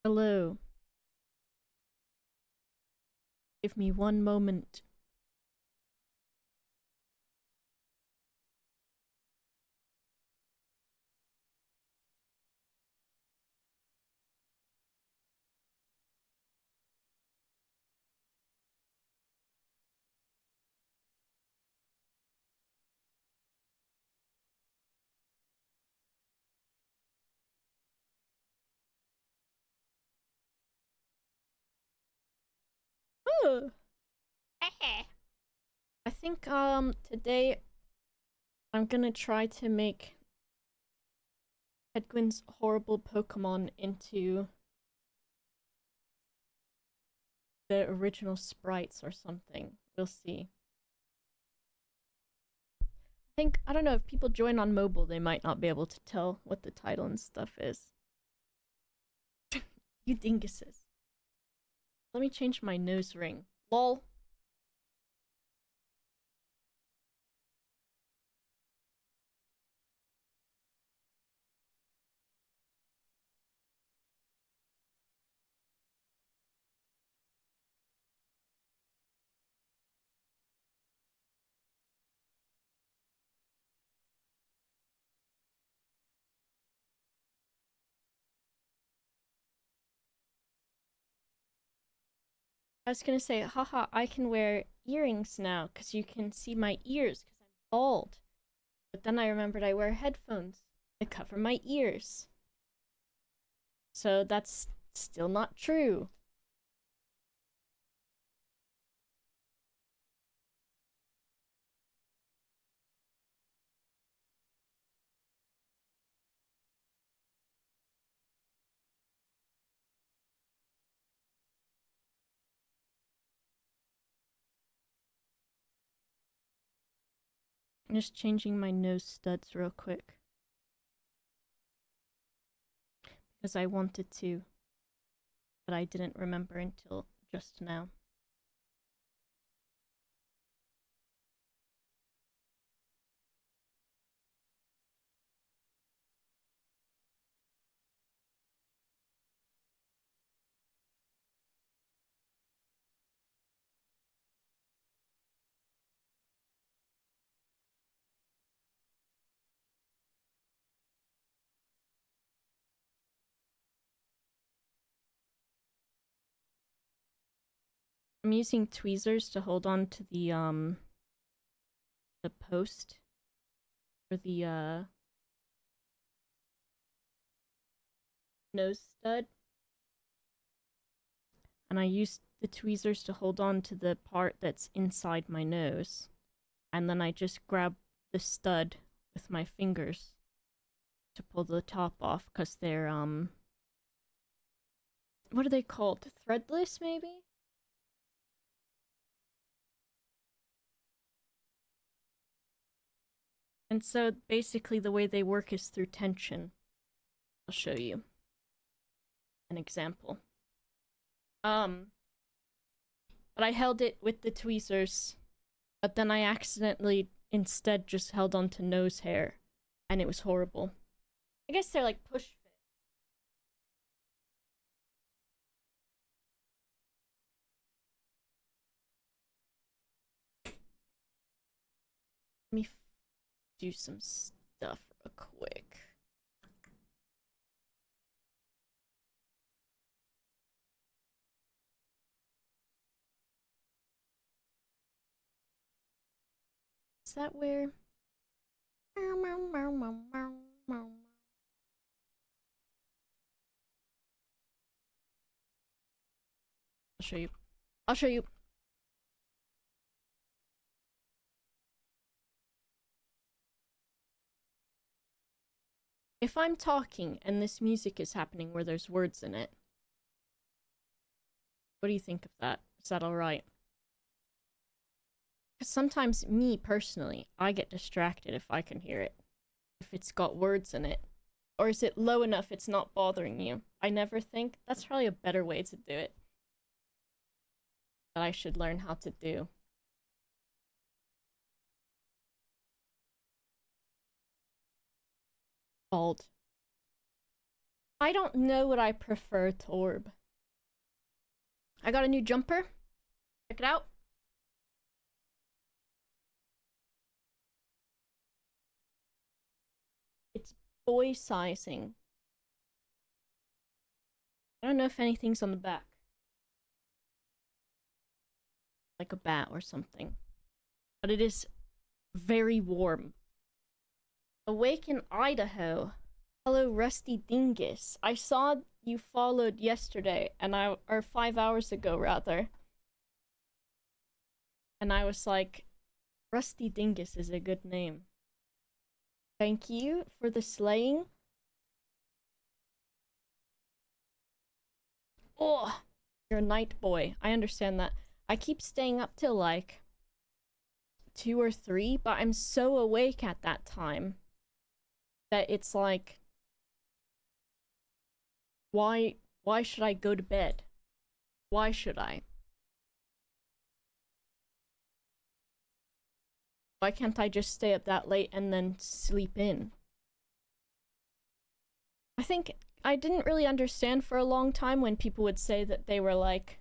Hello. Give me one moment. Oh, I think today I'm gonna try to make Edwin's horrible Pokemon into the original sprites or something. We'll see. I don't know, if people join on mobile, they might not be able to tell what the title and stuff is. You dinguses. Let me change my nose ring. Lol. I was gonna say, haha, I can wear earrings now because you can see my ears because I'm bald. But then I remembered I wear headphones that cover my ears. So that's still not true. I'm just changing my nose studs real quick because I wanted to, but I didn't remember until just now. I'm using tweezers to hold on to the post for the nose stud, and I used the tweezers to hold on to the part that's inside my nose, and then I just grab the stud with my fingers to pull the top off because they're what are they called? Threadless, maybe? And so basically the way they work is through tension. I'll show you an example. But I held it with the tweezers, but then I accidentally instead just held onto nose hair, and it was horrible. I guess they're like push fit. Let me do some stuff real quick. Is that where? I'll show you. I'll show you. If I'm talking and this music is happening where there's words in it, what do you think of that? Is that alright? Because sometimes, me personally, I get distracted if I can hear it. If it's got words in it. Or is it low enough it's not bothering you? I never think. That's probably a better way to do it. That I should learn how to do. Bald. I don't know what I prefer, Torb. I got a new jumper. Check it out. It's boy sizing. I don't know if anything's on the back. Like a bat or something. But it is very warm. Awake in Idaho. Hello, Rusty Dingus. I saw you followed yesterday, or 5 hours ago, rather. And I was like, Rusty Dingus is a good name. Thank you for the slaying. Oh, you're a night boy. I understand that. I keep staying up till like 2 or 3, but I'm so awake at that time that it's like, why should I go to bed? Why should I? Why can't I just stay up that late and then sleep in? I think I didn't really understand for a long time when people would say that they were like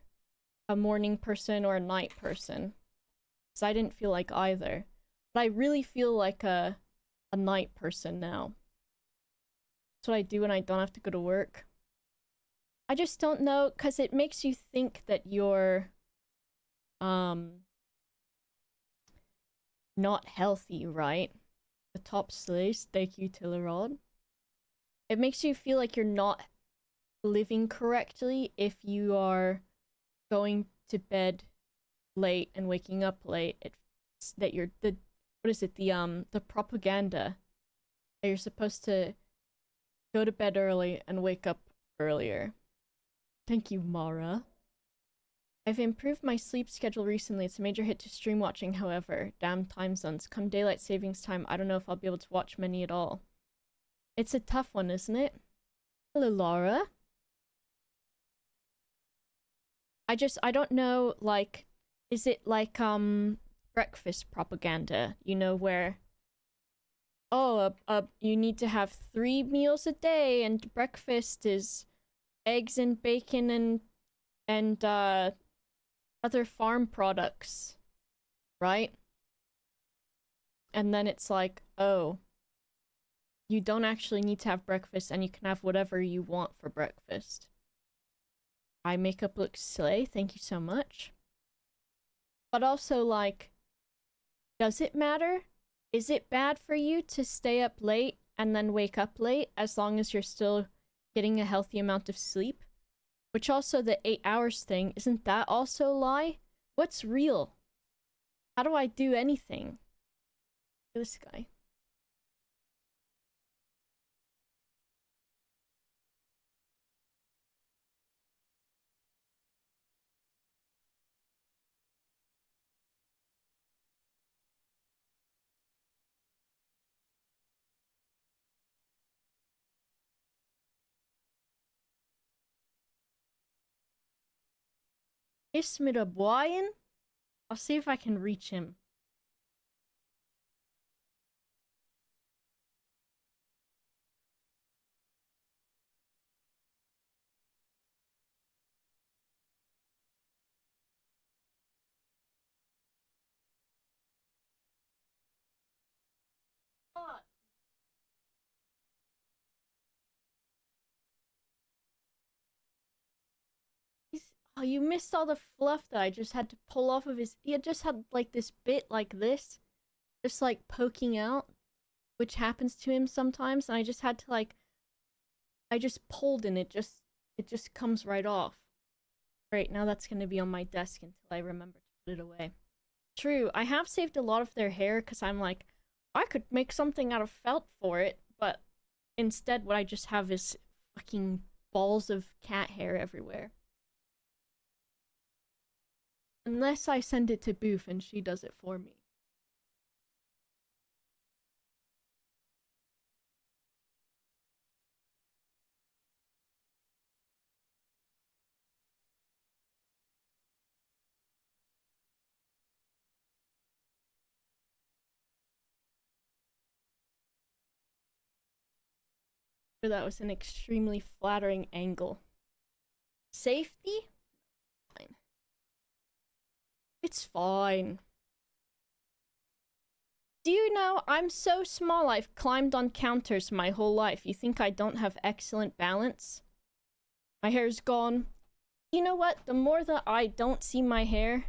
a morning person or a night person. Because I didn't feel like either. But I really feel like a night person now. That's what I do when I don't have to go to work. I just don't know, because it makes you think that you're not healthy, right? The top slays, thank you, Tillerod. It makes you feel like you're not living correctly if you are going to bed late and waking up late. It's that you're the the propaganda that you're supposed to go to bed early and wake up earlier. Thank you, Mara. I've improved my sleep schedule recently. It's a major hit to stream watching, however. Damn time zones. Come daylight savings time, I don't know if I'll be able to watch many at all. It's a tough one, isn't it? Hello, Laura. I don't know, like, is it like, breakfast propaganda? You know, where, oh, you need to have 3 meals a day, and breakfast is eggs and bacon and other farm products, right? And then it's like, oh, you don't actually need to have breakfast and you can have whatever you want for breakfast. Eye makeup looks slay, thank you so much. But also, like, does it matter? Is it bad for you to stay up late and then wake up late as long as you're still getting a healthy amount of sleep? Which also, the 8 hours thing, isn't that also a lie? What's real? How do I do anything? This guy. Ismida Brian? I'll see if I can reach him. Oh, you missed all the fluff that I just had to pull off of his. He had just had like this bit like this, just like poking out, which happens to him sometimes, and I just had to like, I just pulled and it just comes right off. Great, now that's gonna be on my desk until I remember to put it away. True, I have saved a lot of their hair because I'm like, I could make something out of felt for it, but instead what I just have is fucking balls of cat hair everywhere. Unless I send it to Boof and she does it for me. That was an extremely flattering angle. Safety? Fine. It's fine. Do you know, I'm so small I've climbed on counters my whole life. You think I don't have excellent balance? My hair's gone. You know what? The more that I don't see my hair,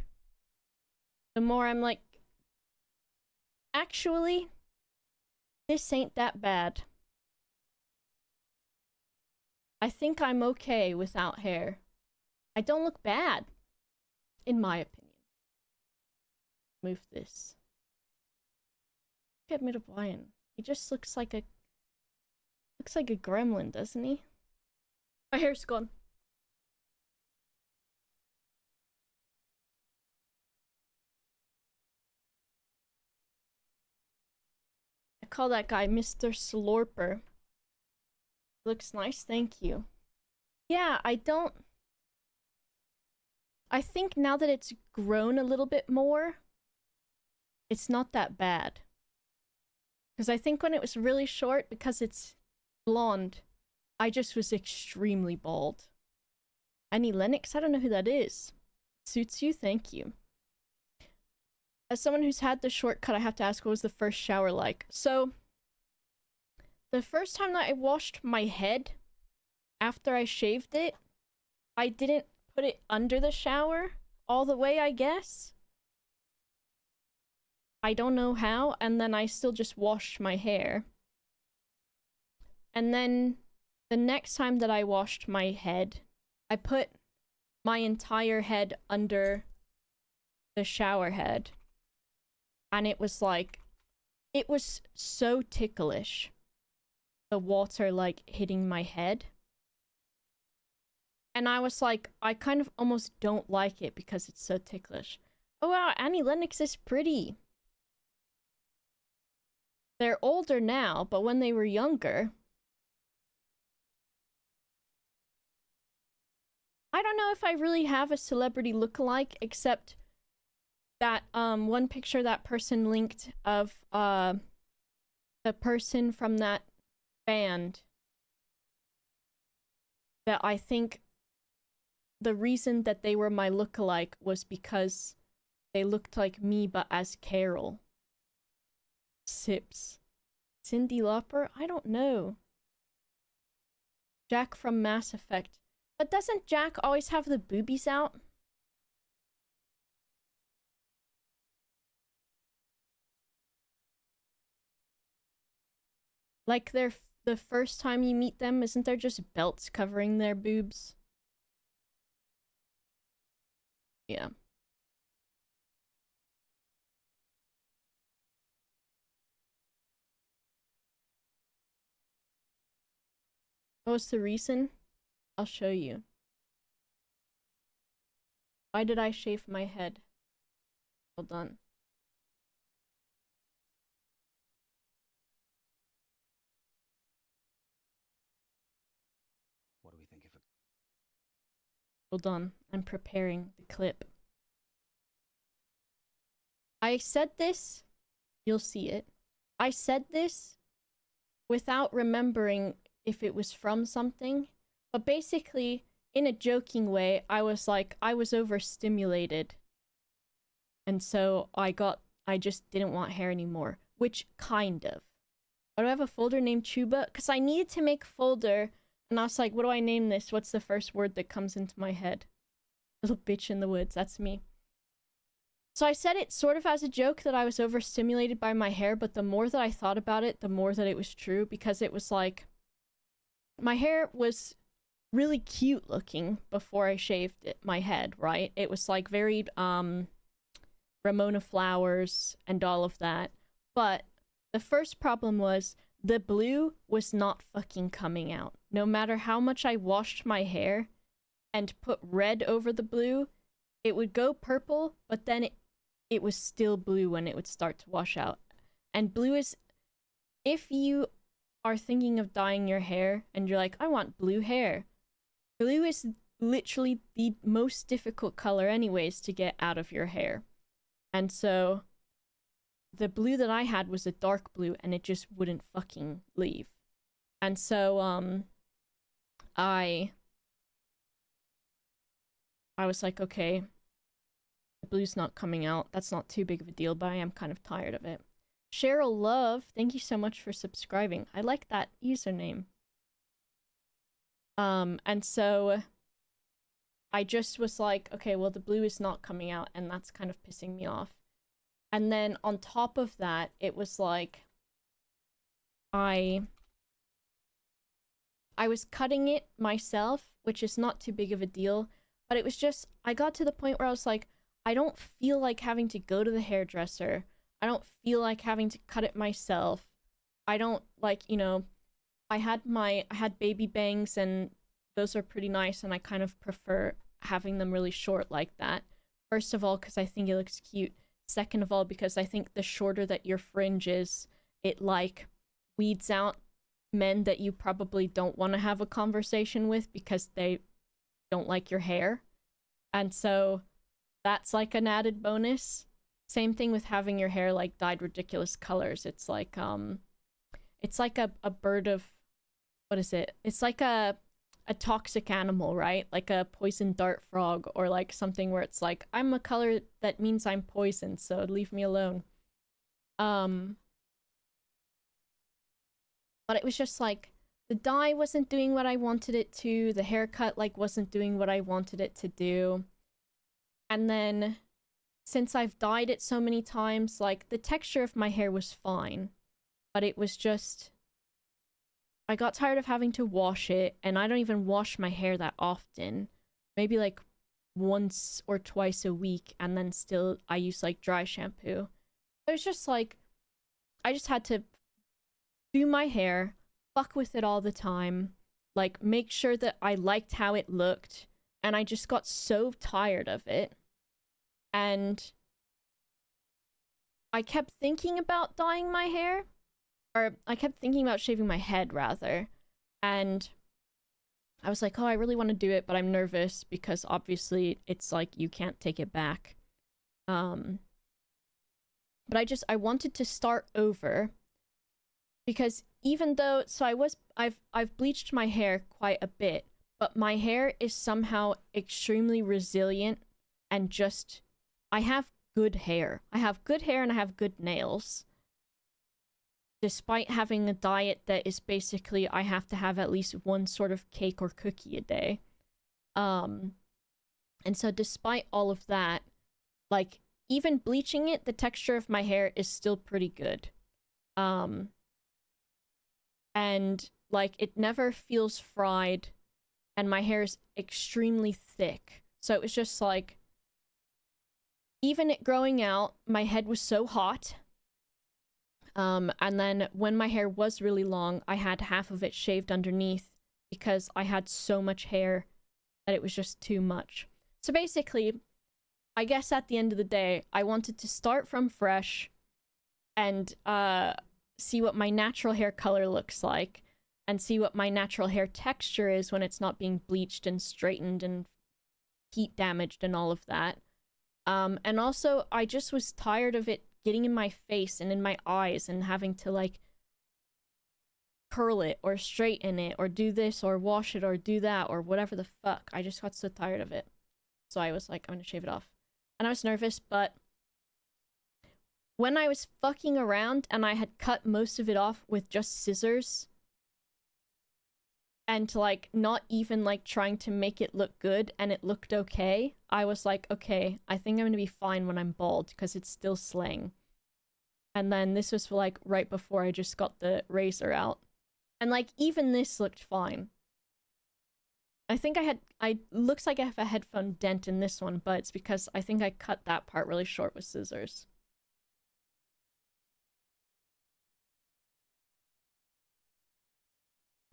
the more I'm like, actually, this ain't that bad. I think I'm okay without hair. I don't look bad, in my opinion. Move this. Look at Midoriya. He just looks like a gremlin, doesn't he? My hair's gone. I call that guy Mr. Slorper. Looks nice, thank you. Yeah, I think now that it's grown a little bit more, it's not that bad. Because I think when it was really short, because it's blonde, I just was extremely bald. Annie Lennox? I don't know who that is. Suits you? Thank you. As someone who's had the shortcut, I have to ask, what was the first shower like? So, the first time that I washed my head, after I shaved it, I didn't put it under the shower all the way, I guess. I don't know how, and then I still just washed my hair. And then the next time that I washed my head, I put my entire head under the shower head. And it was like, it was so ticklish. The water like hitting my head. And I was like, I kind of almost don't like it because it's so ticklish. Oh wow, Annie Lennox is pretty. They're older now, but when they were younger... I don't know if I really have a celebrity lookalike, except that one picture that person linked of the person from that band. That I think the reason that they were my lookalike was because they looked like me but as Carol. Sips. Cyndi Lauper? I don't know. Jack from Mass Effect. But doesn't Jack always have the boobies out? Like the first time you meet them, isn't there just belts covering their boobs? Yeah. What was the reason? I'll show you. Why did I shave my head? Hold on. What do we think of it? Hold on. I'm preparing the clip. I said this. You'll see it. I said this without remembering if it was from something. But basically, in a joking way, I was like, I was overstimulated. And so I just didn't want hair anymore. Which, kind of. Why do I have a folder named Chuba? Because I needed to make a folder, and I was like, what do I name this? What's the first word that comes into my head? Little bitch in the woods, that's me. So I said it sort of as a joke that I was overstimulated by my hair, but the more that I thought about it, the more that it was true, because it was like, my hair was really cute looking before I shaved my head, right? It was like very Ramona Flowers and all of that. But the first problem was the blue was not fucking coming out. No matter how much I washed my hair and put red over the blue, it would go purple, but then it was still blue when it would start to wash out. And blue is, if you are thinking of dyeing your hair and you're like, I want blue hair, blue is literally the most difficult color anyways to get out of your hair. And so the blue that I had was a dark blue and it just wouldn't fucking leave. And so I was like, okay, the blue's not coming out. That's not too big of a deal, but I am kind of tired of it. Cheryl Love, thank you so much for subscribing. I like that username. And so I just was like, okay, well, the blue is not coming out, and that's kind of pissing me off. And then on top of that, it was like I was cutting it myself, which is not too big of a deal, but it was just, I got to the point where I was like, I don't feel like having to go to the hairdresser. I don't feel like having to cut it myself. I don't like, you know, I had baby bangs, and those are pretty nice, and I kind of prefer having them really short like that. First of all, because I think it looks cute. Second of all, because I think the shorter that your fringe is, it like weeds out men that you probably don't want to have a conversation with because they don't like your hair. And so that's like an added bonus. Same thing with having your hair like dyed ridiculous colors. It's like a bird of, what is it? It's like a toxic animal, right? Like a poison dart frog, or like something where it's like, I'm a color that means I'm poisoned, so leave me alone. But it was just like, the dye wasn't doing what I wanted it to, the haircut like wasn't doing what I wanted it to do. And then since I've dyed it so many times, like the texture of my hair was fine, but it was just, I got tired of having to wash it, and I don't even wash my hair that often. Maybe like once or twice a week, and then still I use like dry shampoo. It was just like, I just had to do my hair, fuck with it all the time, like make sure that I liked how it looked, and I just got so tired of it. And I kept thinking about dyeing my hair, or I kept thinking about shaving my head rather, and I was like, oh, I really want to do it, but I'm nervous because obviously it's like you can't take it back. But I wanted to start over, because even though, so I've bleached my hair quite a bit, but my hair is somehow extremely resilient, and just, I have good hair. I have good hair and I have good nails. Despite having a diet that is basically, I have to have at least one sort of cake or cookie a day. And so despite all of that, like, even bleaching it, the texture of my hair is still pretty good. And like, it never feels fried, and my hair is extremely thick. So it was just like, even it growing out, my head was so hot. And then when my hair was really long, I had half of it shaved underneath because I had so much hair that it was just too much. So basically, I guess at the end of the day, I wanted to start from fresh and see what my natural hair color looks like, and see what my natural hair texture is when it's not being bleached and straightened and heat damaged and all of that. And also, I just was tired of it getting in my face and in my eyes and having to like curl it or straighten it or do this or wash it or do that or whatever the fuck. I just got so tired of it. So I was like, I'm gonna shave it off. And I was nervous, but when I was fucking around and I had cut most of it off with just scissors, and like not even like trying to make it look good, and it looked okay, I was like, okay, I think I'm gonna be fine when I'm bald because it's still slaying. And then this was like right before I just got the razor out, and like even this looked fine. I think looks like I have a headphone dent in this one, but it's because I think I cut that part really short with scissors.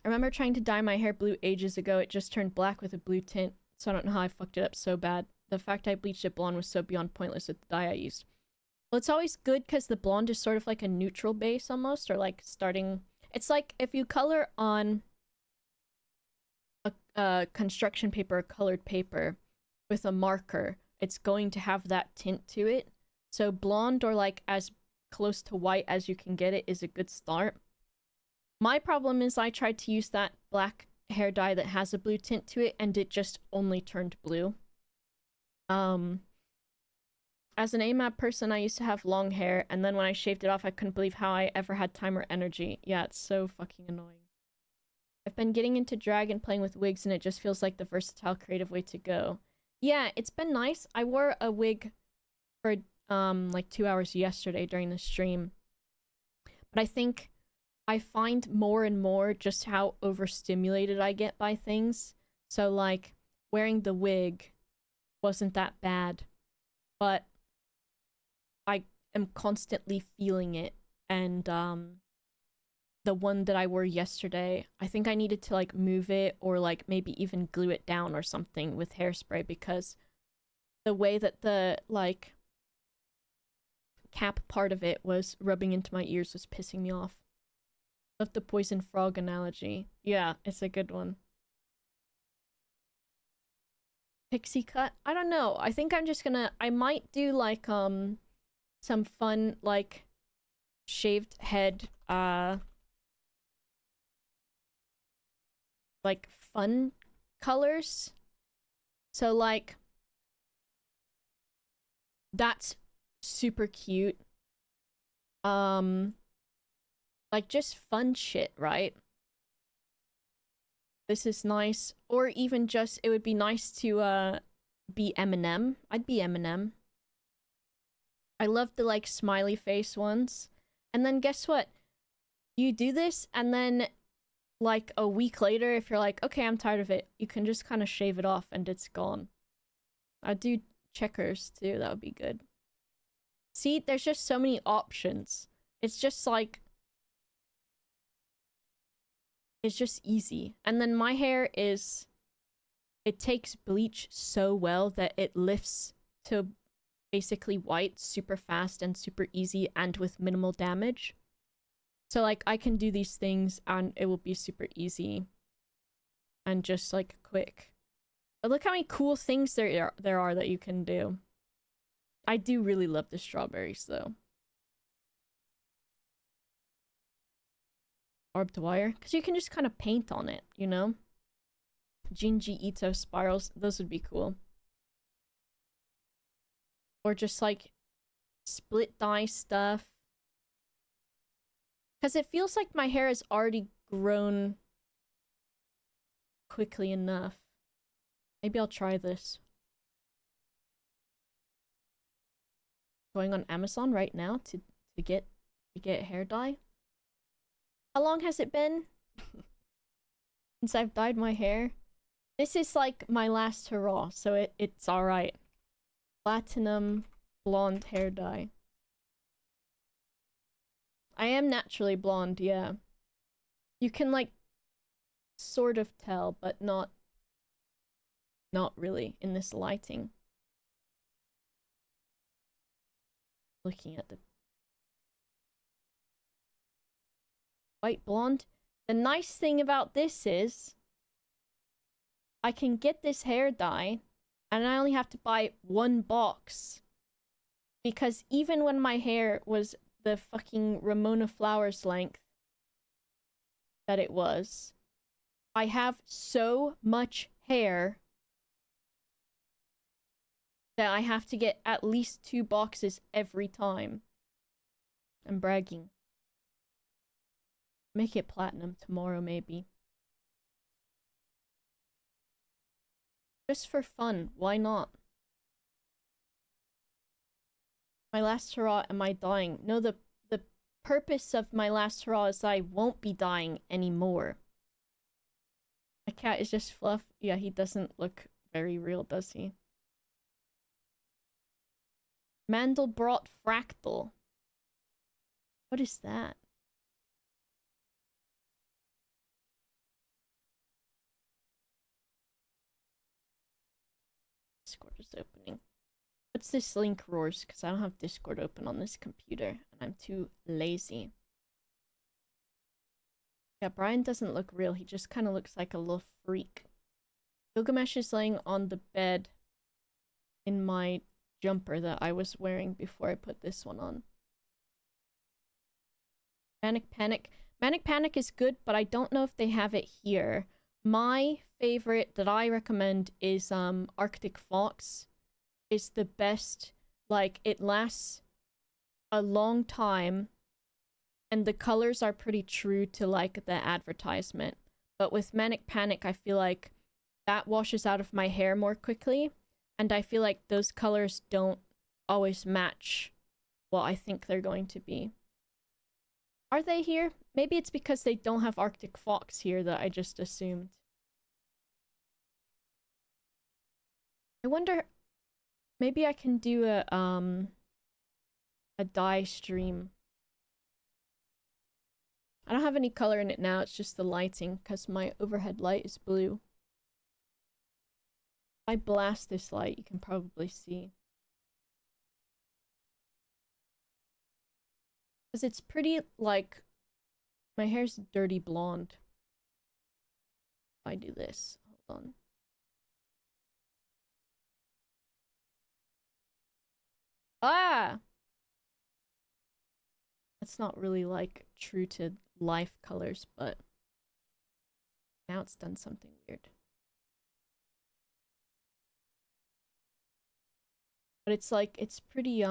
I remember trying to dye my hair blue ages ago. It just turned black with a blue tint, so I don't know how I fucked it up so bad. The fact I bleached it blonde was so beyond pointless with the dye I used. Well, it's always good because the blonde is sort of like a neutral base almost, or like starting... It's like if you color on a construction paper or colored paper with a marker, it's going to have that tint to it. So blonde, or like as close to white as you can get it, is a good start. My problem is I tried to use that black hair dye that has a blue tint to it, and it just only turned blue. As an AMAB person, I used to have long hair, and then when I shaved it off, I couldn't believe how I ever had time or energy. Yeah, it's so fucking annoying. I've been getting into drag and playing with wigs, and it just feels like the versatile, creative way to go. Yeah, it's been nice. I wore a wig for, like 2 hours yesterday during the stream. But I think I find more and more just how overstimulated I get by things. So, like, wearing the wig wasn't that bad. But I am constantly feeling it, and the one that I wore yesterday, I think I needed to like move it or like maybe even glue it down or something with hairspray, because the way that the like cap part of it was rubbing into my ears was pissing me off. Love the poison frog analogy. Yeah, it's a good one. Pixie cut? I don't know. I think I'm just gonna, I might do like some fun like shaved head like fun colors. So like that's super cute. Like just fun shit, right? This is nice. Or even just it would be nice to be Eminem. I'd be Eminem. I love the like smiley face ones. And then guess what? You do this and then like a week later, if you're like, okay, I'm tired of it, you can just kind of shave it off and it's gone. I'd do checkers too, that would be good. See, there's just so many options. It's just like, it's just easy. And then my hair is, it takes bleach so well that it lifts to basically white super fast and super easy and with minimal damage. So like I can do these things and it will be super easy and just like quick. But look how many cool things there are that you can do. I do really love the strawberries though. Barbed wire, because you can just kind of paint on it, you know? Jinji Ito spirals, those would be cool. Or just like split dye stuff. Because it feels like my hair has already grown quickly enough. Maybe I'll try this. Going on Amazon right now to get hair dye. How long has it been since I've dyed my hair? This is like my last hurrah, so it's alright. Platinum blonde hair dye. I am naturally blonde, yeah. You can like sort of tell, but not really in this lighting. Looking at the white blonde. The nice thing about this is I can get this hair dye and I only have to buy one box. Because even when my hair was the fucking Ramona Flowers length that it was, I have so much hair that I have to get at least 2 boxes every time. I'm bragging. Make it platinum tomorrow, maybe. Just for fun, why not? My last hurrah, am I dying? No, the purpose of my last hurrah is that I won't be dying anymore. My cat is just fluff. Yeah, he doesn't look very real, does he? Mandelbrot fractal. What is that? Discord is opening. What's this link, Roars? Because I don't have Discord open on this computer, and I'm too lazy. Yeah, Brian doesn't look real. He just kind of looks like a little freak. Gilgamesh is laying on the bed in my jumper that I was wearing before I put this one on. Panic, panic. Manic Panic is good, but I don't know if they have it here. My favorite that I recommend is Arctic Fox. It's the best. Like, it lasts a long time, and the colors are pretty true to like the advertisement. But with Manic Panic, I feel like that washes out of my hair more quickly, and I feel like those colors don't always match what I think they're going to be. Are they here? Maybe it's because they don't have Arctic Fox here that I just assumed. I wonder, maybe I can do a dye stream. I don't have any color in it now, it's just the lighting, because my overhead light is blue. If I blast this light, you can probably see. Because it's pretty, like, my hair's dirty blonde. If I do this, hold on. Ah! That's not really, like, true to life colors, but now it's done something weird. But it's like, it's pretty,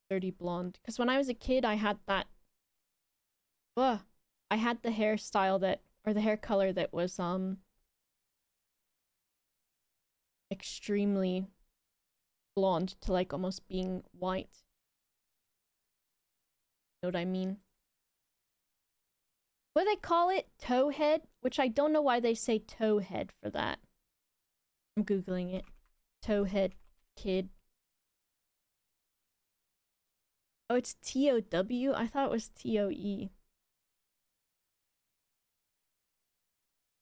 dirty blonde. Because when I was a kid, I had that... Ugh! I had the hairstyle that... Or the hair color that was, extremely blonde to, like, almost being white. Know what I mean? What do they call it? Towhead? Which I don't know why they say towhead for that. I'm googling it. Towhead kid. Oh, it's T-O-W? I thought it was T-O-E.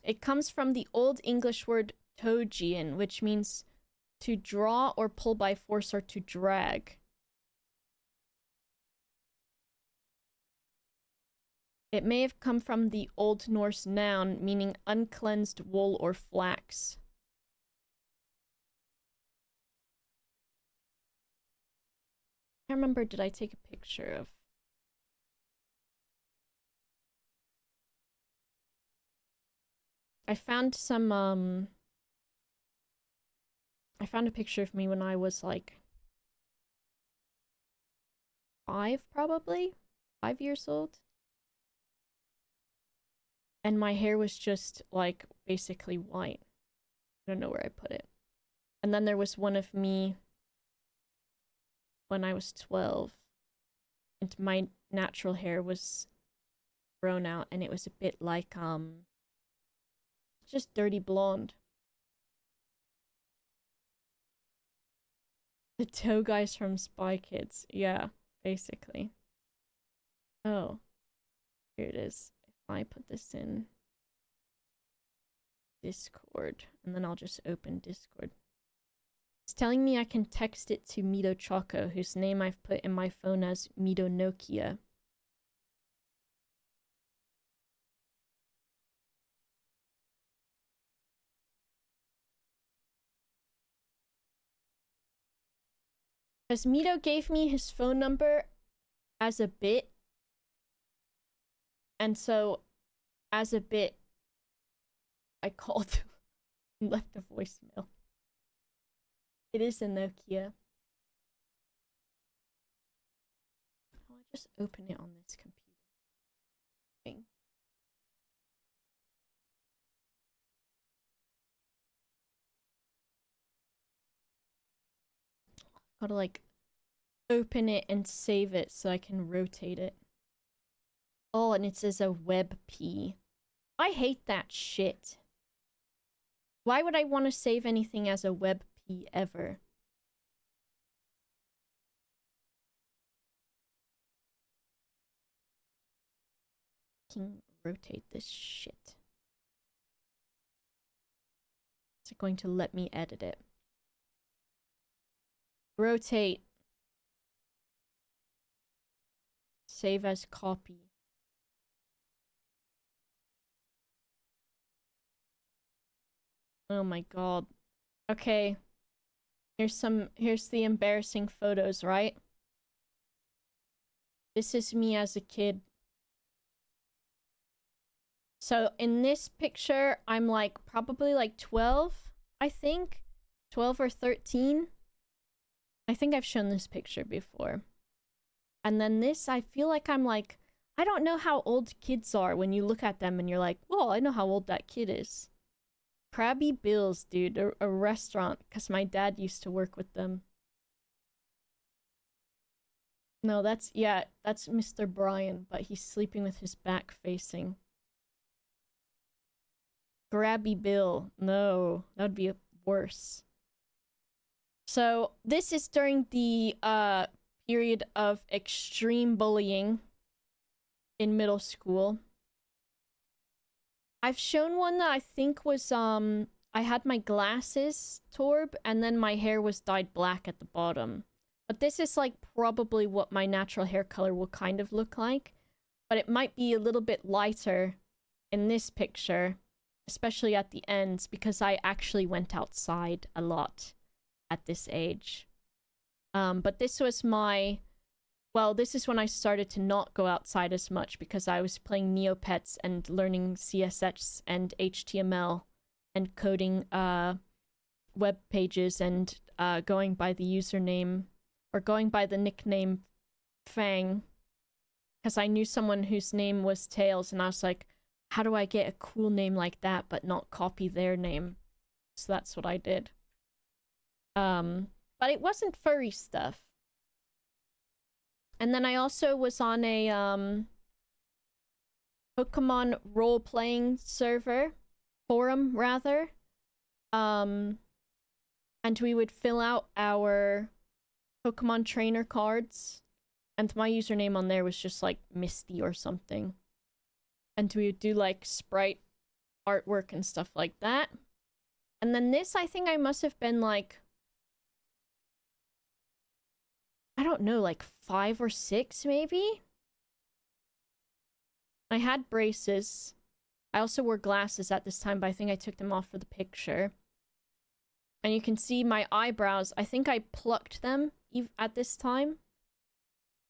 It comes from the Old English word togian, which means to draw or pull by force or to drag. It may have come from the Old Norse noun meaning uncleansed wool or flax. I can't remember, did I take a picture of... I found some, I found a picture of me when I was, like, 5, probably? 5 years old? And my hair was just, like, basically white. I don't know where I put it. And then there was one of me when I was 12. And my natural hair was grown out, and it was a bit like, just dirty blonde. The toe guys from Spy Kids. Yeah, basically. Oh. Here it is. If I put this in Discord, and then I'll just open Discord. It's telling me I can text it to Mido Choco, whose name I've put in my phone as Mido Nokia. Because Mido gave me his phone number as a bit. And so, as a bit, I called and left a voicemail. It is a Nokia. Oh, I just open it on this computer thing. Gotta, like, open it and save it so I can rotate it. Oh, and it says a WebP. I hate that shit. Why would I want to save anything as a WebP ever? Can rotate this shit. Is it going to let me edit it? Rotate. Save as copy. Oh my god. Okay. Here's the embarrassing photos, right? This is me as a kid. So in this picture, I'm like probably like 12, I think. 12 or 13. I think I've shown this picture before. And then this, I feel like I'm like, I don't know how old kids are when you look at them and you're like, well, I know how old that kid is. Krabby Bill's, dude, a restaurant, because my dad used to work with them. No, that's Mr. Brian, but he's sleeping with his back facing. Grabby Bill. No, that would be worse. So, this is during the period of extreme bullying in middle school. I've shown one that I think was I had my glasses torb and then my hair was dyed black at the bottom. But this is like probably what my natural hair color will kind of look like. But it might be a little bit lighter in this picture, especially at the ends, because I actually went outside a lot at this age. But this was my... Well, this is when I started to not go outside as much because I was playing Neopets and learning CSS and HTML and coding web pages and going by the username or going by the nickname Fang because I knew someone whose name was Tails and I was like, how do I get a cool name like that but not copy their name? So that's what I did. But it wasn't furry stuff. And then I also was on a Pokemon role-playing forum rather. And we would fill out our Pokemon trainer cards. And my username on there was just like Misty or something. And we would do like sprite artwork and stuff like that. And then this, I think I must have been like, I don't know, like 5 or 6 maybe? I had braces. I also wore glasses at this time, but I think I took them off for the picture. And you can see my eyebrows. I think I plucked them at this time.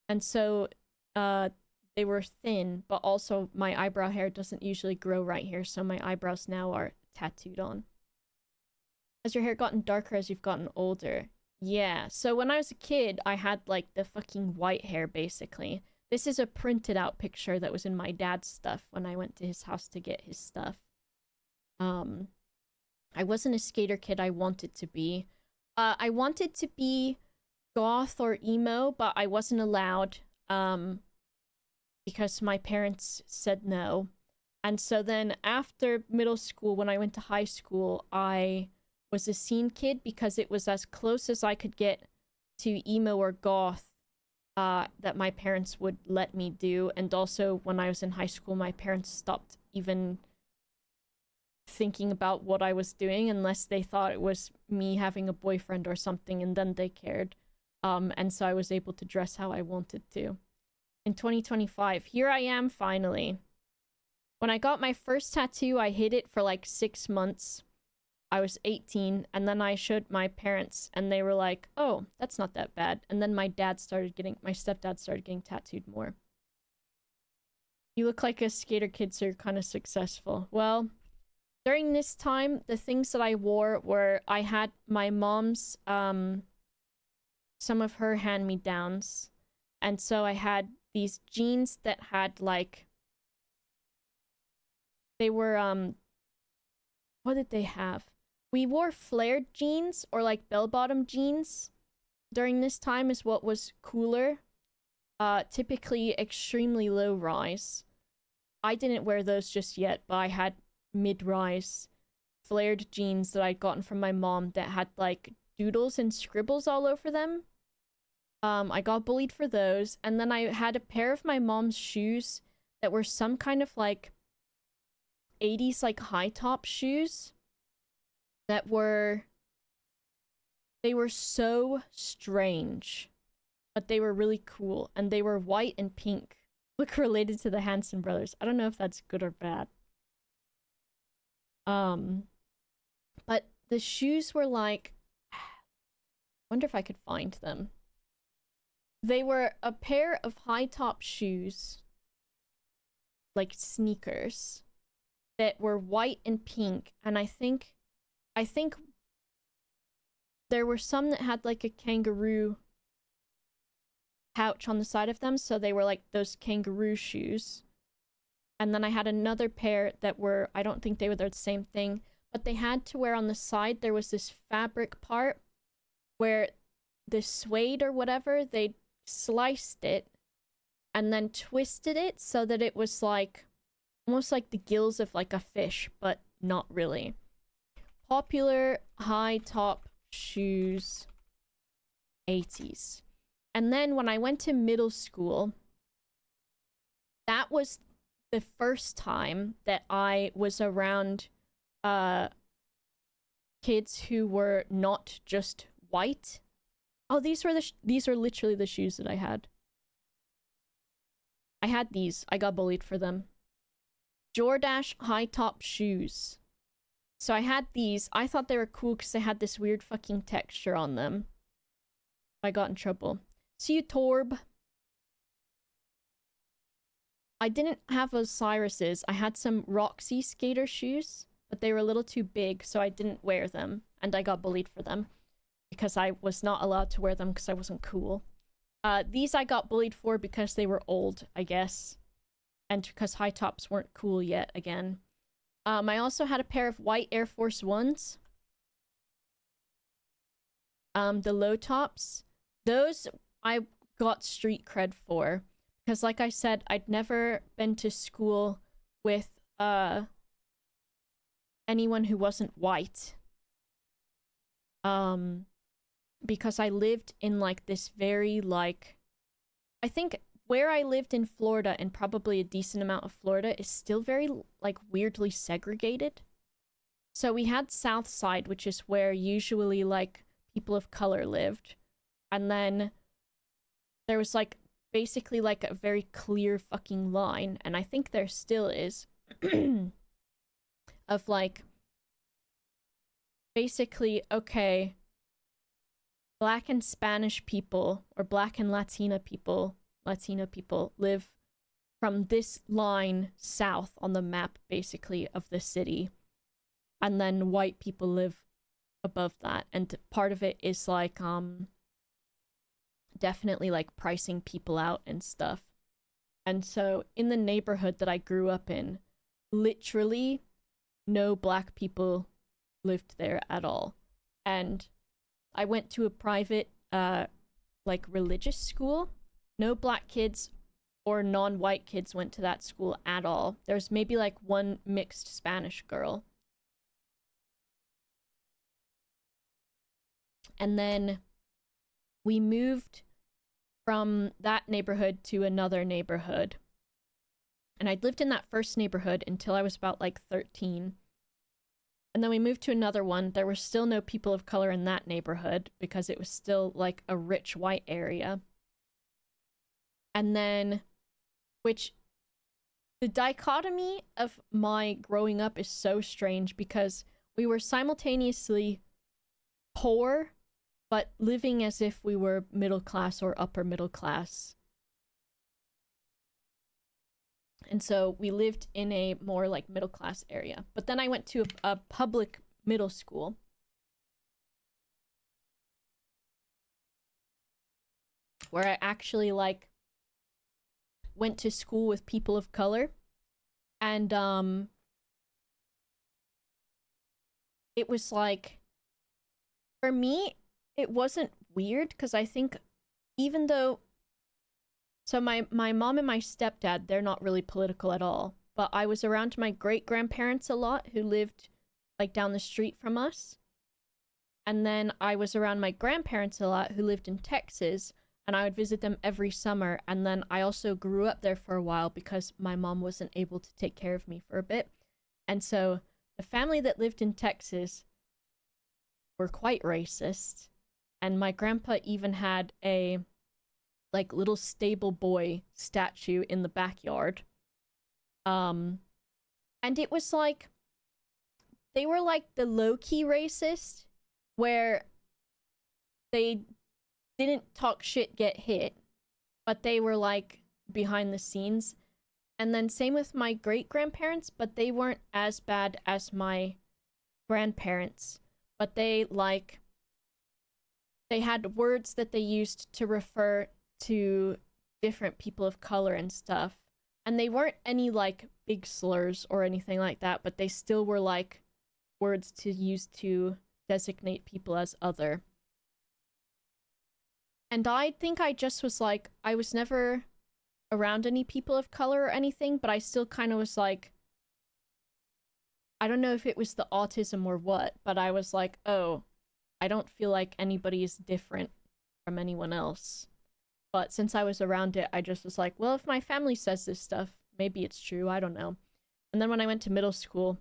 And so they were thin, but also my eyebrow hair doesn't usually grow right here, so my eyebrows now are tattooed on. Has your hair gotten darker as you've gotten older? Yeah, so when I was a kid, I had, like, the fucking white hair, basically. This is a printed out picture that was in my dad's stuff when I went to his house to get his stuff. I wasn't a skater kid I wanted to be. I wanted to be goth or emo, but I wasn't allowed, because my parents said no. And so then after middle school, when I went to high school, I was a scene kid because it was as close as I could get to emo or goth that my parents would let me do. And also when I was in high school, my parents stopped even thinking about what I was doing unless they thought it was me having a boyfriend or something, and then they cared. And so I was able to dress how I wanted to. In 2025, here I am finally. When I got my first tattoo, I hid it for like 6 months. I was 18, and then I showed my parents, and they were like, oh, that's not that bad. And then my stepdad started getting tattooed more. You look like a skater kid, so you're kind of successful. Well, during this time, the things that I wore were, I had my mom's, some of her hand-me-downs. And so I had these jeans that had, like, they were, what did they have? We wore flared jeans or like bell-bottom jeans during this time is what was cooler. Typically extremely low rise. I didn't wear those just yet, but I had mid-rise flared jeans that I'd gotten from my mom that had like doodles and scribbles all over them. I got bullied for those, and then I had a pair of my mom's shoes that were some kind of like 80s like high top shoes that were, they were so strange, but they were really cool, and they were white and pink. Look, related to the Hanson brothers. I don't know if that's good or bad. But the shoes were like, wonder if I could find them. They were a pair of high top shoes, like sneakers, that were white and pink, and I think there were some that had like a kangaroo pouch on the side of them, so they were like those kangaroo shoes. And then I had another pair that were, I don't think they were the same thing, but they had to wear on the side, there was this fabric part where the suede or whatever, they sliced it and then twisted it so that it was like almost like the gills of like a fish, but not really. Popular high top shoes, 80s. And then when I went to middle school, that was the first time that I was around kids who were not just white. Oh, these are literally the shoes that I had. I had these. I got bullied for them. Jordache high top shoes. So I had these. I thought they were cool because they had this weird fucking texture on them. I got in trouble. See you, Torb. I didn't have Osiris's. I had some Roxy skater shoes, but they were a little too big, so I didn't wear them, and I got bullied for them because I was not allowed to wear them because I wasn't cool. These I got bullied for because they were old, I guess, and because high tops weren't cool yet again. I also had a pair of white Air Force Ones. The low tops. Those I got street cred for. Because like I said, I'd never been to school with anyone who wasn't white. Because I lived in like this very like... I think where I lived in Florida, and probably a decent amount of Florida, is still very like weirdly segregated. So we had South Side, which is where usually like people of color lived. And then there was like basically like a very clear fucking line, and I think there still is, of like basically, okay, Black and Spanish people or Black and Latino people live from this line south on the map basically of the city, and then white people live above that, and part of it is like definitely like pricing people out and stuff. And so in the neighborhood that I grew up in, literally no Black people lived there at all. And I went to a private like religious school. No Black kids or non-white kids went to that school at all. There's maybe like one mixed Spanish girl. And then we moved from that neighborhood to another neighborhood. And I'd lived in that first neighborhood until I was about like 13. And then we moved to another one. There were still no people of color in that neighborhood because it was still like a rich white area. And then, which the dichotomy of my growing up is so strange because we were simultaneously poor but living as if we were middle class or upper middle class. And so we lived in a more like middle class area. But then I went to a public middle school. Where I actually like went to school with people of color. And it was like, for me, it wasn't weird because I think even though, so my mom and my stepdad, they're not really political at all, but I was around my great-grandparents a lot who lived like down the street from us. And then I was around my grandparents a lot who lived in Texas, and I would visit them every summer. And then I also grew up there for a while because my mom wasn't able to take care of me for a bit. And so the family that lived in Texas were quite racist. And my grandpa even had a like little stable boy statue in the backyard. And it was like, they were like the low-key racist, where they didn't talk shit, get hit, but they were like behind the scenes. And then same with my great-grandparents, but they weren't as bad as my grandparents. But they had words that they used to refer to different people of color and stuff. And they weren't any like big slurs or anything like that, but they still were like words to use to designate people as other. And I think I just was like, I was never around any people of color or anything, but I still kind of was like, I don't know if it was the autism or what, but I was like, oh, I don't feel like anybody is different from anyone else. But since I was around it, I just was like, well, if my family says this stuff, maybe it's true. I don't know. And then when I went to middle school,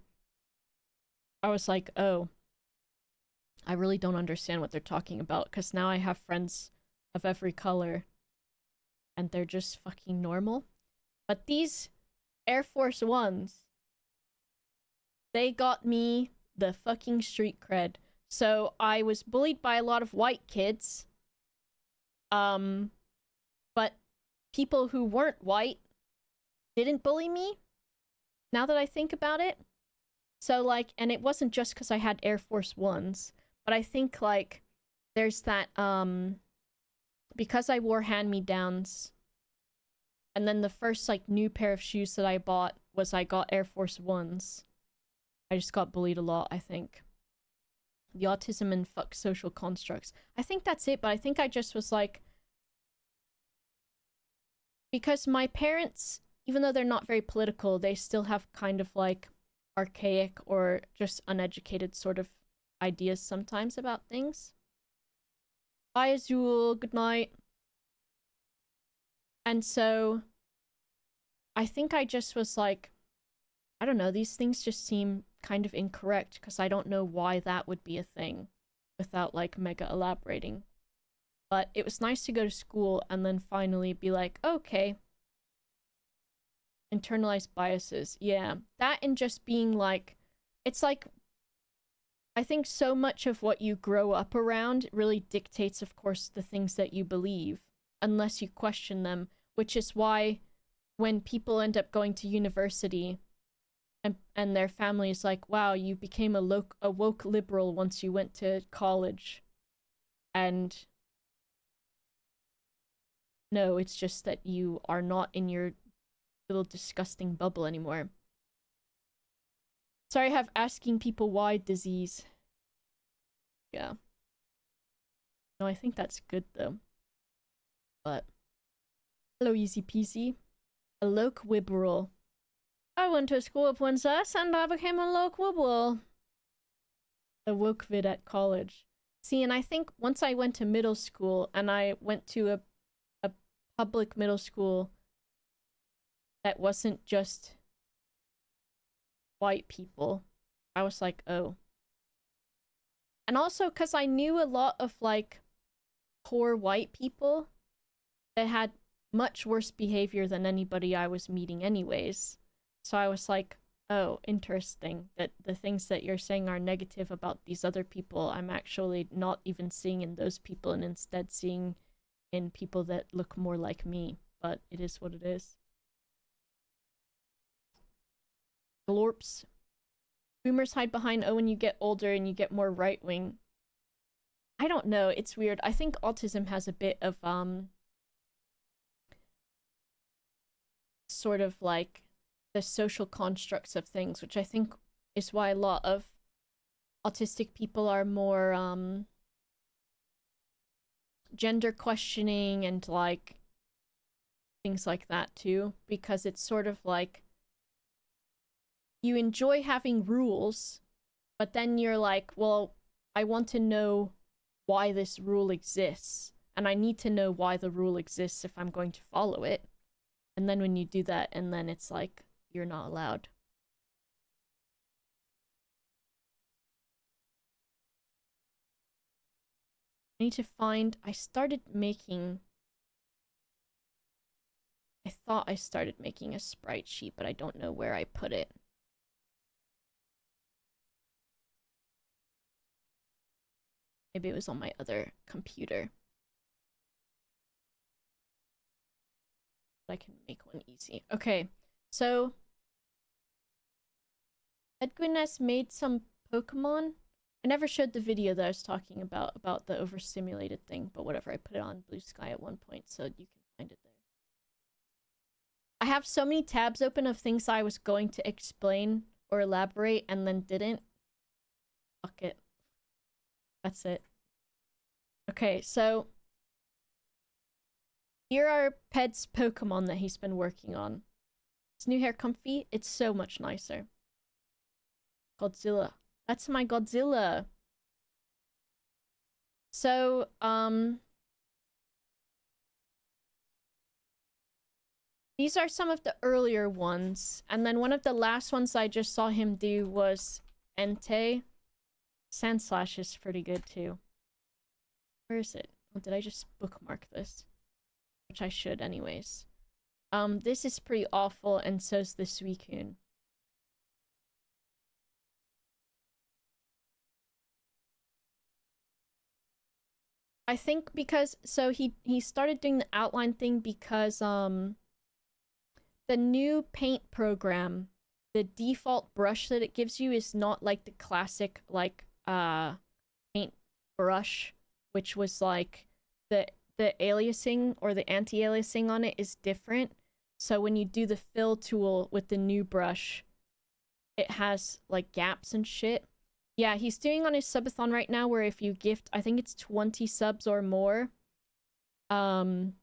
I was like, oh, I really don't understand what they're talking about, because now I have friends of every color and they're just fucking normal. But these Air Force Ones, they got me the fucking street cred. So I was bullied by a lot of white kids. But people who weren't white didn't bully me, now that I think about it. So, like, and it wasn't just because I had Air Force Ones, but I think, like, there's that, because I wore hand-me-downs, and then the first, like, new pair of shoes that I bought was I got Air Force Ones. I just got bullied a lot, I think. The autism and fuck social constructs. I think that's it, but I think I just was like, because my parents, even though they're not very political, they still have kind of like archaic or just uneducated sort of ideas sometimes about things. Bye, Azul. Good night. And so I think I just was like, I don't know, these things just seem kind of incorrect because I don't know why that would be a thing without like mega elaborating. But it was nice to go to school and then finally be like, okay, internalized biases. Yeah, that and just being like, it's like, I think so much of what you grow up around really dictates, of course, the things that you believe, unless you question them, which is why when people end up going to university and their family is like, wow, you became a woke liberal once you went to college. And no, it's just that you are not in your little disgusting bubble anymore. Sorry, I have asking people why disease. Yeah. No, I think that's good though. But hello, easy peasy. A loque liberal. I went to school at Princess and I became a loque liberal. A woke vid at college. See, and I think once I went to middle school and I went to a public middle school that wasn't just white people, I was like, oh. And also because I knew a lot of like poor white people that had much worse behavior than anybody I was meeting anyways. So I was like, oh, interesting that the things that you're saying are negative about these other people, I'm actually not even seeing in those people and instead seeing in people that look more like me. But it is what it is. Glorps. Boomers hide behind, oh, when you get older and you get more right-wing. I don't know, it's weird. I think autism has a bit of, sort of like the social constructs of things, which I think is why a lot of autistic people are more, gender questioning and like things like that too, because it's sort of like you enjoy having rules, but then you're like, well, I want to know why this rule exists, and I need to know why the rule exists if I'm going to follow it. And then when you do that, and then it's like, you're not allowed. I need to find, I thought I started making a sprite sheet, but I don't know where I put it. Maybe it was on my other computer. But I can make one easy. Okay, So Edwin has made some Pokemon. I never showed the video that I was talking about the overstimulated thing, but whatever. I put it on Blue Sky at one point, so you can find it there. I have so many tabs open of things I was going to explain or elaborate and then didn't. Fuck it. That's it. Okay, so here are Ped's Pokemon that he's been working on. Is new hair comfy? It's so much nicer. Godzilla. That's my Godzilla. So, these are some of the earlier ones. And then one of the last ones I just saw him do was Entei. Sandslash is pretty good too. Where is it? Oh, did I just bookmark this? Which I should anyways. This is pretty awful, and so's the Suicune. I think because so he started doing the outline thing because the new paint program, the default brush that it gives you is not like the classic like paint brush, which was like the aliasing or the anti-aliasing on it is different. So when you do the fill tool with the new brush, it has like gaps and shit. Yeah, he's doing on his subathon right now where if you gift, I think it's 20 subs or more, you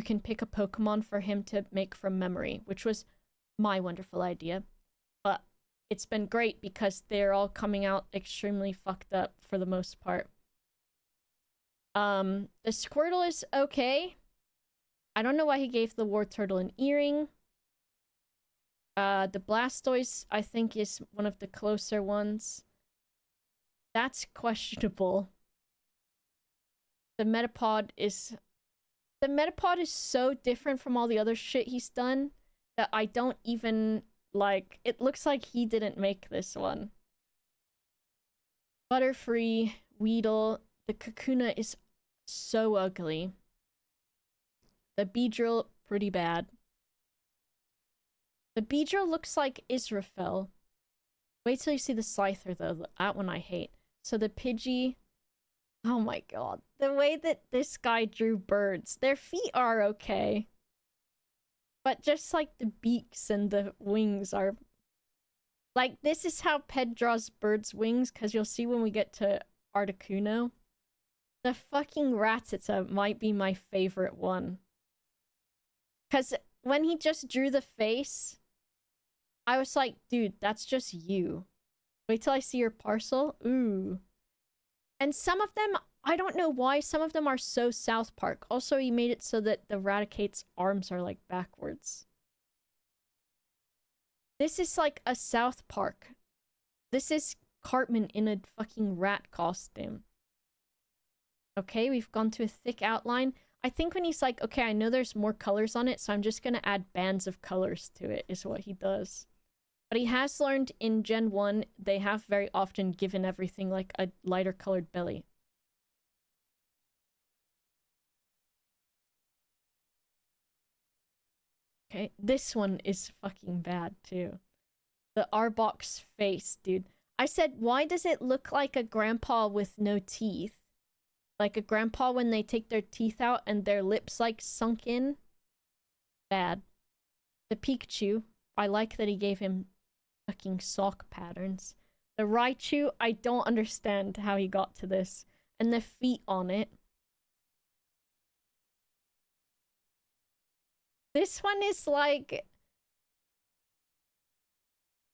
can pick a Pokemon for him to make from memory, which was my wonderful idea. But it's been great because they're all coming out extremely fucked up for the most part. The Squirtle is okay. I don't know why he gave the War Turtle an earring. The Blastoise, I think, is one of the closer ones. That's questionable. The Metapod is so different from all the other shit he's done that I don't even, like, it looks like he didn't make this one. Butterfree, Weedle, the Kakuna is so ugly. The Beedrill, pretty bad. The Beedrill looks like Israfel. Wait till you see the Scyther, though. That one I hate. So the Pidgey... Oh my god. The way that this guy drew birds. Their feet are okay. But just like the beaks and the wings are... Like, this is how Ped draws birds' wings, because you'll see when we get to Articuno. The fucking Rattata might be my favorite one. Because when he just drew the face, I was like, dude, that's just you. Wait till I see your parcel. Ooh. And some of them, I don't know why, some of them are so South Park. Also, he made it so that the Raticate's arms are, like, backwards. This is like a South Park. This is Cartman in a fucking rat costume. Okay, we've gone to a thick outline. I think when he's like, okay, I know there's more colors on it, so I'm just gonna add bands of colors to it, is what he does. But he has learned in Gen 1, they have very often given everything like a lighter colored belly. Okay, this one is fucking bad too. The Arbok's face, dude. I said, why does it look like a grandpa with no teeth? Like a grandpa when they take their teeth out and their lips like sunk in. Bad. The Pikachu, I like that he gave him fucking sock patterns. The Raichu, I don't understand how he got to this. And the feet on it. This one is like...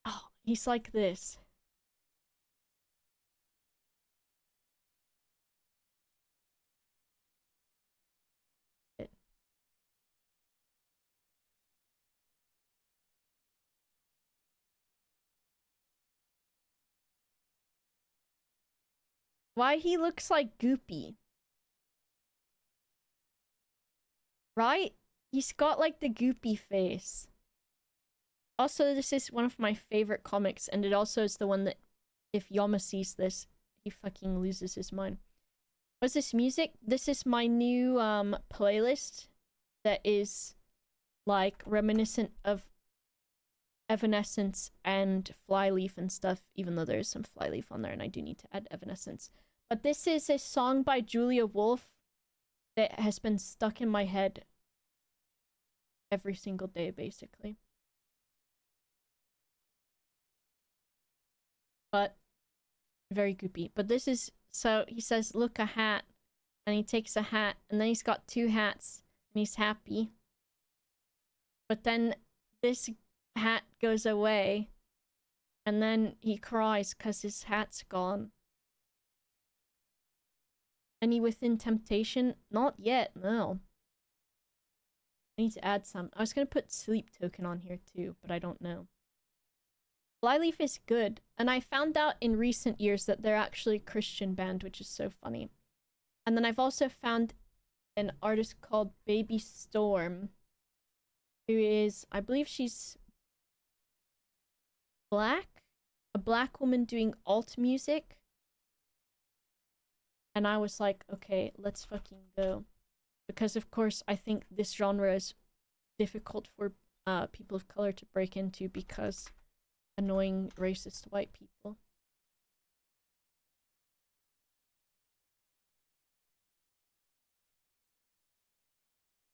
Oh, he's like this. Why he looks like Goopy. Right? He's got like the Goopy face. Also, this is one of my favorite comics, and it also is the one that if Yama sees this, he fucking loses his mind. What's this music? This is my new playlist that is like reminiscent of Evanescence and Flyleaf and stuff, even though there's some Flyleaf on there and I do need to add Evanescence. But this is a song by Julia Wolf that has been stuck in my head every single day, basically. But very goopy. But this is, so he says, look, a hat. And he takes a hat, and then he's got two hats, and he's happy. But then this hat goes away, and then he cries because his hat's gone. Any within temptation? Not yet, no. I need to add some. I was gonna put Sleep Token on here too, but I don't know. Flyleaf is good, and I found out in recent years that they're actually a Christian band, which is so funny. And then I've also found an artist called Baby Storm, who is, I believe she's black? A black woman doing alt music. And I was like, okay, let's fucking go. Because of course, I think this genre is difficult for people of color to break into because annoying racist white people.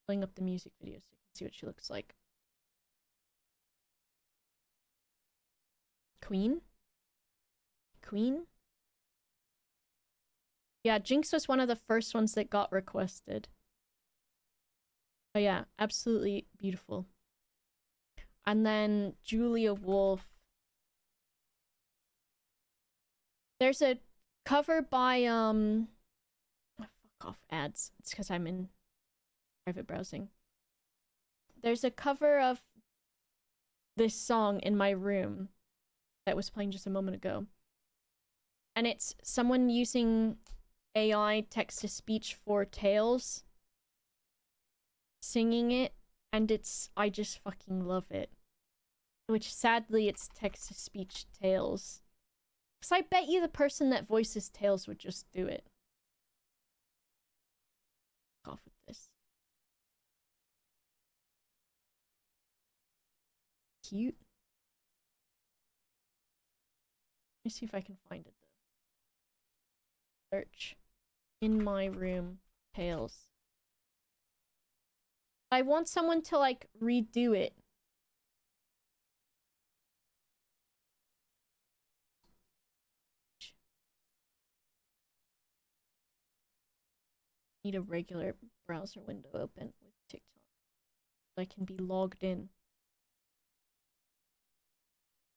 Pulling up the music video so you can see what she looks like. Queen? Queen? Yeah, Jinx was one of the first ones that got requested. Oh yeah, absolutely beautiful. And then Julia Wolf. There's a cover by oh, fuck off ads. It's because I'm in private browsing. There's a cover of this song in my room that was playing just a moment ago. And it's someone using AI text-to-speech for Tails singing it, and I just fucking love it. Which sadly it's text-to-speech Tails. Because I bet you the person that voices Tails would just do it. Off with this. Cute. Let me see if I can find it though. Search. In my room. Tails. I want someone to like redo it. Need a regular browser window open with TikTok so I can be logged in.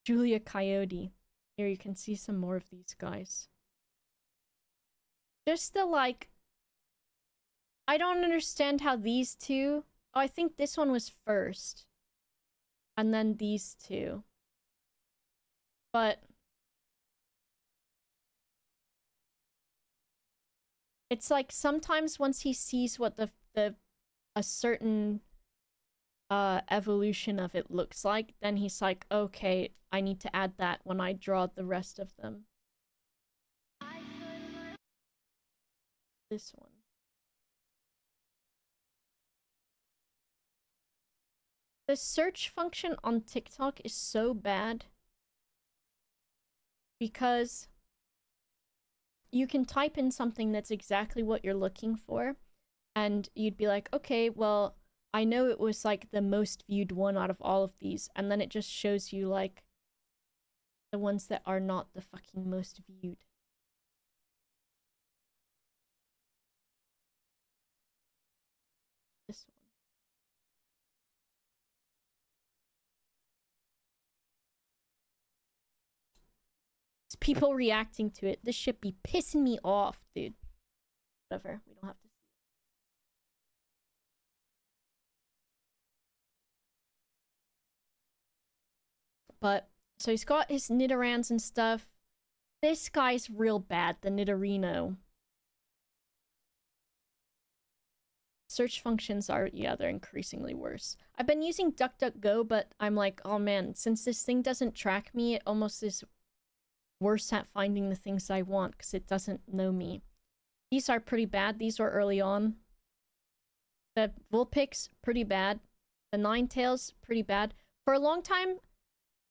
Julia Coyote. Here you can see some more of these guys. Just the like, I don't understand how these two, oh, I think this one was first. And then these two. But it's like sometimes once he sees what a certain evolution of it looks like, then he's like, okay, I need to add that when I draw the rest of them. This one. The search function on TikTok is so bad because you can type in something that's exactly what you're looking for, and you'd be like, okay, well, I know it was like the most viewed one out of all of these, and then it just shows you like the ones that are not the fucking most viewed. This one. It's people reacting to it. This should be pissing me off, dude. Whatever, we don't have to. But, so he's got his Nidorans and stuff. This guy's real bad, the Nidorino. Search functions are, yeah, they're increasingly worse. I've been using DuckDuckGo, but I'm like, oh man, since this thing doesn't track me, it almost is worse at finding the things I want, because it doesn't know me. These are pretty bad. These were early on. The Vulpix, pretty bad. The Ninetales, pretty bad. For a long time,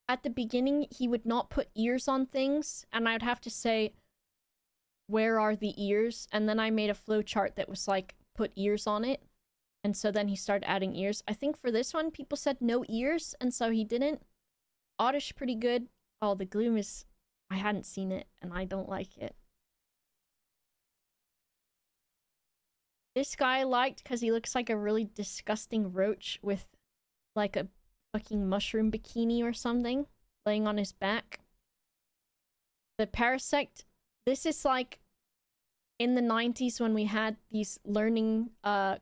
at the beginning, he would not put ears on things, and I'd have to say, where are the ears? And then I made a flowchart that was like, put ears on it. And so then he started adding ears. I think for this one, people said no ears, and so he didn't. Oddish, pretty good. Oh, the gloom is... I hadn't seen it, and I don't like it. This guy I liked because he looks like a really disgusting roach with like a fucking mushroom bikini or something laying on his back. The Parasect, this is like in the 90s when we had these learning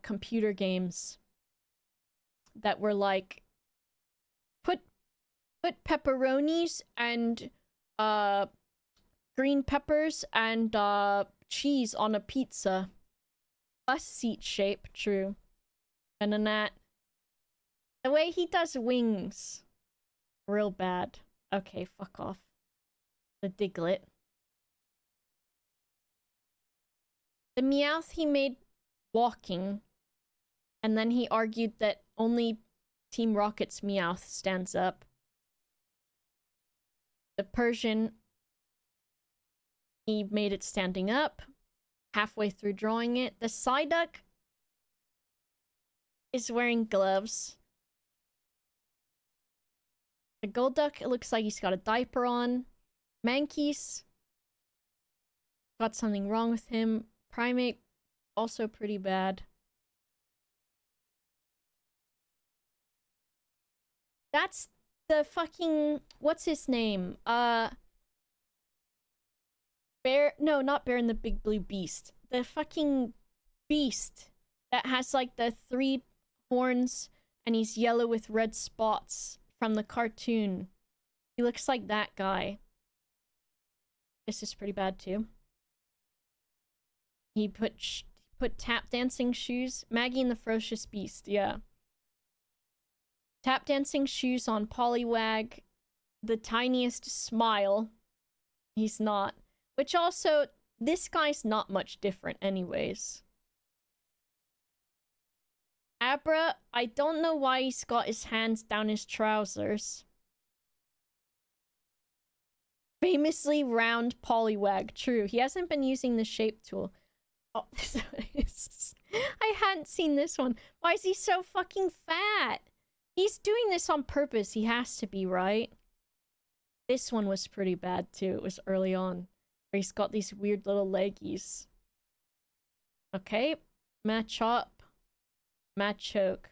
computer games that were like put pepperonis and green peppers and cheese on a pizza. Bus seat shape, true. And then that. The way he does wings. Real bad. Okay, fuck off. The Diglett. The Meowth he made walking. And then he argued that only Team Rocket's Meowth stands up. The Persian, he made it standing up. Halfway through drawing it. The Psyduck is wearing gloves. The Golduck, it looks like he's got a diaper on. Mankey's got something wrong with him. Primate, also pretty bad. That's the fucking... What's his name? Bear... No, not Bear in the Big Blue Beast. The fucking beast that has like the 3 horns and he's yellow with red spots from the cartoon. He looks like that guy. This is pretty bad too. He put tap dancing shoes. Maggie and the Ferocious Beast, yeah. Tap dancing shoes on Poliwag. The tiniest smile. He's not. Which also, this guy's not much different anyways. Abra, I don't know why he's got his hands down his trousers. Famously round Poliwag, true. He hasn't been using the shape tool. Oh, I hadn't seen this one. Why is he so fucking fat? He's doing this on purpose. He has to be, right? This one was pretty bad too. It was early on. Where he's got these weird little leggies. Okay. Machop. Machoke.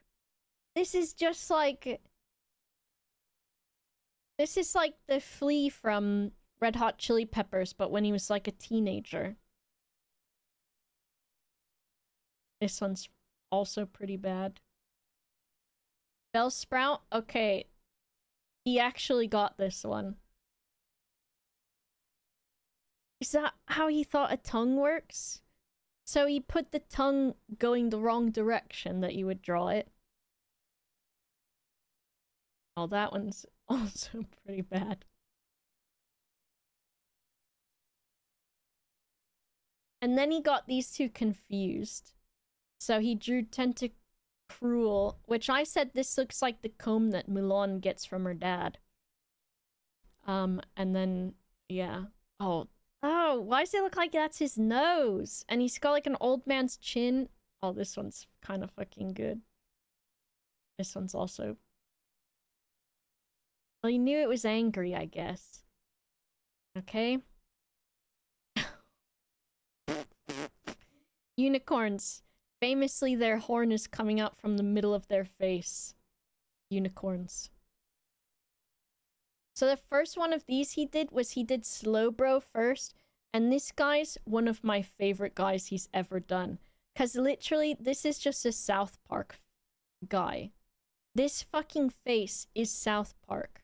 This is just like... This is like the Flea from Red Hot Chili Peppers, but when he was like a teenager. This one's also pretty bad. Bellsprout? Okay. He actually got this one. Is that how he thought a tongue works? So he put the tongue going the wrong direction that you would draw it. Oh, that one's also pretty bad. And then he got these two confused. So he drew Tentacruel, which I said this looks like the comb that Mulan gets from her dad. And then, yeah. Oh, why does it look like that's his nose? And he's got like an old man's chin. Oh, this one's kind of fucking good. This one's also... Well, you knew it was angry, I guess. Okay. Unicorns. Famously, their horn is coming out from the middle of their face. Unicorns. So the first one of these he did Slowbro first. And this guy's one of my favorite guys he's ever done. Because literally, this is just a South Park guy. This fucking face is South Park.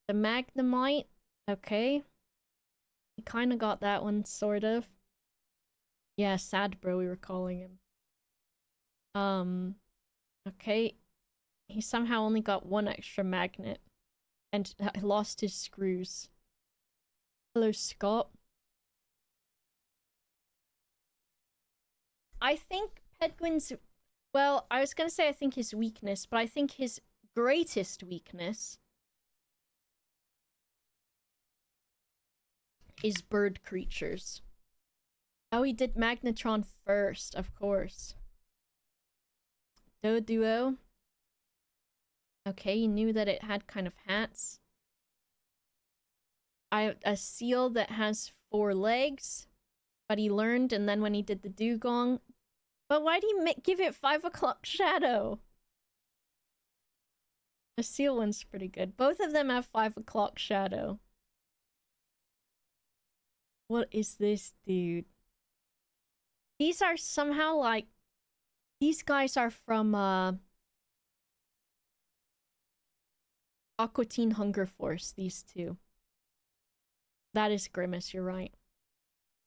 The Magnemite. Okay. He kind of got that one, sort of. Yeah, Sad Bro, we were calling him. Okay. He somehow only got one extra magnet. And lost his screws. Hello, Scott. I think Pedguin's... Well, I was gonna say I think his weakness, but I think his greatest weakness is bird creatures. Oh, he did Magnetron first, of course. Doduo. Okay, he knew that it had kind of hats. A seal that has 4 legs, but he learned, and then when he did the dugong... But why'd he give it 5 o'clock shadow? The seal one's pretty good. Both of them have 5 o'clock shadow. What is this, dude? These are somehow like... These guys are from, Aqua Teen Hunger Force, these two. That is Grimace, you're right.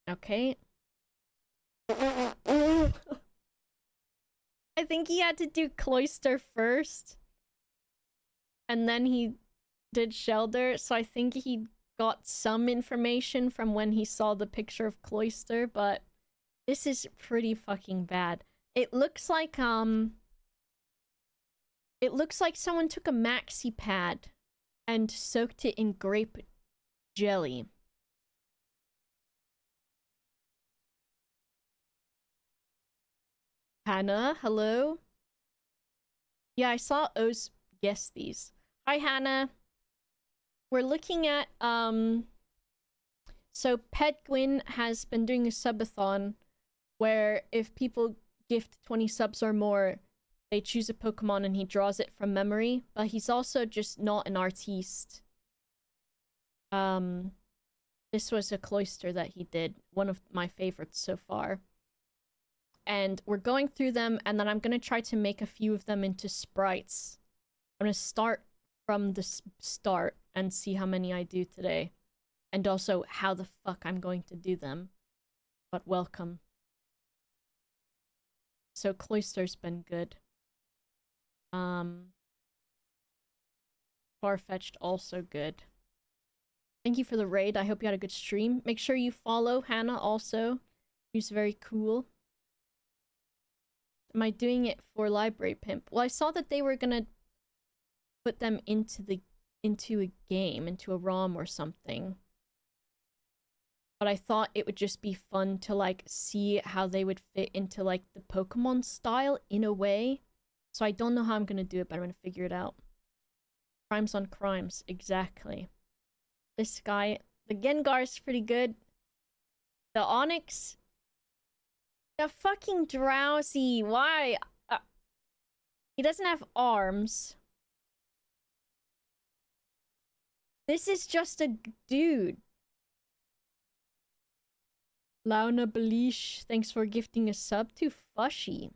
Okay. I think he had to do Cloyster first. And then he did Shelter, so I think he got some information from when he saw the picture of Cloyster, but this is pretty fucking bad. It looks like someone took a maxi pad and soaked it in grape jelly. Hannah, hello? Yeah, I saw O's guess these. Hi, Hannah. We're looking at, so Pedguin has been doing a subathon where if people gift 20 subs or more, they choose a Pokemon and he draws it from memory, but he's also just not an artiste. This was a Cloyster that he did, one of my favorites so far. And we're going through them, and then I'm gonna try to make a few of them into sprites. I'm gonna start from the start and see how many I do today. And also how the fuck I'm going to do them. But welcome. So Cloyster's been good. Farfetch'd also good. Thank you for the raid. I hope you had a good stream. Make sure you follow Hannah also. She's very cool. Am I doing it for Library Pimp? Well, I saw that they were gonna put them into a game, into a ROM or something. But I thought it would just be fun to like see how they would fit into like the Pokemon style in a way. So I don't know how I'm gonna do it, but I'm gonna figure it out. Crimes on crimes, exactly. This guy, the Gengar's pretty good. The Onix, the fucking Drowsy. Why? He doesn't have arms. This is just a dude. Launa Belish, thanks for gifting a sub to Fushy.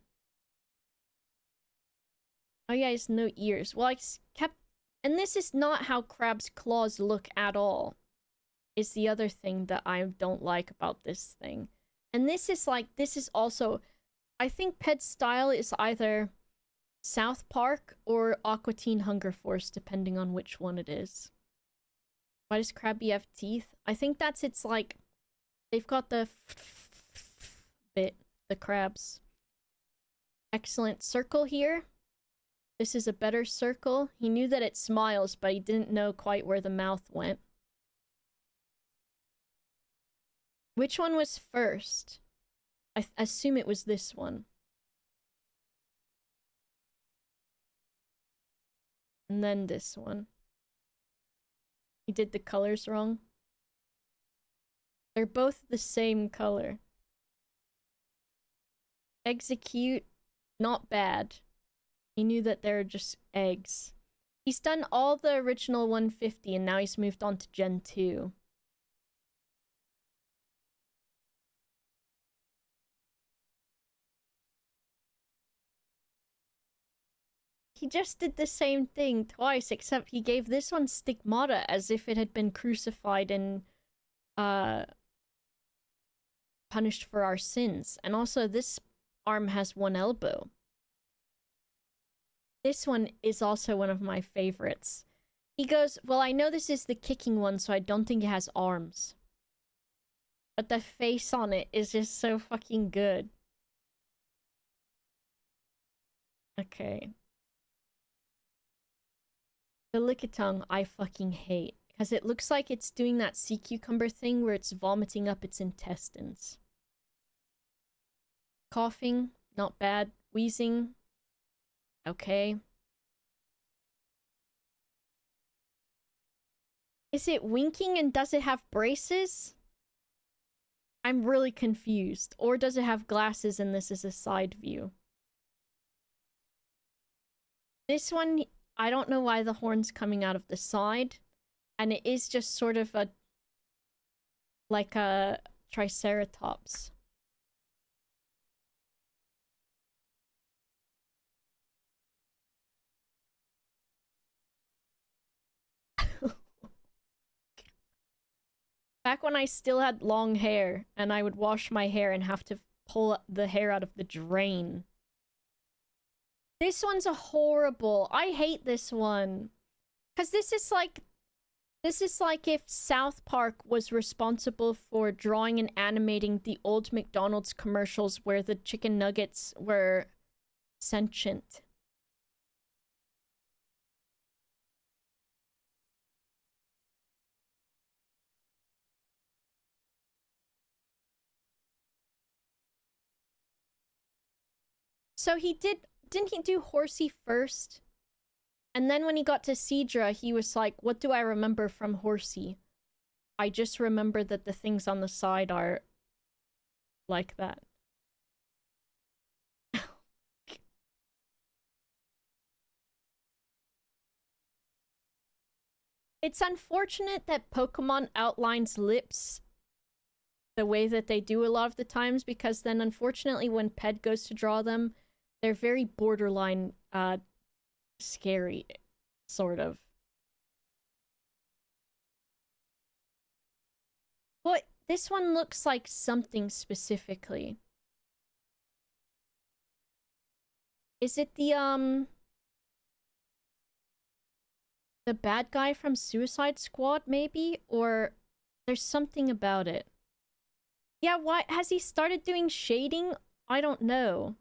Oh yeah, it's no ears. Well, I kept... And this is not how crab's claws look at all. Is the other thing that I don't like about this thing. And this is like... This is also... I think Ped's style is either South Park or Aqua Teen Hunger Force, depending on which one it is. Why does Krabby have teeth? I think that's its like... They've got the bit, the crabs. Excellent circle here. This is a better circle. He knew that it smiles, but he didn't know quite where the mouth went. Which one was first? I assume it was this one. And then this one. He did the colors wrong. They're both the same color. Execute, not bad. He knew that they're just eggs. He's done all the original 150 and now he's moved on to Gen 2. He just did the same thing twice, except he gave this one stigmata as if it had been crucified and punished for our sins. And also this arm has one elbow. This one is also one of my favorites. He goes, well, I know this is the kicking one, so I don't think it has arms. But the face on it is just so fucking good. Okay. The Lickitung I fucking hate. Because it looks like it's doing that sea cucumber thing where it's vomiting up its intestines. Coughing, not bad. Wheezing, okay. Is it winking and does it have braces? I'm really confused. Or does it have glasses and this is a side view? This one, I don't know why the horn's coming out of the side. And it is just sort of a... like a triceratops. Back when I still had long hair and I would wash my hair and have to pull the hair out of the drain. This one's a horrible. I hate this one. Because this is like if South Park was responsible for drawing and animating the old McDonald's commercials where the chicken nuggets were sentient. So didn't he do Horsey first? And then when he got to Cedra, he was like, what do I remember from Horsey? I just remember that the things on the side are like that. It's unfortunate that Pokemon outlines lips the way that they do a lot of the times, because then unfortunately when Ped goes to draw them, they're very borderline scary, sort of. But this one looks like something specifically. Is it the bad guy from Suicide Squad, maybe? Or there's something about it. Yeah, why has he started doing shading? I don't know.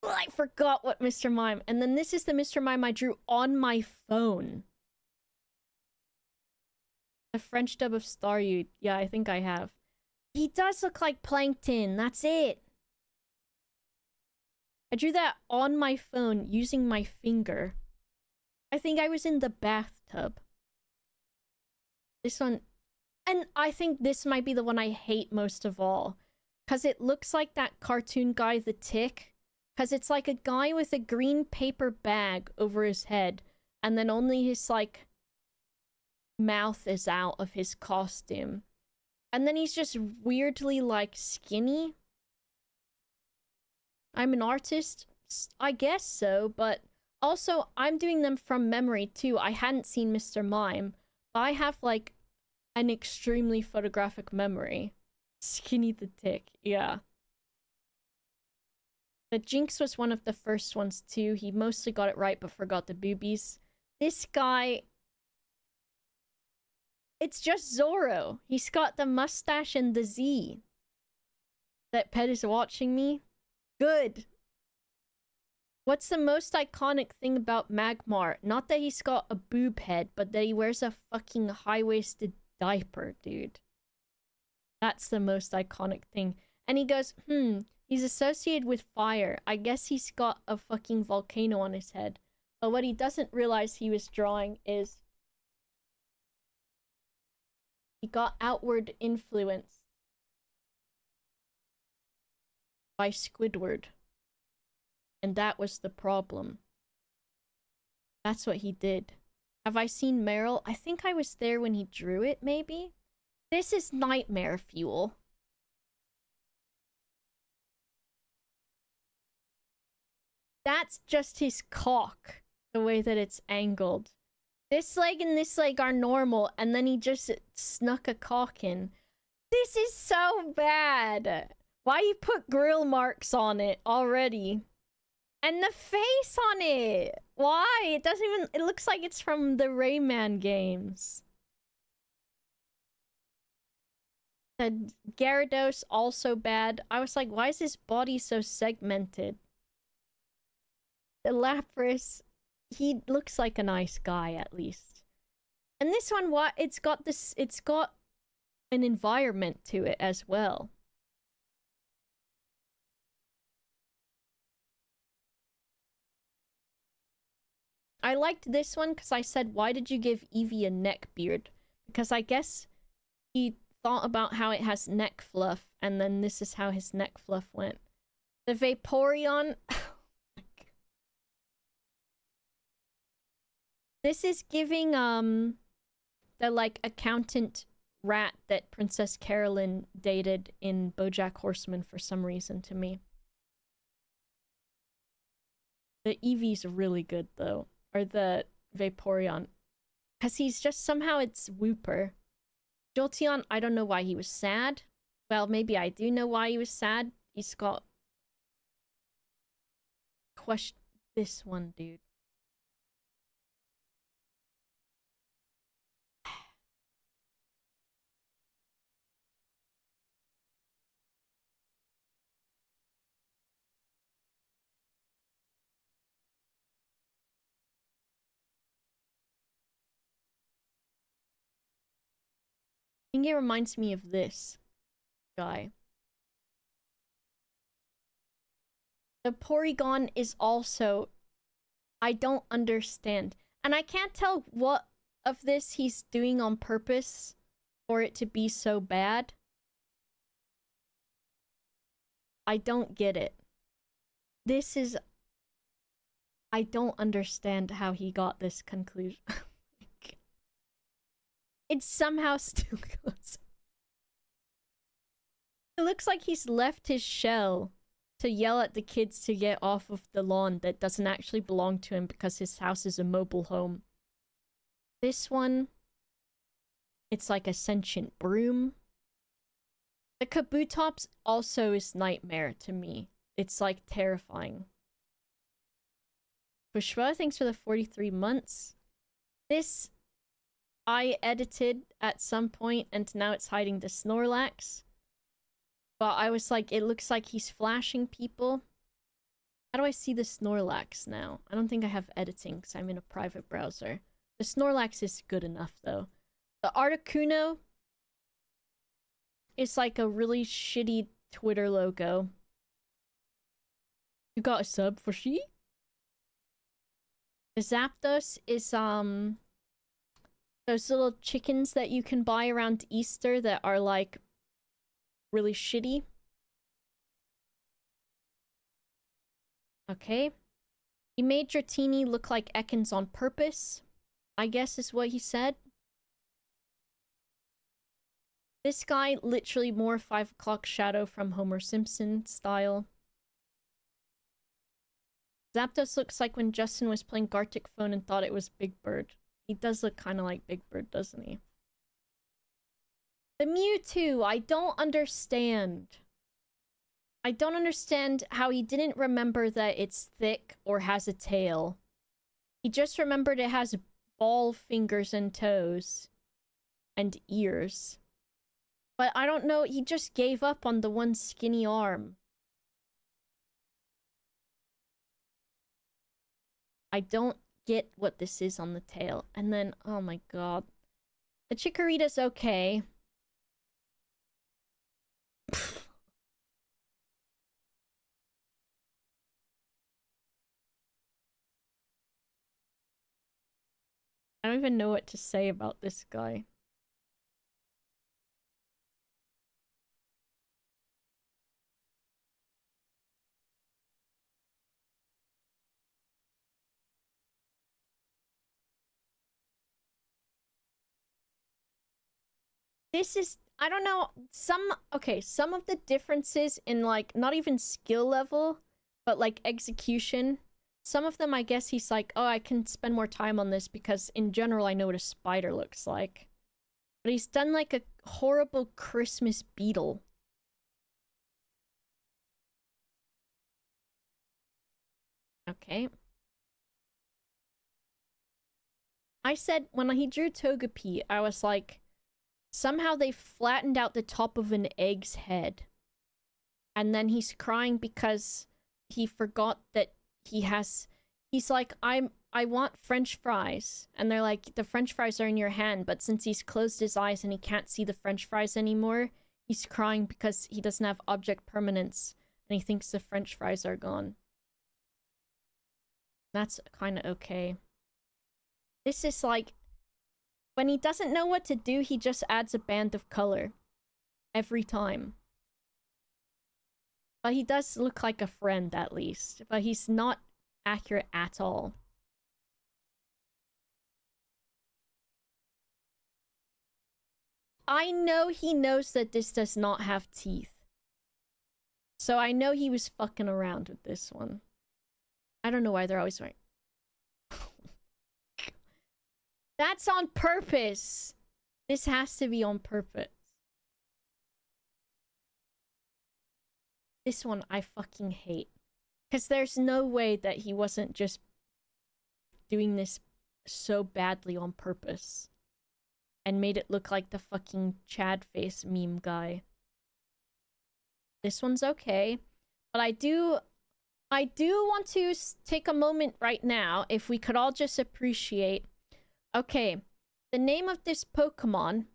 I forgot what Mr. Mime. And then this is the Mr. Mime I drew on my phone. The French dub of Staryu. Yeah, I think I have. He does look like Plankton. That's it. I drew that on my phone using my finger. I think I was in the bathtub. This one... And I think this might be the one I hate most of all. Because it looks like that cartoon guy, The Tick. Because it's like a guy with a green paper bag over his head. And then only his, like, mouth is out of his costume. And then he's just weirdly, like, skinny. I'm an artist? I guess so, but... Also, I'm doing them from memory, too. I hadn't seen Mr. Mime. But I have, like... an extremely photographic memory. Skinny the Tick, yeah. But Jinx was one of the first ones too. He mostly got it right but forgot the boobies. This guy... It's just Zoro. He's got the mustache and the Z. That Pet is watching me. Good. What's the most iconic thing about Magmar? Not that he's got a boob head, but that he wears a fucking high-waisted diaper, dude. That's the most iconic thing. And he goes, he's associated with fire. I guess he's got a fucking volcano on his head. But what he doesn't realize he was drawing is he got outward influenced by Squidward. And that was the problem. That's what he did. Have I seen Meryl? I think I was there when he drew it, maybe? This is nightmare fuel. That's just his cock, the way that it's angled. This leg and this leg are normal, and then he just snuck a cock in. This is so bad. Why you put grill marks on it already? And the face on it! Why? It doesn't even... It looks like it's from the Rayman games. The Gyarados also bad. I was like, why is his body so segmented? The Lapras, he looks like a nice guy at least. And this one, what? It's got an environment to it as well. I liked this one because I said, why did you give Eevee a neck beard? Because I guess he thought about how it has neck fluff, and then this is how his neck fluff went. The Vaporeon... This is giving, the, like, accountant rat that Princess Carolyn dated in BoJack Horseman for some reason to me. The Eevee's really good, though. Or the Vaporeon. Because he's just somehow it's Wooper. Jolteon, I don't know why he was sad. Well, maybe I do know why he was sad. He's got... Question... This one, dude. I think it reminds me of this guy. The Porygon is also... I don't understand. And I can't tell what of this he's doing on purpose for it to be so bad. I don't get it. This is... I don't understand how he got this conclusion. It's somehow still close. It looks like he's left his shell to yell at the kids to get off of the lawn that doesn't actually belong to him because his house is a mobile home. This one, it's like a sentient broom. The Kabutops also is nightmare to me. It's like terrifying. Bushra, thanks for the 43 months. This I edited at some point and now it's hiding the Snorlax. But I was like, it looks like he's flashing people. How do I see the Snorlax now? I don't think I have editing because I'm in a private browser. The Snorlax is good enough though. The Articuno is like a really shitty Twitter logo. You got a sub for she? The Zapdos is those little chickens that you can buy around Easter that are like really shitty. Okay. He made Dratini look like Ekans on purpose, I guess is what he said. This guy literally more 5 o'clock shadow from Homer Simpson style. Zapdos looks like when Justin was playing Gartic Phone and thought it was Big Bird. He does look kind of like Big Bird, doesn't he? The Mewtwo, I don't understand. I don't understand how he didn't remember that it's thick or has a tail. He just remembered it has ball fingers and toes. And ears. But I don't know, he just gave up on the one skinny arm. I don't get what this is on the tail. And then, oh my god. The Chikorita's okay. I don't even know what to say about this guy. This is, I don't know, some of the differences in, like, not even skill level, but, like, execution. Some of them, I guess he's like, oh, I can spend more time on this because, in general, I know what a spider looks like. But he's done, like, a horrible Christmas beetle. Okay. I said, when he drew Togepi, I was like, Somehow they flattened out the top of an egg's head. And then he's crying because he forgot that he's like, I want French fries. And they're like, the French fries are in your hand, but since he's closed his eyes and he can't see the French fries anymore, he's crying because he doesn't have object permanence and he thinks the French fries are gone. That's kind of okay. This is like, when he doesn't know what to do, he just adds a band of color. Every time. But he does look like a friend, at least. But he's not accurate at all. I know he knows that this does not have teeth. So I know he was fucking around with this one. I don't know why they're always wearing... That's on purpose! This has to be on purpose. This one I fucking hate. Because there's no way that he wasn't just doing this so badly on purpose. And made it look like the fucking Chad face meme guy. This one's okay. But I do want to take a moment right now, if we could all just appreciate... Okay, the name of this Pokemon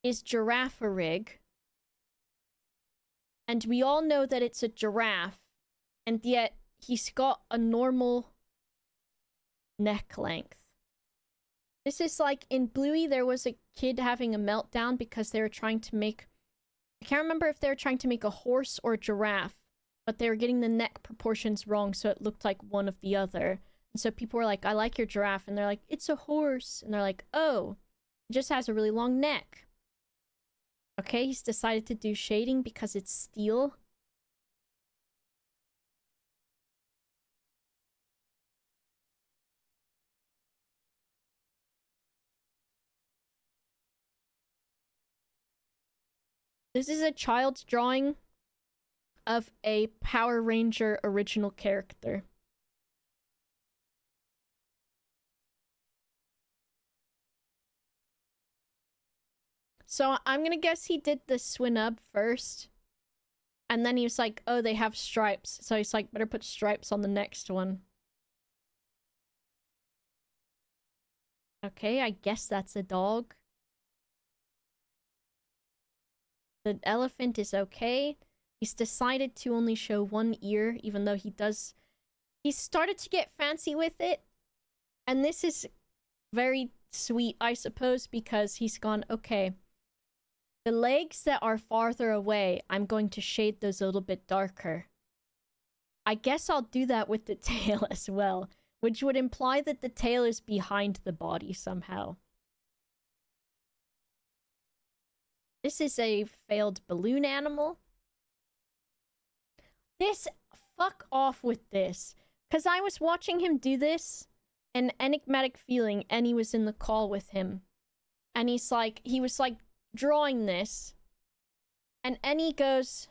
is Giraffe-a-Rig. And we all know that it's a giraffe. And yet, he's got a normal neck length. This is like, in Bluey, there was a kid having a meltdown because they were trying to make... I can't remember if they were trying to make a horse or a giraffe, but they were getting the neck proportions wrong, so it looked like one of the other. And so people were like, I like your giraffe. And they're like, it's a horse. And they're like, oh, it just has a really long neck. Okay, he's decided to do shading because it's steel. This is a child's drawing of a Power Ranger original character. So I'm gonna guess he did the Swinub first. And then he was like, oh, they have stripes. So he's like, better put stripes on the next one. Okay, I guess that's a dog. The elephant is okay. He's decided to only show one ear, even though he does... He's started to get fancy with it. And this is very sweet, I suppose, because he's gone, okay, the legs that are farther away, I'm going to shade those a little bit darker. I guess I'll do that with the tail as well, which would imply that the tail is behind the body somehow. This is a failed balloon animal. Fuck off with this. Because I was watching him do this, an enigmatic feeling, and he was in the call with him. And he was like drawing this. And Annie goes,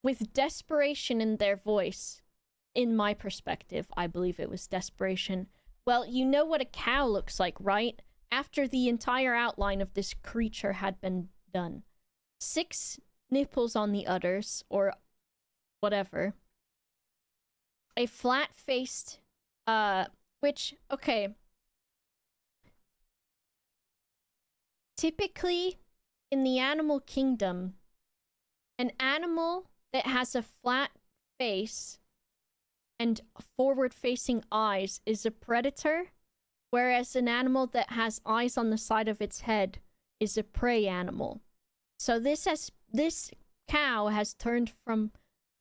with desperation in their voice, in my perspective, I believe it was desperation. Well, you know what a cow looks like, right? After the entire outline of this creature had been done. 6 nipples on the udders, or whatever. A flat-faced, which, okay. Typically, in the animal kingdom, an animal that has a flat face and forward-facing eyes is a predator, whereas an animal that has eyes on the side of its head is a prey animal. So this cow has turned from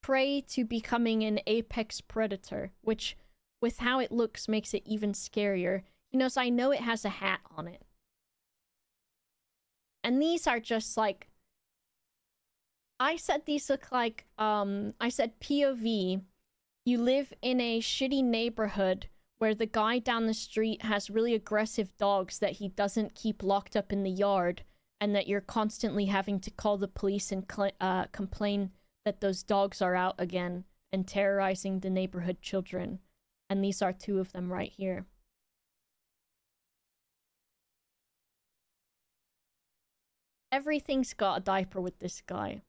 prey to becoming an apex predator, which, with how it looks, makes it even scarier. You know, so I know it has a hat on it. And these are just like... I said these look like, I said POV. You live in a shitty neighborhood where the guy down the street has really aggressive dogs that he doesn't keep locked up in the yard, and that you're constantly having to call the police and complain that those dogs are out again and terrorizing the neighborhood children. And these are 2 of them right here. Everything's got a diaper with this guy.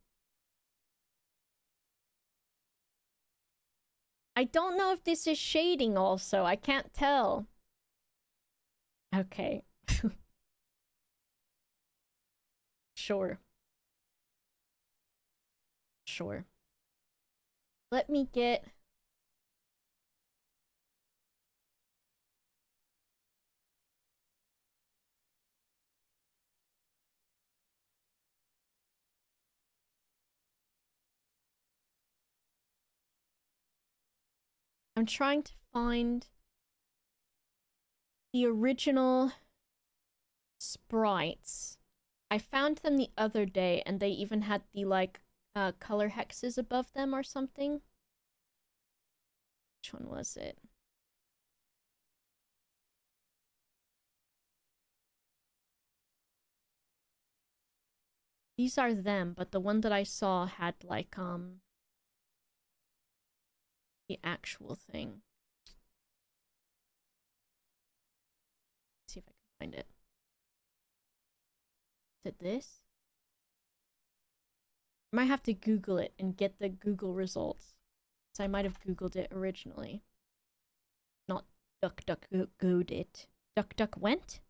I don't know if this is shading also. I can't tell. Okay. Sure. Sure. Let me get... I'm trying to find the original sprites. I found them the other day and they even had the like color hexes above them or something. Which one was it? These are them, but the one that I saw had like the actual thing. Let's see if I can find it. Is it this? I might have to Google it and get the Google results. So I might have Googled it originally. Not DuckDuckGo'd it. DuckDuck went?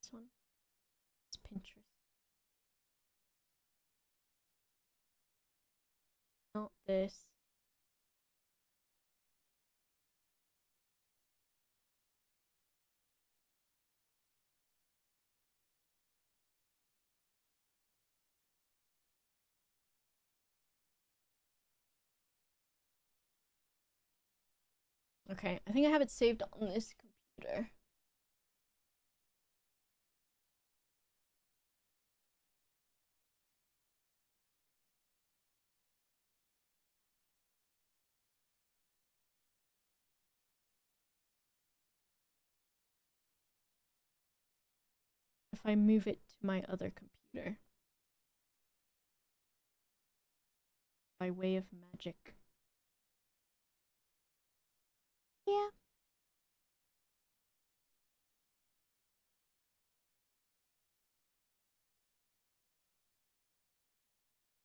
This one? It's Pinterest. Not this. Okay, I think I have it saved on this computer. If I move it to my other computer. By way of magic. Yeah.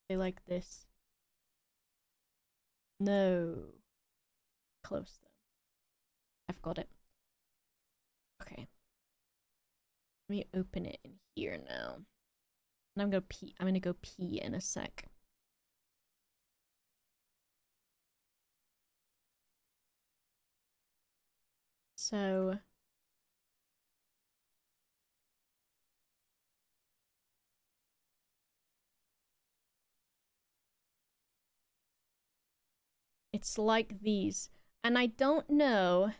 They like this. No. Close though. I've got it. Okay. Let me open it in here now. And I'm gonna go pee in a sec. So it's like these. And I don't know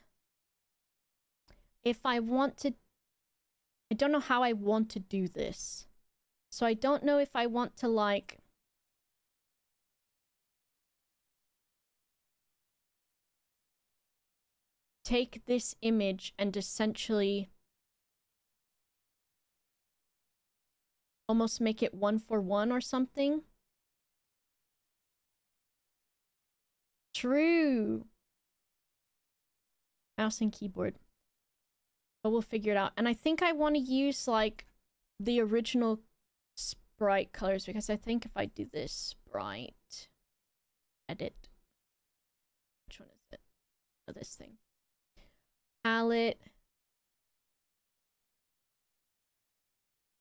if I want to... I don't know how I want to do this. So I don't know if I want to, like... take this image and essentially... almost make it 1-for-1 or something. True. Mouse and keyboard. But we'll figure it out. And I think I want to use, like, the original sprite colors, because I think if I do this sprite edit, which one is it? Oh, this thing. Palette.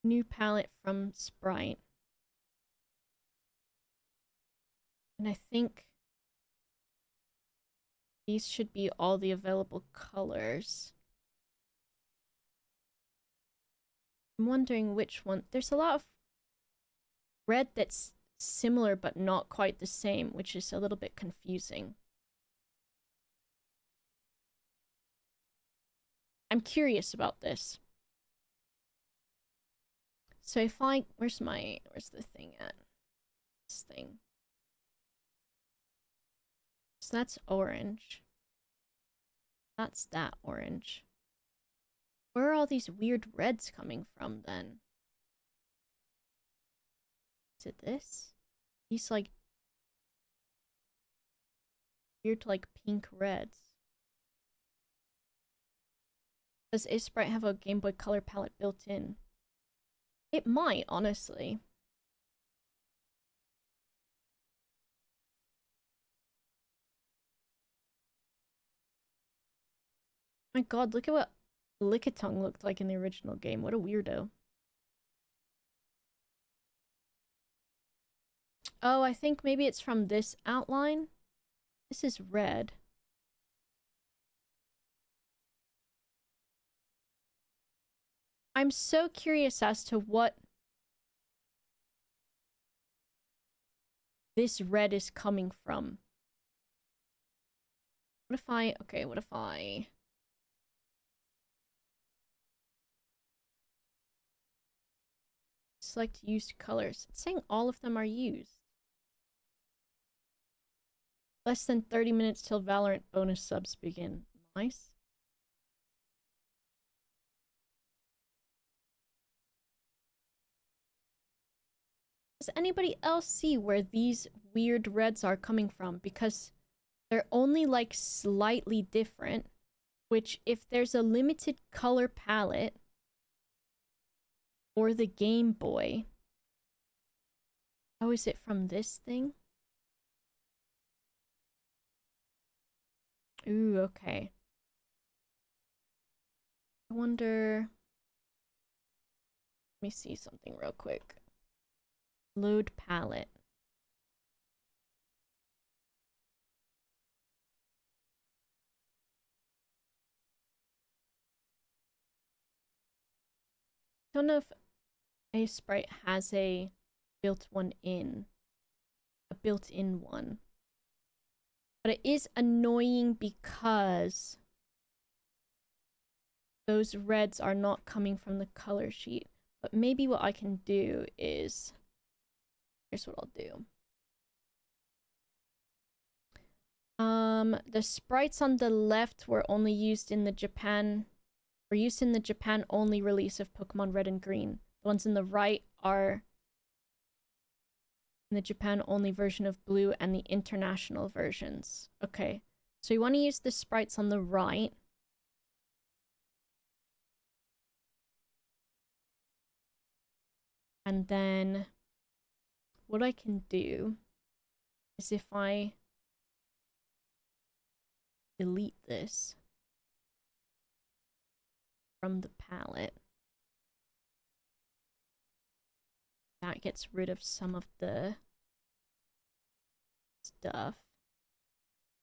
New palette from Sprite. And I think these should be all the available colors. I'm wondering which one. There's a lot of red that's similar but not quite the same, which is a little bit confusing. I'm curious about this. So if I... where's the thing at? This thing. So that's orange. That's that orange. Where are all these weird reds coming from then? Is it this? These like weird like pink reds. Does Sprite have a Game Boy Color palette built in? It might, honestly. My god, look at what Lickitung looked like in the original game. What a weirdo. Oh, I think maybe it's from this outline. This is red. I'm so curious as to what this red is coming from. What if I... Okay, what if I... select used colors? It's saying all of them are used. Less than 30 minutes till Valorant bonus subs begin. Nice. Does anybody else see where these weird reds are coming from? Because they're only like slightly different, which if there's a limited color palette or the Game Boy. Oh, is it from this thing? Ooh, okay. I wonder... Let me see something real quick. Load palette. Don't know if a Sprite has a built-in one. But it is annoying because those reds are not coming from the color sheet. But maybe what I can do is... Here's what I'll do. The sprites on the left were only used in the Japan only release of Pokemon Red and Green. The ones in the right are in the Japan only version of Blue and the international versions. Okay, so you want to use the sprites on the right. And then what I can do is if I delete this from the palette, that gets rid of some of the stuff.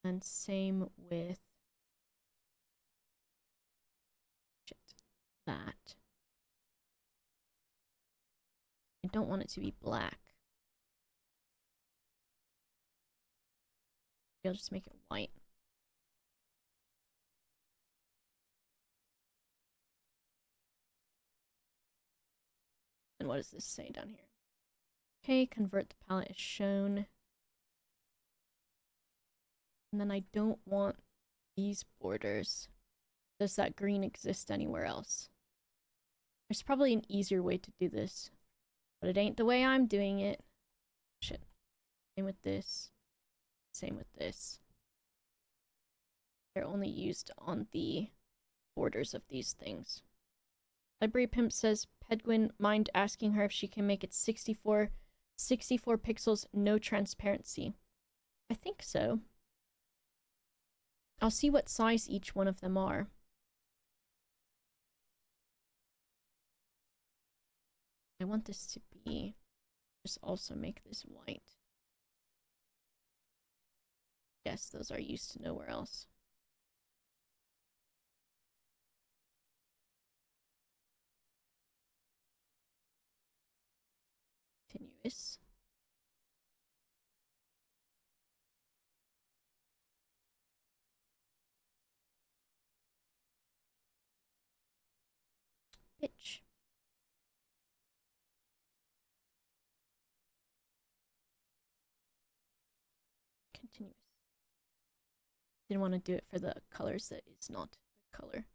And same with that. I don't want it to be black. I'll just make it white. And what does this say down here? Okay, convert the palette as shown. And then I don't want these borders. Does that green exist anywhere else? There's probably an easier way to do this, but it ain't the way I'm doing it. Shit. Same with this. Same with this. They're only used on the borders of these things. Library Pimp says, Pedguin, mind asking her if she can make it 64 pixels, no transparency. I think so. I'll see what size each one of them are. I want this to be... Just also make this white. Yes, those are used to nowhere else. Continuous. Pitch. Continuous. Didn't want to do it for the colors that is not the color.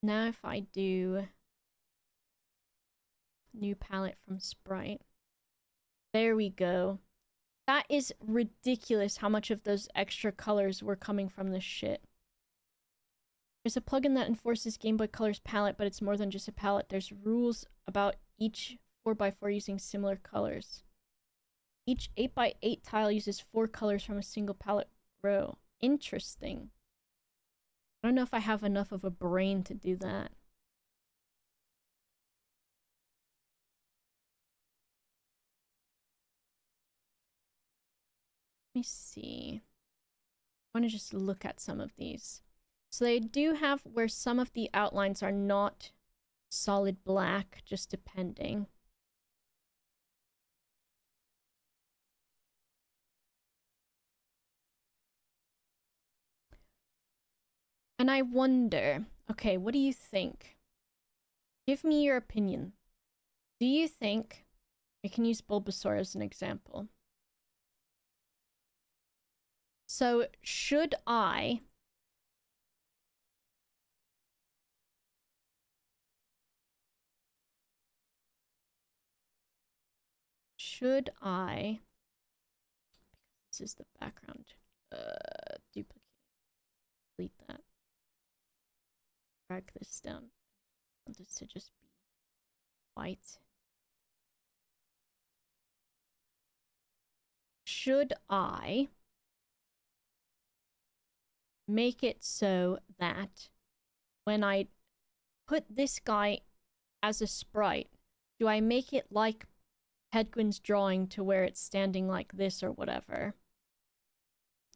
Now if I do new palette from Sprite. There we go. That is ridiculous how much of those extra colors were coming from this shit. There's a plugin that enforces Game Boy Color's palette, but it's more than just a palette. There's rules about each 4x4 using similar colors. Each 8x8 tile uses 4 colors from a single palette row. Interesting. I don't know if I have enough of a brain to do that. Let me see. I want to just look at some of these. So they do have where some of the outlines are not solid black, just depending. And I wonder, okay, what do you think? Give me your opinion. Do you think, I can use Bulbasaur as an example. So should I because this is the background, duplicate, delete that, drag this down. I want this to just be white. Should I make it so that when I put this guy as a sprite, do I make it like Hedwin's drawing to where it's standing like this or whatever?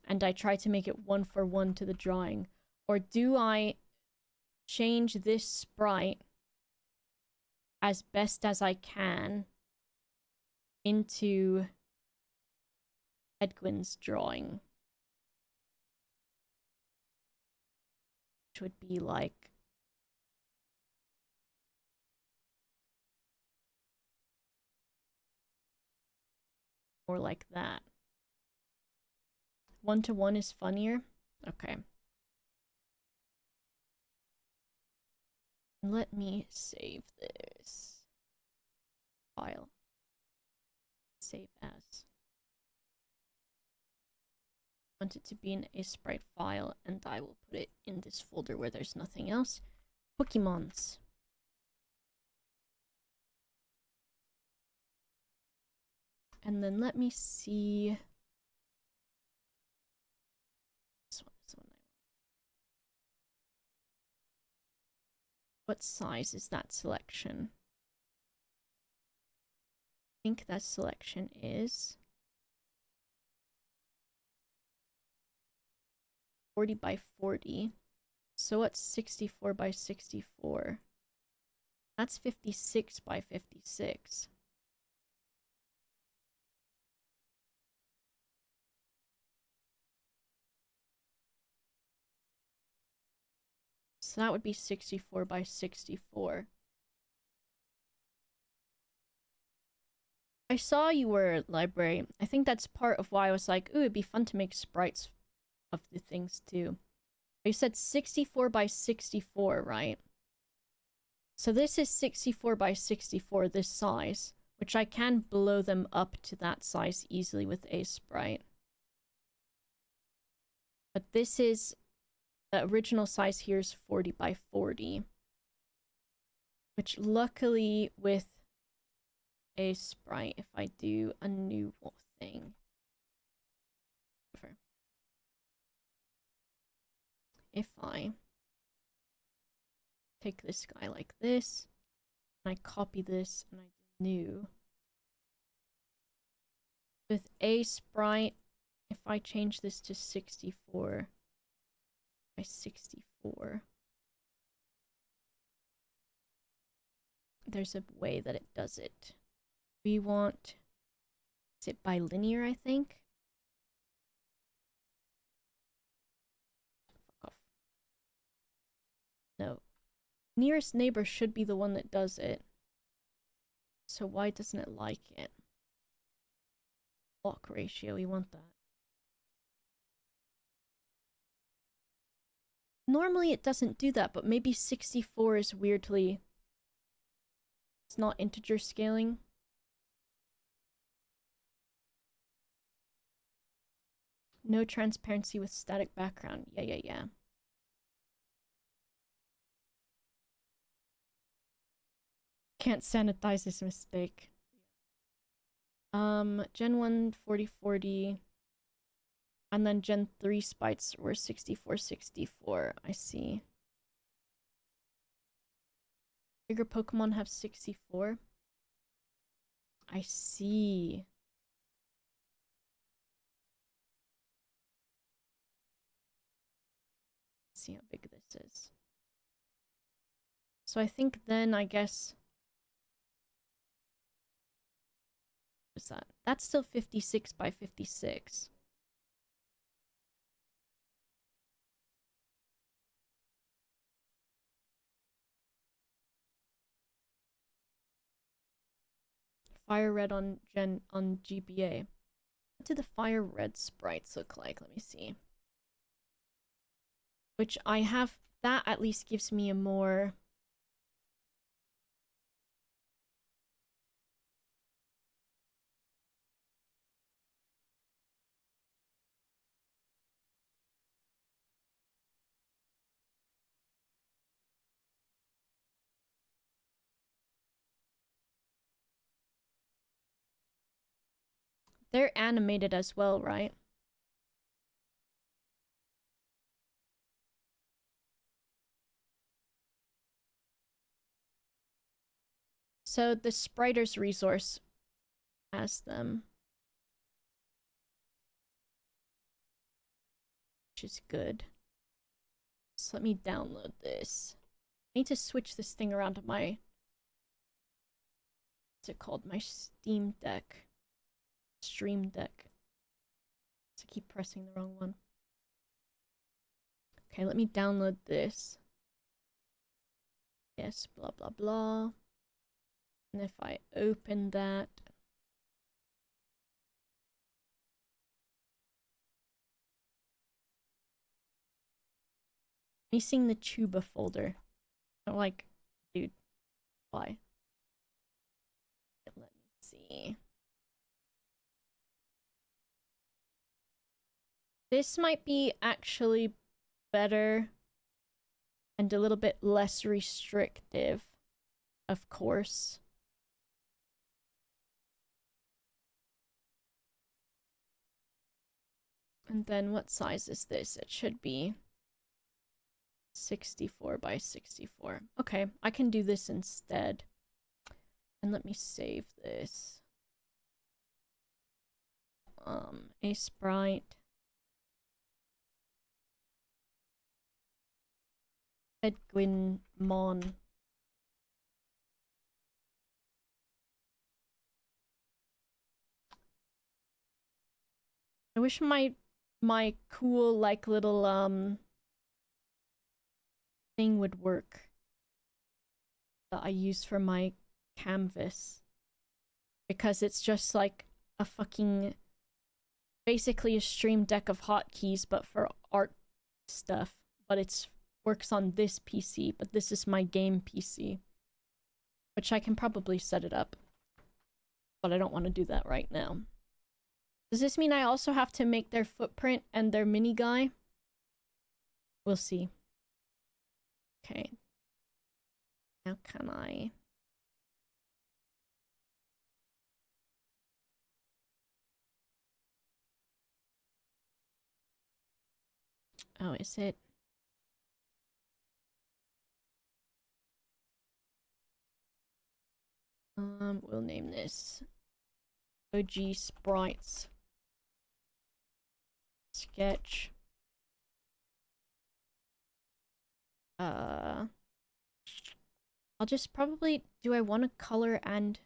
And I try to make it 1-for-1 to the drawing. Or do I change this sprite as best as I can into Hedwin's drawing? Which would be like more like that. 1-to-1 is funnier? Okay. Let me save this file. Save as. I want it to be in a sprite file, and I will put it in this folder where there's nothing else. Pokemons. And then let me see. This one I want. What size is that selection? I think that selection is 40 by 40. So what's 64 by 64? That's 56 by 56. So that would be 64 by 64. I saw you were at library. I think that's part of why I was like, ooh, it'd be fun to make sprites of the things too. You said 64 by 64, right? So this is 64 by 64, this size, which I can blow them up to that size easily with a sprite. But this is, the original size here is 40 by 40. Which luckily with a sprite, if I do a new thing. If I take this guy like this, and I copy this, and I do new. With a sprite, if I change this to 64 by 64, there's a way that it does it. We want, is it bilinear, I think? Fuck off. No. Nearest neighbor should be the one that does it. So why doesn't it like it? Block ratio, we want that. Normally it doesn't do that, but maybe 64 is weirdly... It's not integer scaling. No transparency with static background. Yeah. Can't sanitize this mistake. Gen 1 4040. And then Gen 3 sprites were 64. I see. Bigger Pokemon have 64. I see. Let's see how big this is. So I think then, I guess... What's that? That's still 56 by 56. Fire red on GBA. What do the fire red sprites look like? Let me see. Which I have... That at least gives me a more... They're animated as well, right? So the Spriters resource has them. Which is good. So let me download this. I need to switch this thing around to my... What's it called? My Steam Deck. Stream Deck. To keep pressing the wrong one. Okay, let me download this. Yes, blah blah blah. And if I open that... Missing the tuba folder. I'm like, dude, why? Let me see. This might be actually better and a little bit less restrictive, of course. And then what size is this? It should be 64 by 64. Okay, I can do this instead. And let me save this. A sprite. Edwin Mon. I wish my cool like little thing would work that I use for my canvas, because it's just like a fucking basically a stream deck of hotkeys but for art stuff, but it's works on this PC, but this is my game PC, which I can probably set it up, but I don't want to do that right now. Does this mean I also have to make their footprint and their mini guy? We'll see. Okay. Now can I... Oh, is it? We'll name this OG Sprites Sketch. I'll just probably... Do I want to color and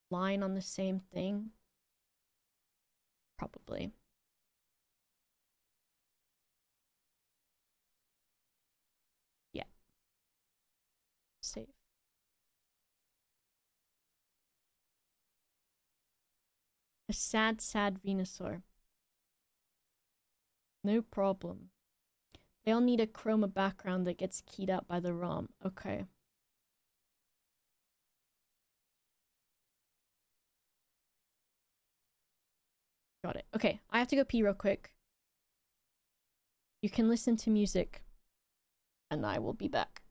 line on the same thing? Probably. Yeah. Save. A sad Venusaur. No problem. They all need a chroma background that gets keyed up by the ROM. Okay. Got it. Okay, I have to go pee real quick. You can listen to music, and I will be back.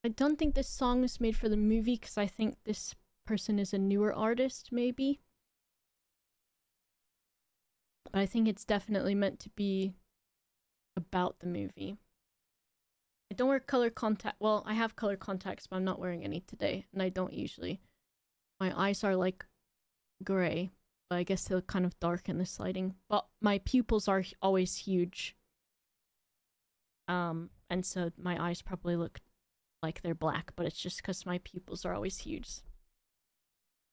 I don't think this song is made for the movie because I think this person is a newer artist, maybe. But I think it's definitely meant to be about the movie. I don't wear color contact. Well, I have color contacts, but I'm not wearing any today, and I don't usually. My eyes are like gray, but I guess they look kind of dark in this lighting. But my pupils are always huge. And so my eyes probably look like they're black, but it's just because my pupils are always huge.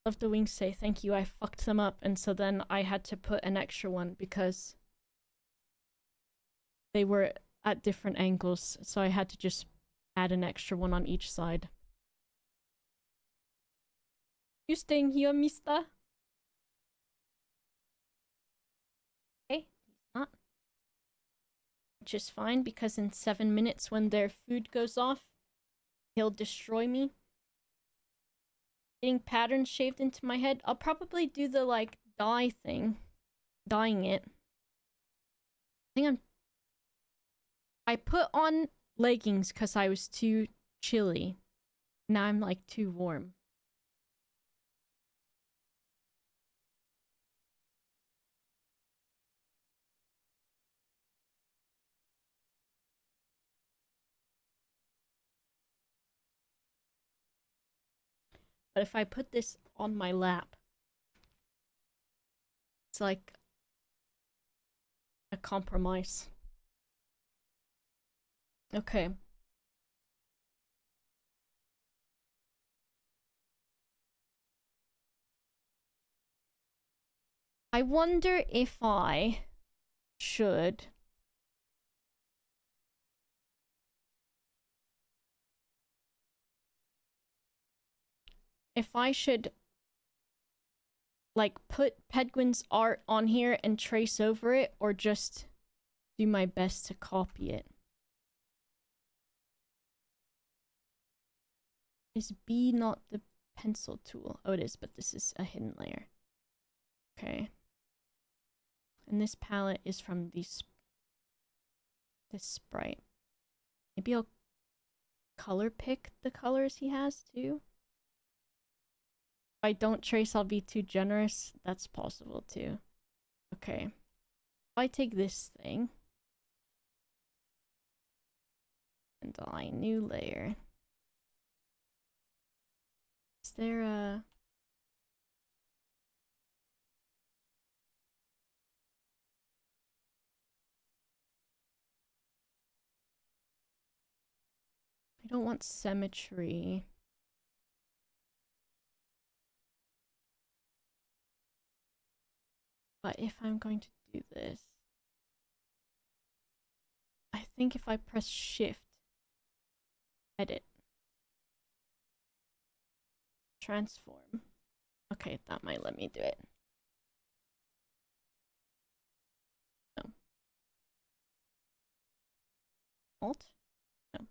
Love the wings say thank you. I fucked them up, and so then I had to put an extra one because they were at different angles, so I had to just add an extra one on each side. You staying here, mister? Okay, he's not. Which is fine, because in 7 minutes when their food goes off, he'll destroy me. Getting patterns shaved into my head. I'll probably do the, like, dye thing. Dyeing it. I put on leggings because I was too chilly. Now I'm, like, too warm. But if I put this on my lap, it's like a compromise. Okay. I wonder if I should like put Pedguin's art on here and trace over it, or just do my best to copy it. Is B not the pencil tool? Oh, it is, but this is a hidden layer. Okay. And this palette is from this sprite. Maybe I'll color pick the colors he has too. If I don't trace, I'll be too generous. That's possible too. Okay. If I take this thing and dye new layer. Is there a... I don't want symmetry. But if I'm going to do this, I think if I press shift, edit, transform. Okay, that might let me do it. No. Alt? No.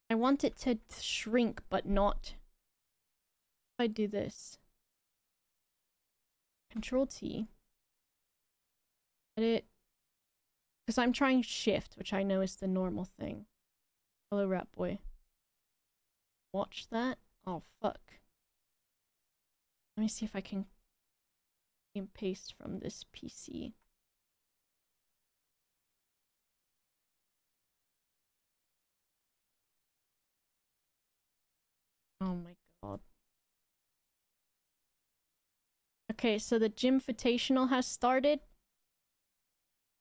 I want it to shrink, but not. If I do this, Control T, edit, because I'm trying shift, which I know is the normal thing. Hello, rat boy. Watch that. Oh, fuck. Let me see if I can paste from this PC. Oh my god. Okay, so the Gymfitational has started.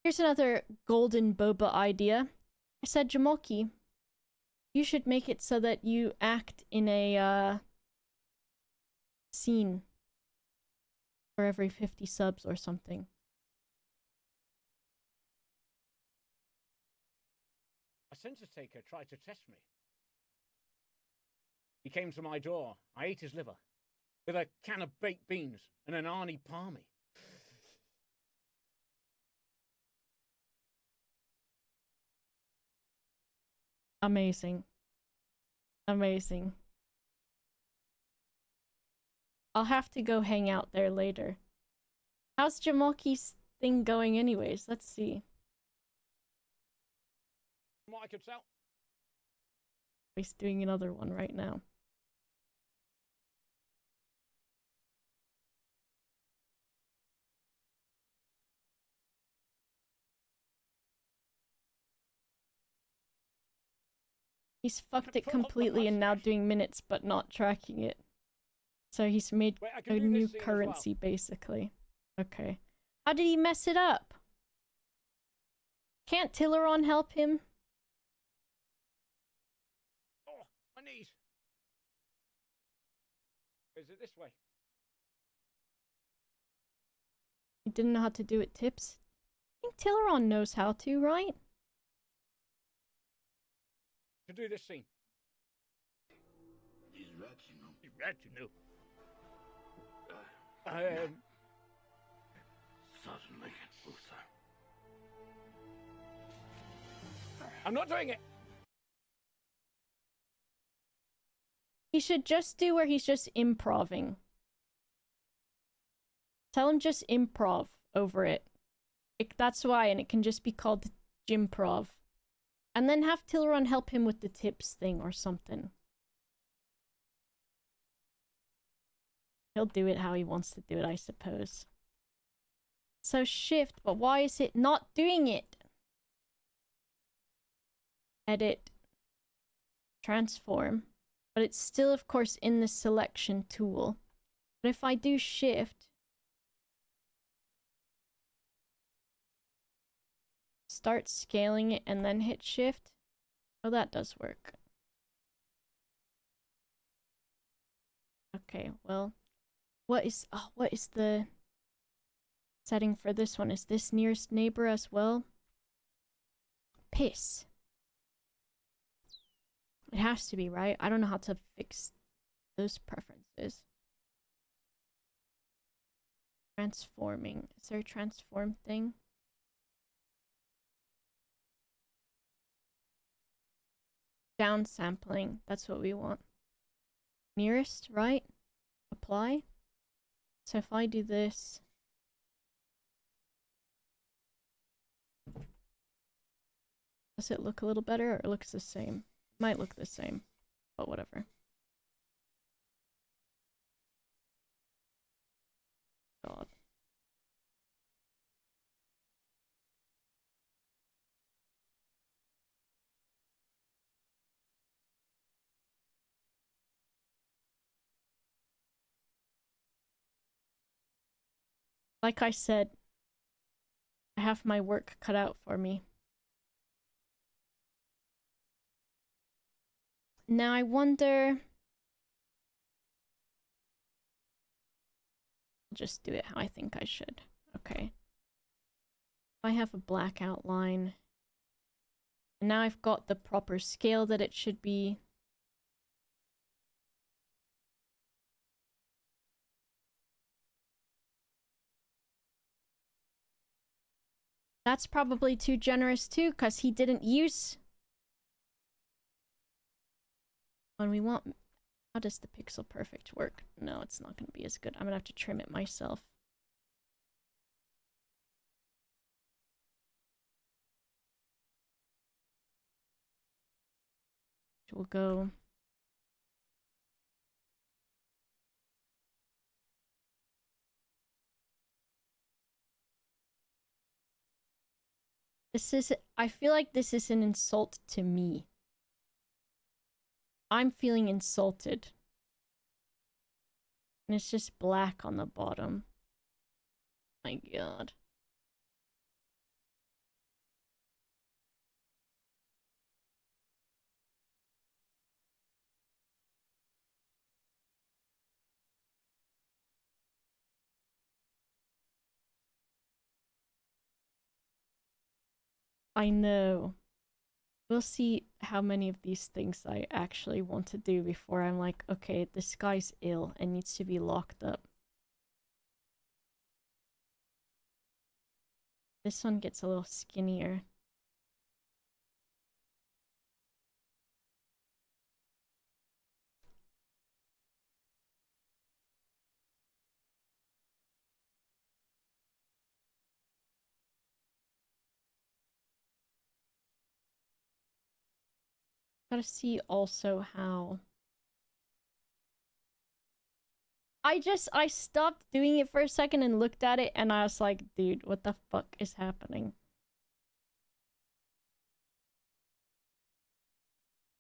Here's another golden boba idea. I said, Jamoki, you should make it so that you act in a scene for every 50 subs or something. A census taker tried to test me. He came to my door. I ate his liver with a can of baked beans and an Arnie Palmy. Amazing. Amazing. I'll have to go hang out there later. How's Jamoki's thing going anyways? Let's see. What I could sell. He's doing another one right now. He's fucked it completely and now doing minutes but not tracking it. So he's made a new currency, basically. Okay. How did he mess it up? Can't Tilleron help him? Oh, my knees. Is it this way? He didn't know how to do it, Tips. I think Tilleron knows how to, right? To do this scene. These rats, you know. These rats, you know. Certainly, Luther. I'm not doing it. He should just do where he's just improving. Tell him just improv over it. That's why, and it can just be called Jimprov. And then have Tilleron help him with the tips thing or something. He'll do it how he wants to do it, I suppose. So shift, but why is it not doing it? Edit. Transform. But it's still, of course, in the selection tool. But if I do shift, start scaling it and then hit shift. Oh, that does work. Okay, well, what is the setting for this one? Is this nearest neighbor as well? Piss. It has to be, right? I don't know how to fix those preferences. Transforming. Is there a transform thing? Downsampling. That's what we want. Nearest, right? Apply. So if I do this, does it look a little better or it looks the same? It might look the same, but whatever. God. Like I said, I have my work cut out for me. Now I wonder... I'll just do it how I think I should. Okay. I have a black outline. And now I've got the proper scale that it should be. That's probably too generous too, because he didn't use... When we want... How does the pixel perfect work? No, it's not going to be as good. I'm going to have to trim it myself. We'll go... This is... I feel like this is an insult to me. I'm feeling insulted. And it's just black on the bottom. My God. I know. We'll see how many of these things I actually want to do before I'm like, okay, this guy's ill and needs to be locked up. This one gets a little skinnier. Gotta see also how... I stopped doing it for a second and looked at it and I was like, dude, what the fuck is happening?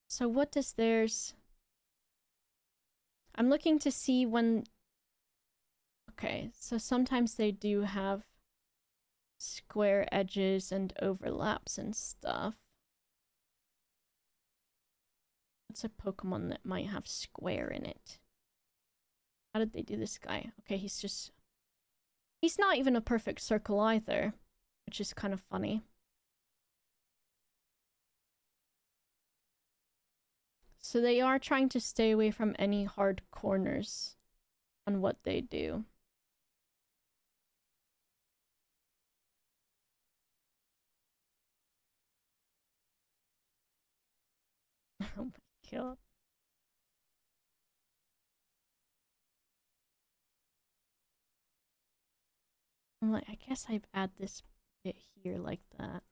So what does theirs... I'm looking to see when... Okay, so sometimes they do have square edges and overlaps and stuff. What's a Pokemon that might have square in it? How did they do this guy? Okay, he's just... He's not even a perfect circle either, which is kind of funny. So they are trying to stay away from any hard corners on what they do. Oh my god. I'm like, I guess I'd add this bit here like that.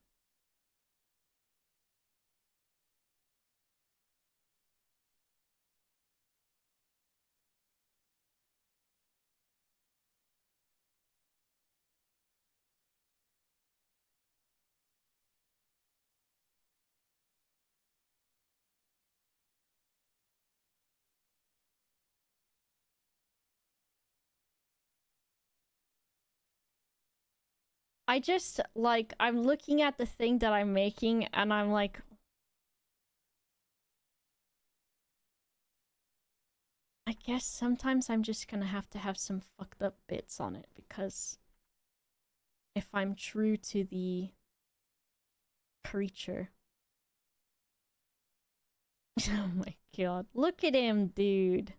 I just, like, I'm looking at the thing that I'm making and I'm like... I guess sometimes I'm just gonna have to have some fucked up bits on it because if I'm true to the creature. Oh my god. Look at him, dude.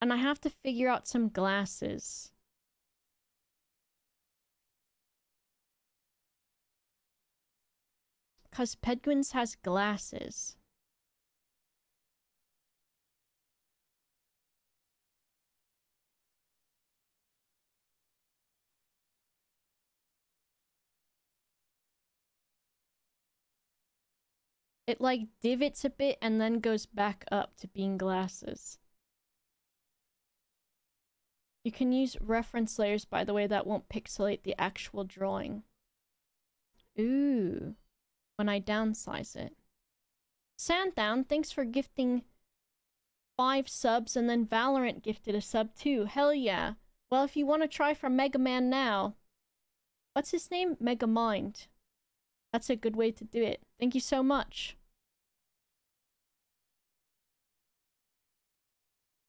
And I have to figure out some glasses. Because Pedguin's has glasses. It like divots a bit and then goes back up to being glasses. You can use reference layers, by the way, that won't pixelate the actual drawing. Ooh. When I downsize it. Sanddown, thanks for gifting 5 subs, and then Valorant gifted a sub too. Hell yeah. Well, if you want to try for Mega Man now, what's his name? Mega Mind. That's a good way to do it. Thank you so much.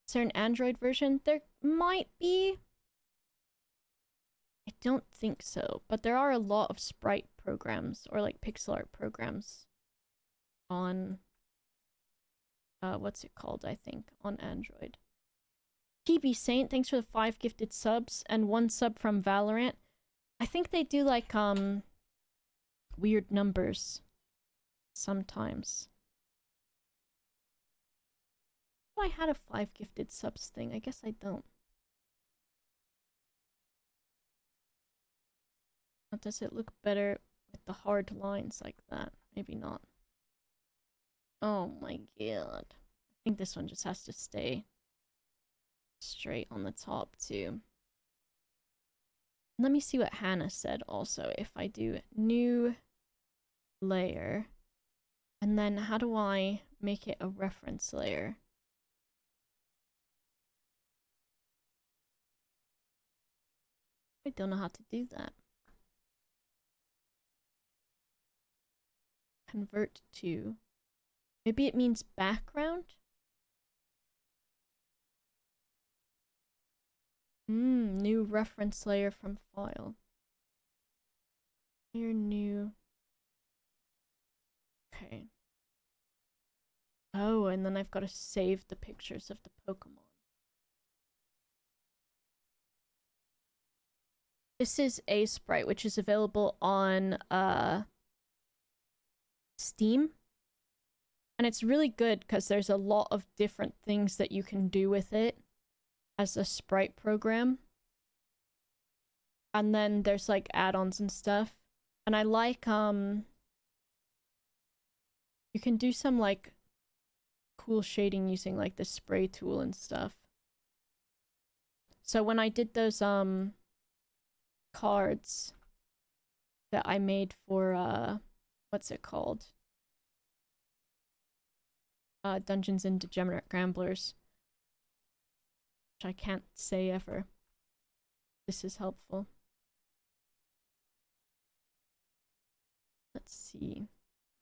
Is there an Android version? There might be. I don't think so, but there are a lot of Sprite programs, or like pixel art programs on, what's it called, I think, on Android. TB Saint, thanks for the 5 gifted subs, and 1 sub from Valorant. I think they do, like, weird numbers sometimes. I had a 5 gifted subs thing. I guess I don't. Or does it look better with the hard lines like that? Maybe not. Oh my god. I think this one just has to stay straight on the top too. Let me see what Hannah said also. If I do new layer, and then how do I make it a reference layer? I don't know how to do that. Convert to. Maybe it means background? New reference layer from file. Layer new. Okay. Oh, and then I've got to save the pictures of the Pokemon. This is a sprite, which is available on Steam. And it's really good because there's a lot of different things that you can do with it as a sprite program. And then there's like add-ons and stuff. And I like, you can do some, like, cool shading using, like, the spray tool and stuff. So when I did those, cards that I made for, what's it called? Dungeons and Degenerate Gamblers. Which I can't say ever. This is helpful. Let's see.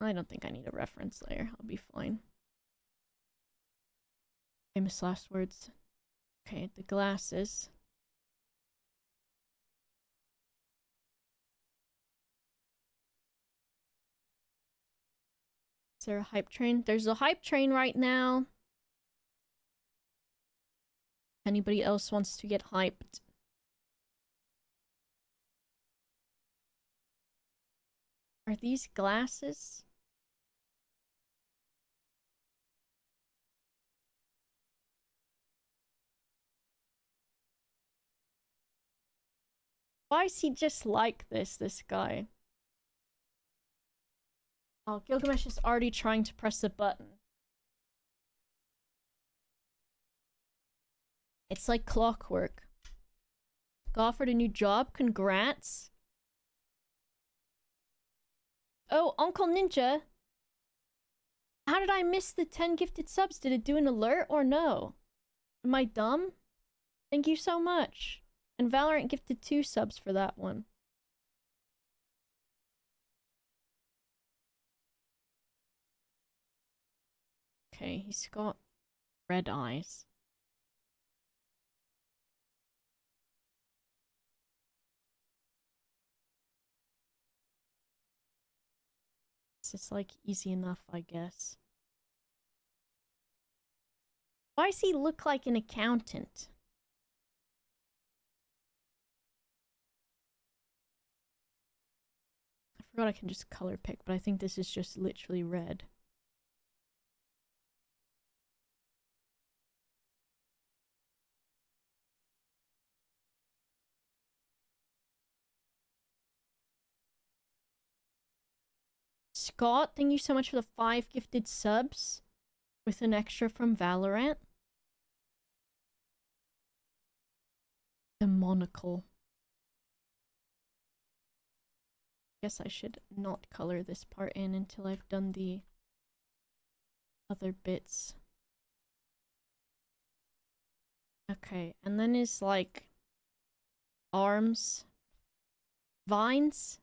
I don't think I need a reference layer. I'll be fine. Famous last words. Okay, the glasses. Is there a hype train? There's a hype train right now. Anybody else wants to get hyped? Are these glasses? Why is he just like this guy? Oh, Gilgamesh is already trying to press the button. It's like clockwork. Got offered a new job? Congrats. Oh, Uncle Ninja. How did I miss the 10 gifted subs? Did it do an alert or no? Am I dumb? Thank you so much. And Valorant gifted 2 subs for that one. Okay, he's got red eyes. This is like easy enough, I guess. Why does he look like an accountant? I forgot I can just color pick, but I think this is just literally red. Scott, thank you so much for the 5 gifted subs. With an extra from Valorant. The monocle. Guess I should not color this part in until I've done the other bits. Okay, and then is like arms, vines.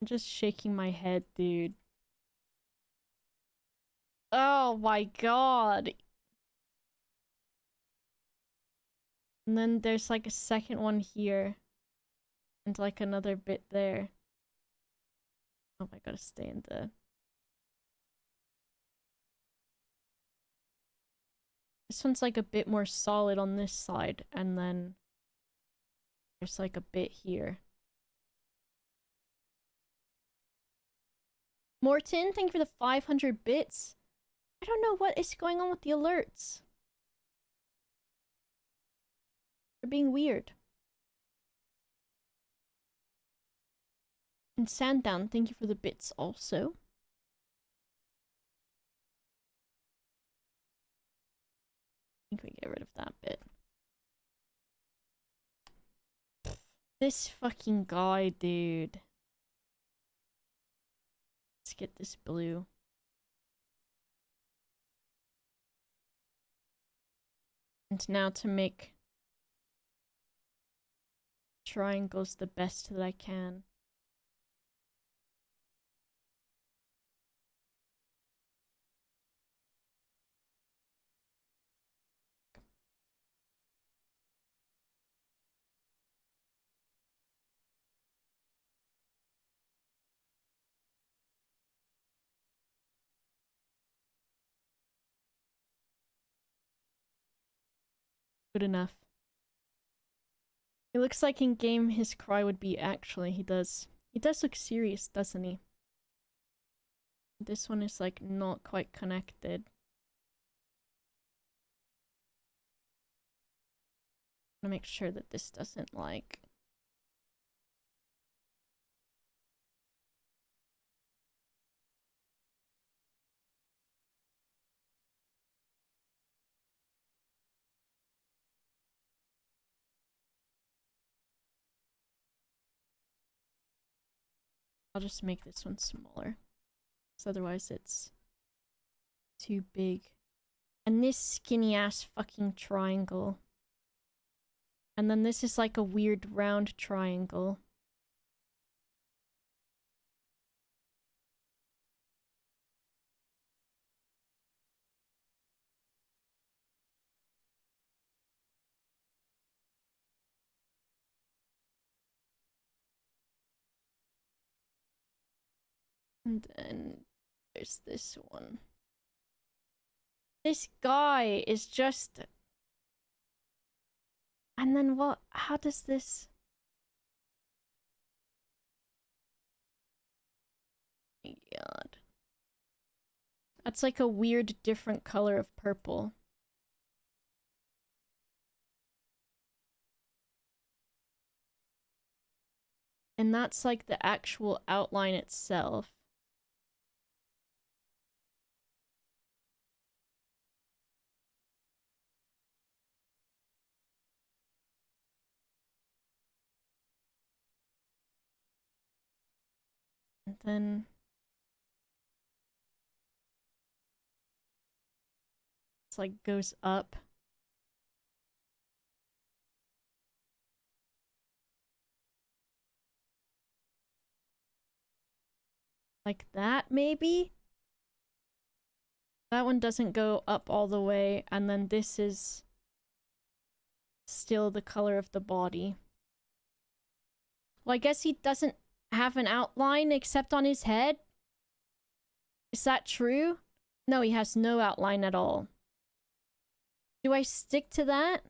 I'm just shaking my head, dude. Oh my god. And then there's like a second one here. And like another bit there. Oh, I gotta stay in the... This one's like a bit more solid on this side. And then there's like a bit here. Morton, thank you for the 500 bits. I don't know what is going on with the alerts. They're being weird. And Sandown, thank you for the bits also. I think we get rid of that bit. This fucking guy, dude. Let's get this blue. And now to make triangles the best that I can. Good enough. It looks like in game his cry would be actually. He does. He does look serious, doesn't he? This one is like not quite connected. I'm gonna make sure that this doesn't like. I'll just make this one smaller. So otherwise it's too big. And this skinny ass fucking triangle. And then this is like a weird round triangle. And then there's this one. This guy is just... And then what? How does this... Oh my God. That's like a weird different color of purple. And that's like the actual outline itself. And then it's like goes up. Like that, maybe? That one doesn't go up all the way, and then this is still the color of the body. Well, I guess he doesn't have an outline except on his head? Is that true? No, he has no outline at all. Do I stick to that?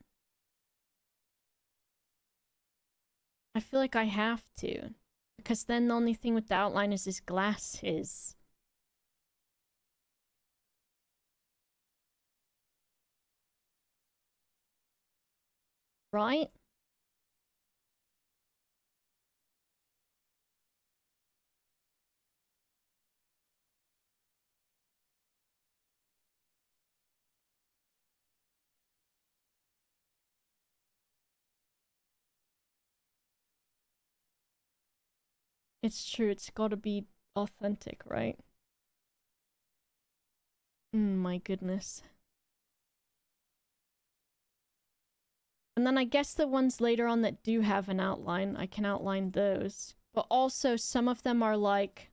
I feel like I have to. Because then the only thing with the outline is his glasses. Right? It's true, it's gotta be authentic, right? My goodness. And then I guess the ones later on that do have an outline, I can outline those. But also, some of them are like...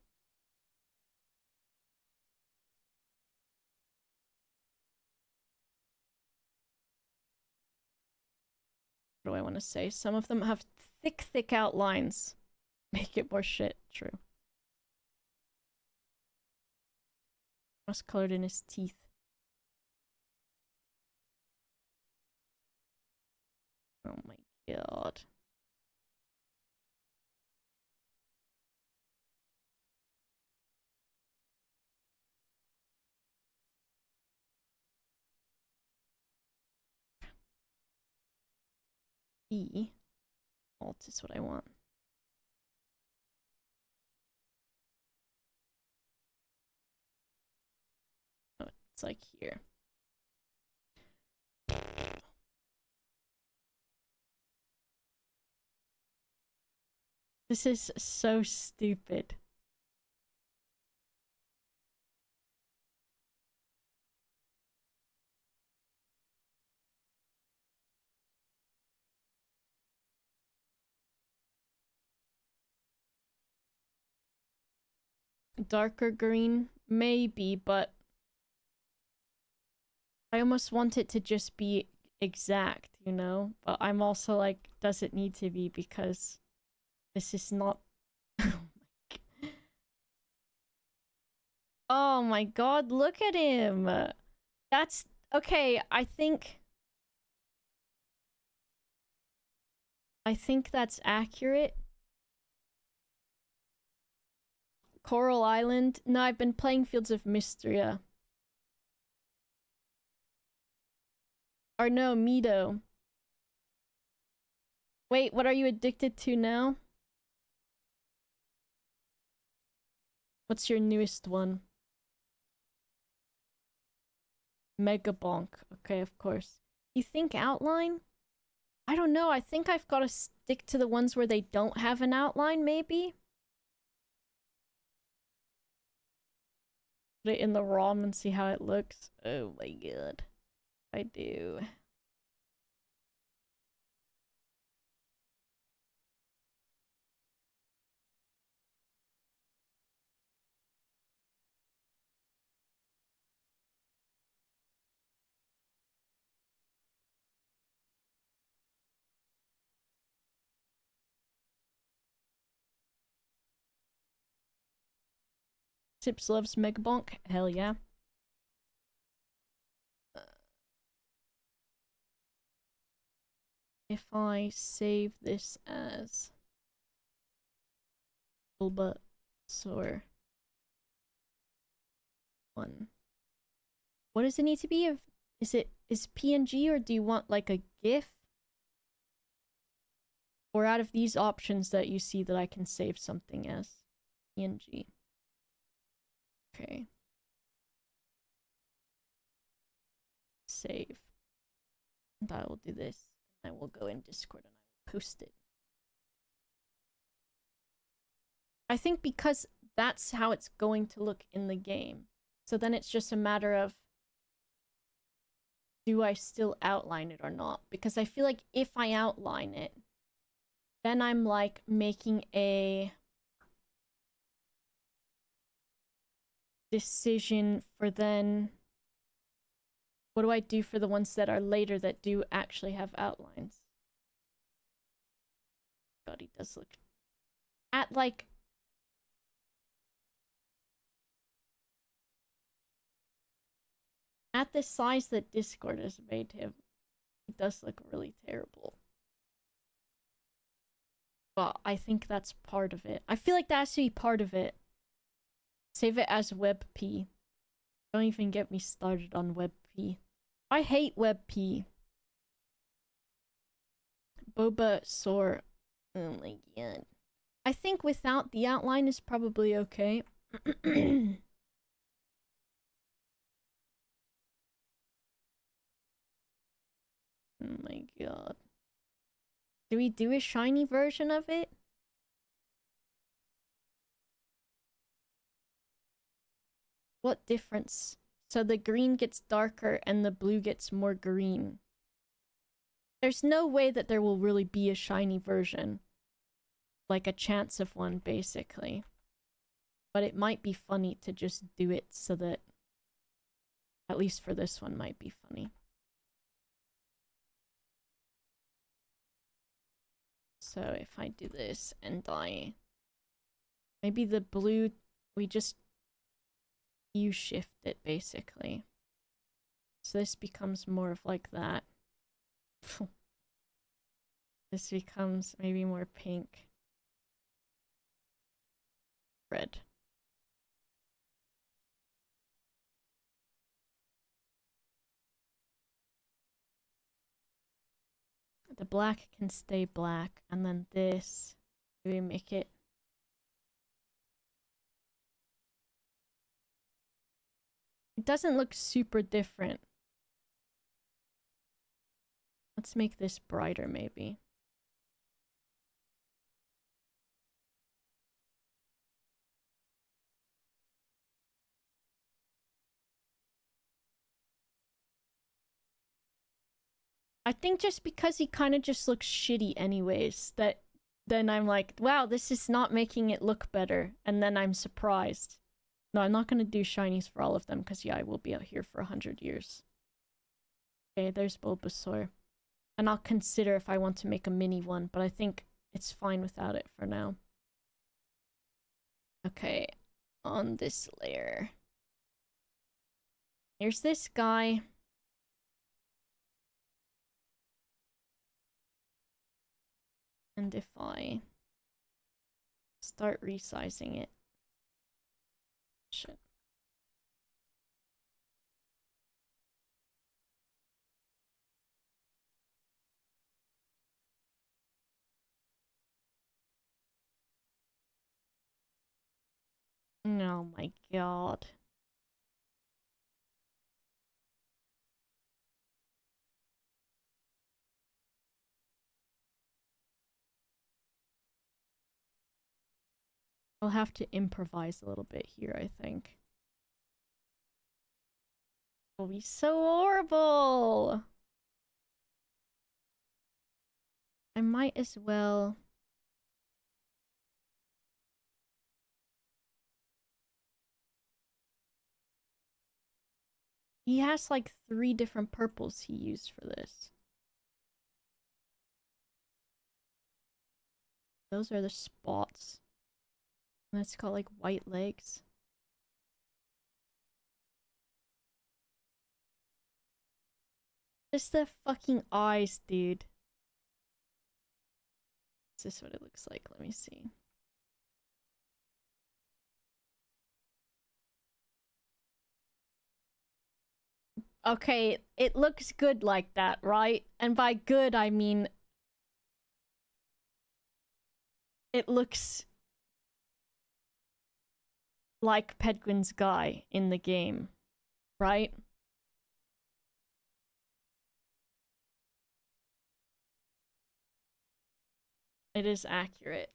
What do I want to say? Some of them have thick outlines. Make it more shit. True. Must colored in his teeth. Oh my God. E. Alt is what I want. Oh, it's like here. This is so stupid. Darker green? Maybe, but I almost want it to just be exact, you know? But I'm also like, does it need to be? Because this is not... Oh my God, look at him! That's... Okay, I think... I think that's accurate. Coral Island? No, I've been playing Fields of Mystria. Or no, Mido. Wait, what are you addicted to now? What's your newest one? Megabonk. Okay, of course. You think outline? I don't know. I think I've got to stick to the ones where they don't have an outline, maybe? Put it in the ROM and see how it looks. Oh my god. I do. Sips loves Megabonk. Hell yeah. If I save this as Bulbasaur 1. What does it need to be? Is PNG, or do you want like a GIF? Or out of these options that you see that I can save something as PNG. Okay. Save. And I will do this. I will go in Discord and I will post it. I think because that's how it's going to look in the game. So then it's just a matter of, do I still outline it or not? Because I feel like if I outline it, then I'm like making a decision for then, what do I do for the ones that are later that do actually have outlines? God, he does look at like at the size that Discord has made him. He does look really terrible. But I think that's part of it. I feel like that has to be part of it. Save it as WebP. Don't even get me started on WebP. I hate WebP. Bulbasaur. Oh my god. I think without the outline is probably okay. Oh my god. Do we do a shiny version of it? What difference? So the green gets darker and the blue gets more green. There's no way that there will really be a shiny version. Like a chance of one, basically. But it might be funny to just do it so that, at least for this one, might be funny. So if I do this and maybe the blue, we just U-shift it, basically. So this becomes more of like that. This becomes maybe more pink. Red. The black can stay black, and then this, we make it. It doesn't look super different. Let's make this brighter, maybe. I think just because he kind of just looks shitty anyways, that then I'm like, wow, this is not making it look better, and then I'm surprised. No, I'm not gonna do shinies for all of them, because yeah, I will be out here for 100 years. Okay, there's Bulbasaur. And I'll consider if I want to make a mini one, but I think it's fine without it for now. Okay, on this layer. Here's this guy. And if I start resizing it. Shit. Oh my god. I'll have to improvise a little bit here, I think. It'll be so horrible! I might as well... He has like 3 different purples he used for this. Those are the spots. And it's got like white legs. Just the fucking eyes, dude. Is this what it looks like? Let me see. Okay, it looks good like that, right? And by good, I mean... It looks... like Pedguin's guy in the game, right? It is accurate.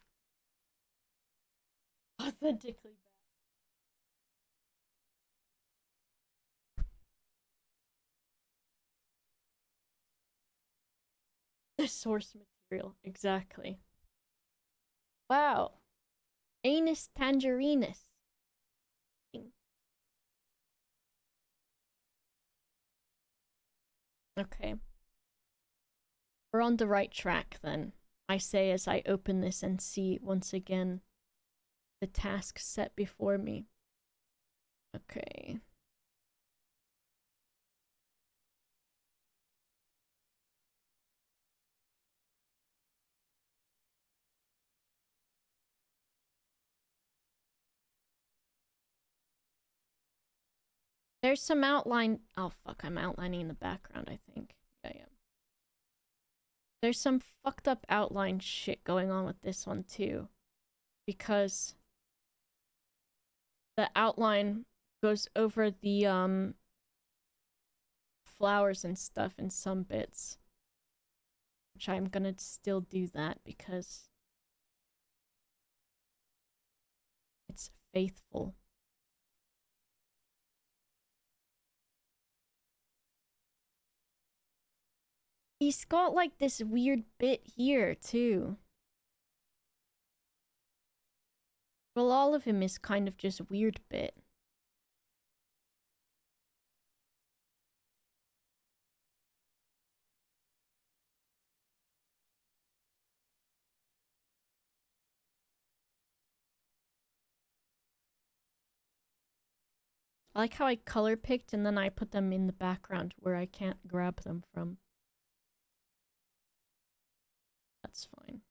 Authentically bad. The source material, exactly. Wow. Anus tangerinus. Okay. We're on the right track then. I say as I open this and see once again the task set before me. Okay. There's some outline. Oh fuck, I'm outlining in the background, I think. Yeah, I am. There's some fucked up outline shit going on with this one too. Because the outline goes over the flowers and stuff in some bits. Which I'm gonna still do that because it's faithful. He's got like this weird bit here too. Well, all of him is kind of just weird bit. I like how I color picked and then I put them in the background where I can't grab them from. That's fine.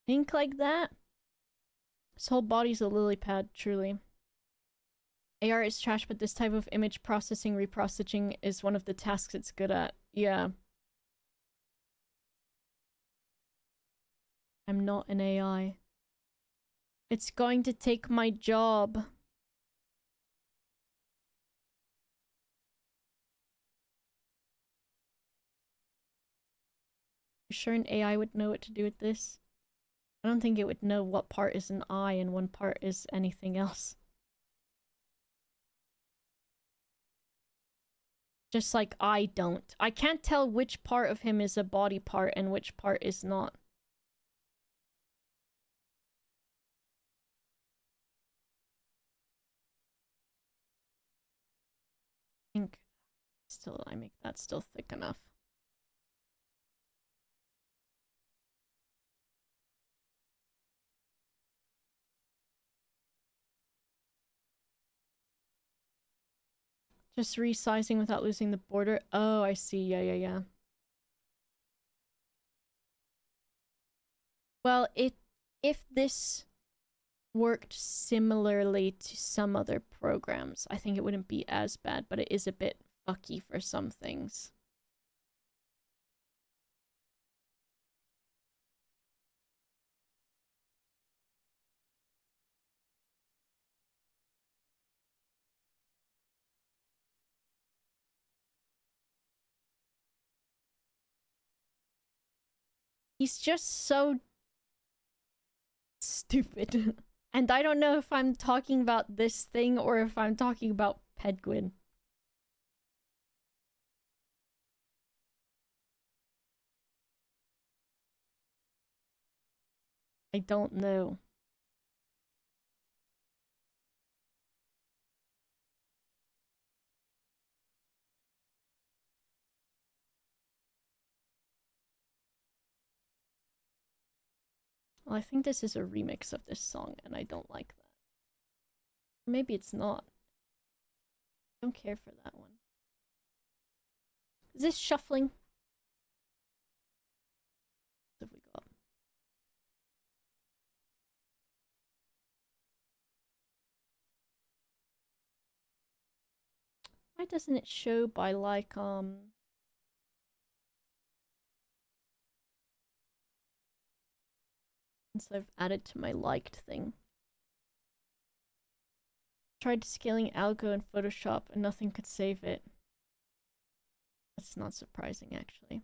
Think like that? His whole body's a lily pad, truly. AR is trash, but this type of image processing, reprocessing is one of the tasks it's good at. Yeah. I'm not an AI. It's going to take my job. You sure an AI would know what to do with this? I don't think it would know what part is an eye and one part is anything else. Just like I don't. I can't tell which part of him is a body part and which part is not. think still I make that still thick enough. Just resizing without losing the border. Oh, I see. Yeah. Well, if this worked similarly to some other programs, I think it wouldn't be as bad, but it is a bit fucky for some things. He's just so stupid. And I don't know if I'm talking about this thing or if I'm talking about Pedguin. I don't know. Well, I think this is a remix of this song, and I don't like that. Maybe it's not. I don't care for that one. Is this shuffling? What have we got? Why doesn't it show by like since I've added to my liked thing? Tried scaling algo in Photoshop and nothing could save it. That's not surprising, actually.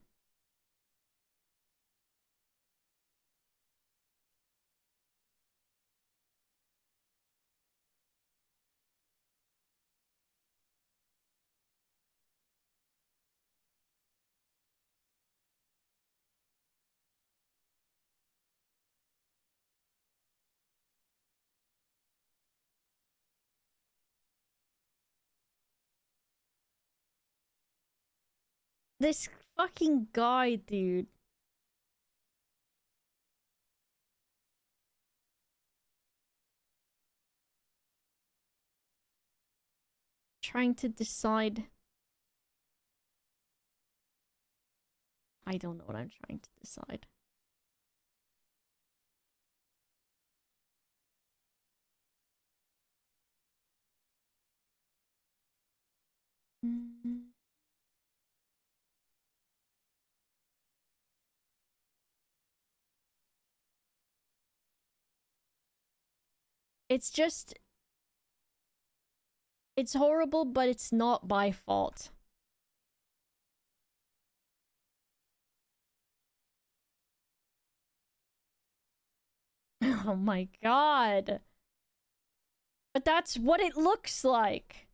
This fucking guy, dude. Trying to decide. I don't know what I'm trying to decide. It's just... It's horrible, but it's not my fault. Oh my god. But that's what it looks like.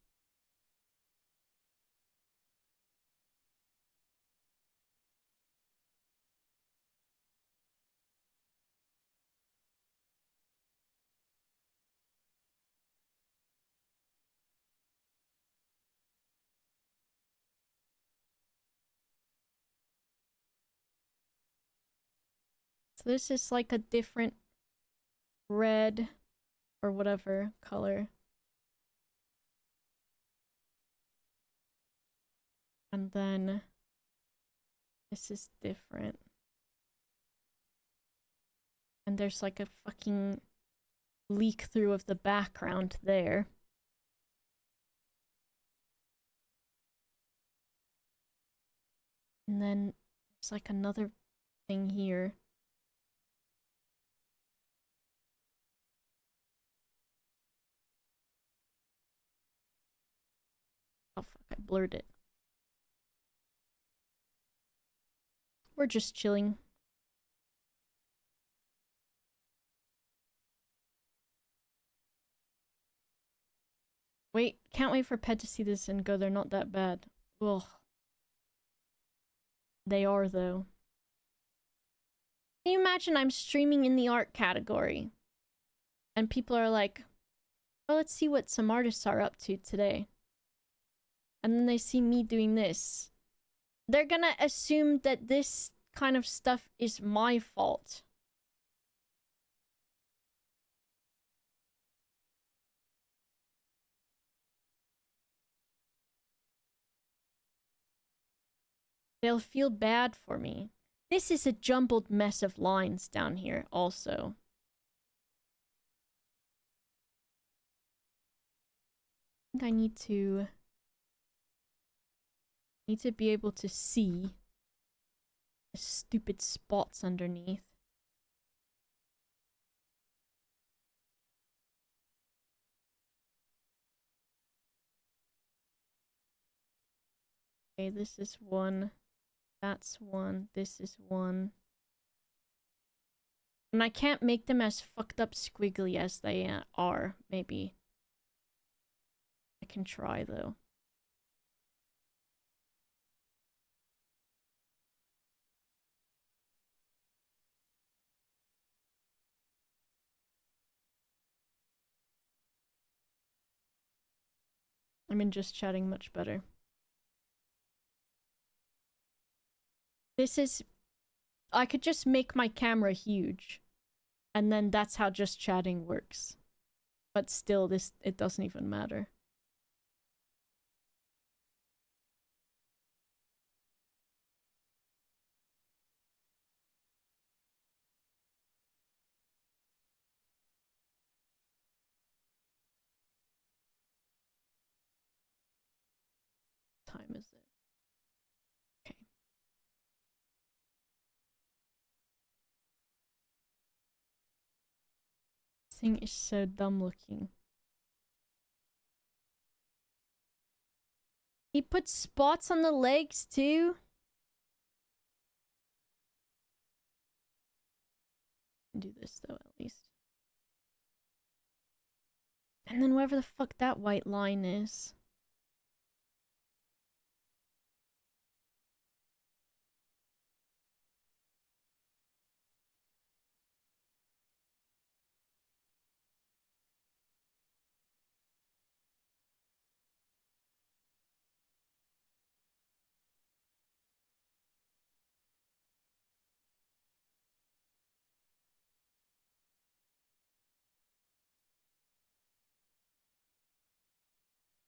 So this is like a different red or whatever color. And then this is different. And there's like a fucking leak through of the background there. And then there's like another thing here. Oh fuck, I blurred it. We're just chilling. Wait, can't wait for Pet to see this and go, they're not that bad. Ugh. They are, though. Can you imagine I'm streaming in the art category? And people are like, oh, let's see what some artists are up to today. and then they see me doing this, they're gonna assume that this kind of stuff is my fault. They'll feel bad for me. This is a jumbled mess of lines down here also. I think I need to be able to see the stupid spots underneath. Okay, this is one. That's one. This is one. And I can't make them as fucked up squiggly as they are, maybe. I can try, though. I'm in just chatting much better. This is... I could just make my camera huge. And then that's how just chatting works. But still, it doesn't even matter. What time is it? Okay. This thing is so dumb looking. He put spots on the legs too? Do this though, at least. And then wherever the fuck that white line is.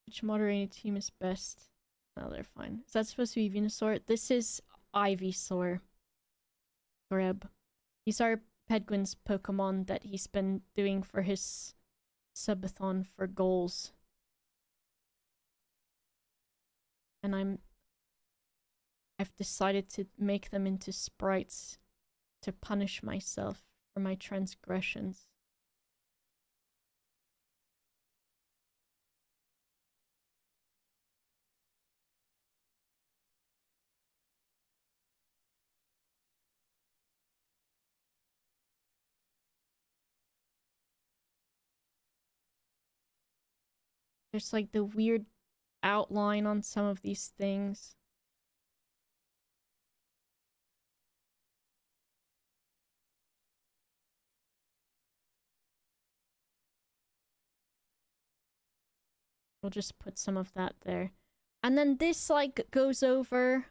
Which moderating team is best? Oh, they're fine. Is that supposed to be Venusaur? This is Ivysaur. Greb. He's our Pedguin's Pokemon that he's been doing for his subathon for goals. And I've decided to make them into sprites to punish myself for my transgressions. There's like the weird outline on some of these things. We'll just put some of that there. And then this like goes over.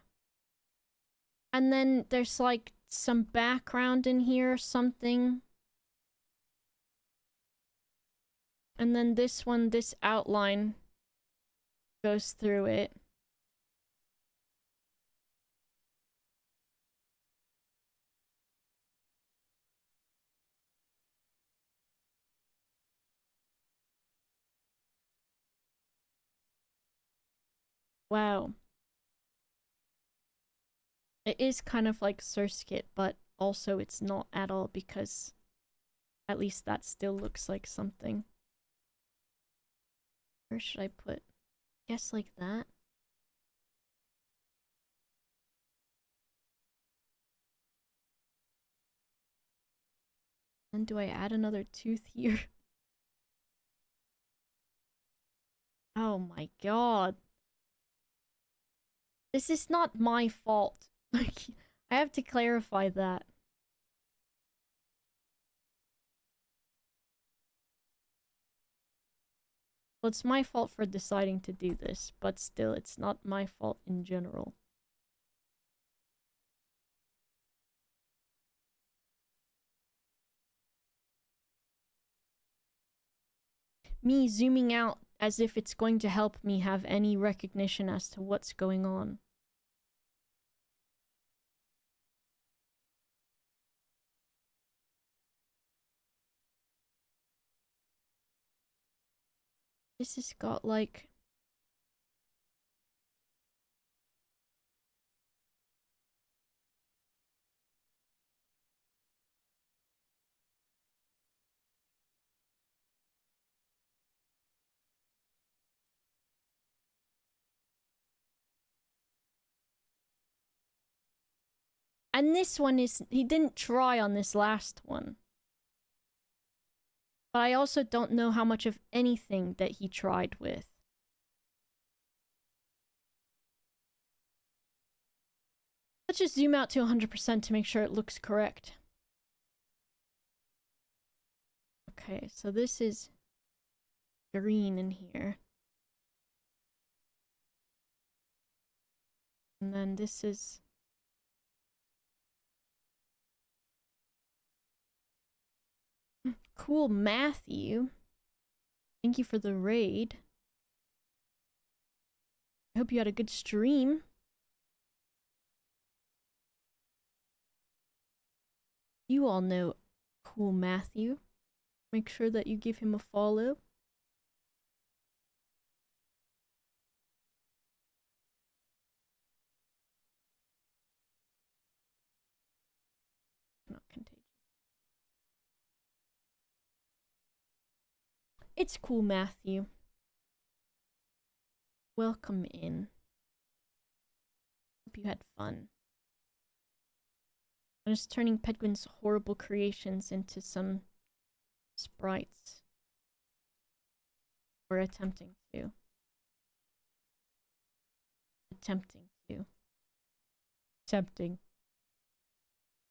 And then there's like some background in here or something. And then this one, this outline goes through it. Wow. It is kind of like Surskit, but also it's not at all because at least that still looks like something. Where should I put? I guess like that. Then do I add another tooth here? Oh my god. This is not my fault. Like, I have to clarify that. Well, it's my fault for deciding to do this, but still, it's not my fault in general. Me zooming out as if it's going to help me have any recognition as to what's going on. This has got like... And this one is... He didn't try on this last one. But I also don't know how much of anything that he tried with. Let's just zoom out to 100% to make sure it looks correct. Okay, so this is green in here. And then this is... Cool, Matthew. Thank you for the raid. I hope you had a good stream. You all know Cool Matthew. Make sure that you give him a follow. Not contagious. It's Cool Matthew. Welcome in. Hope you had fun. I'm just turning Pedguin's horrible creations into some sprites. Or attempting to. Attempting.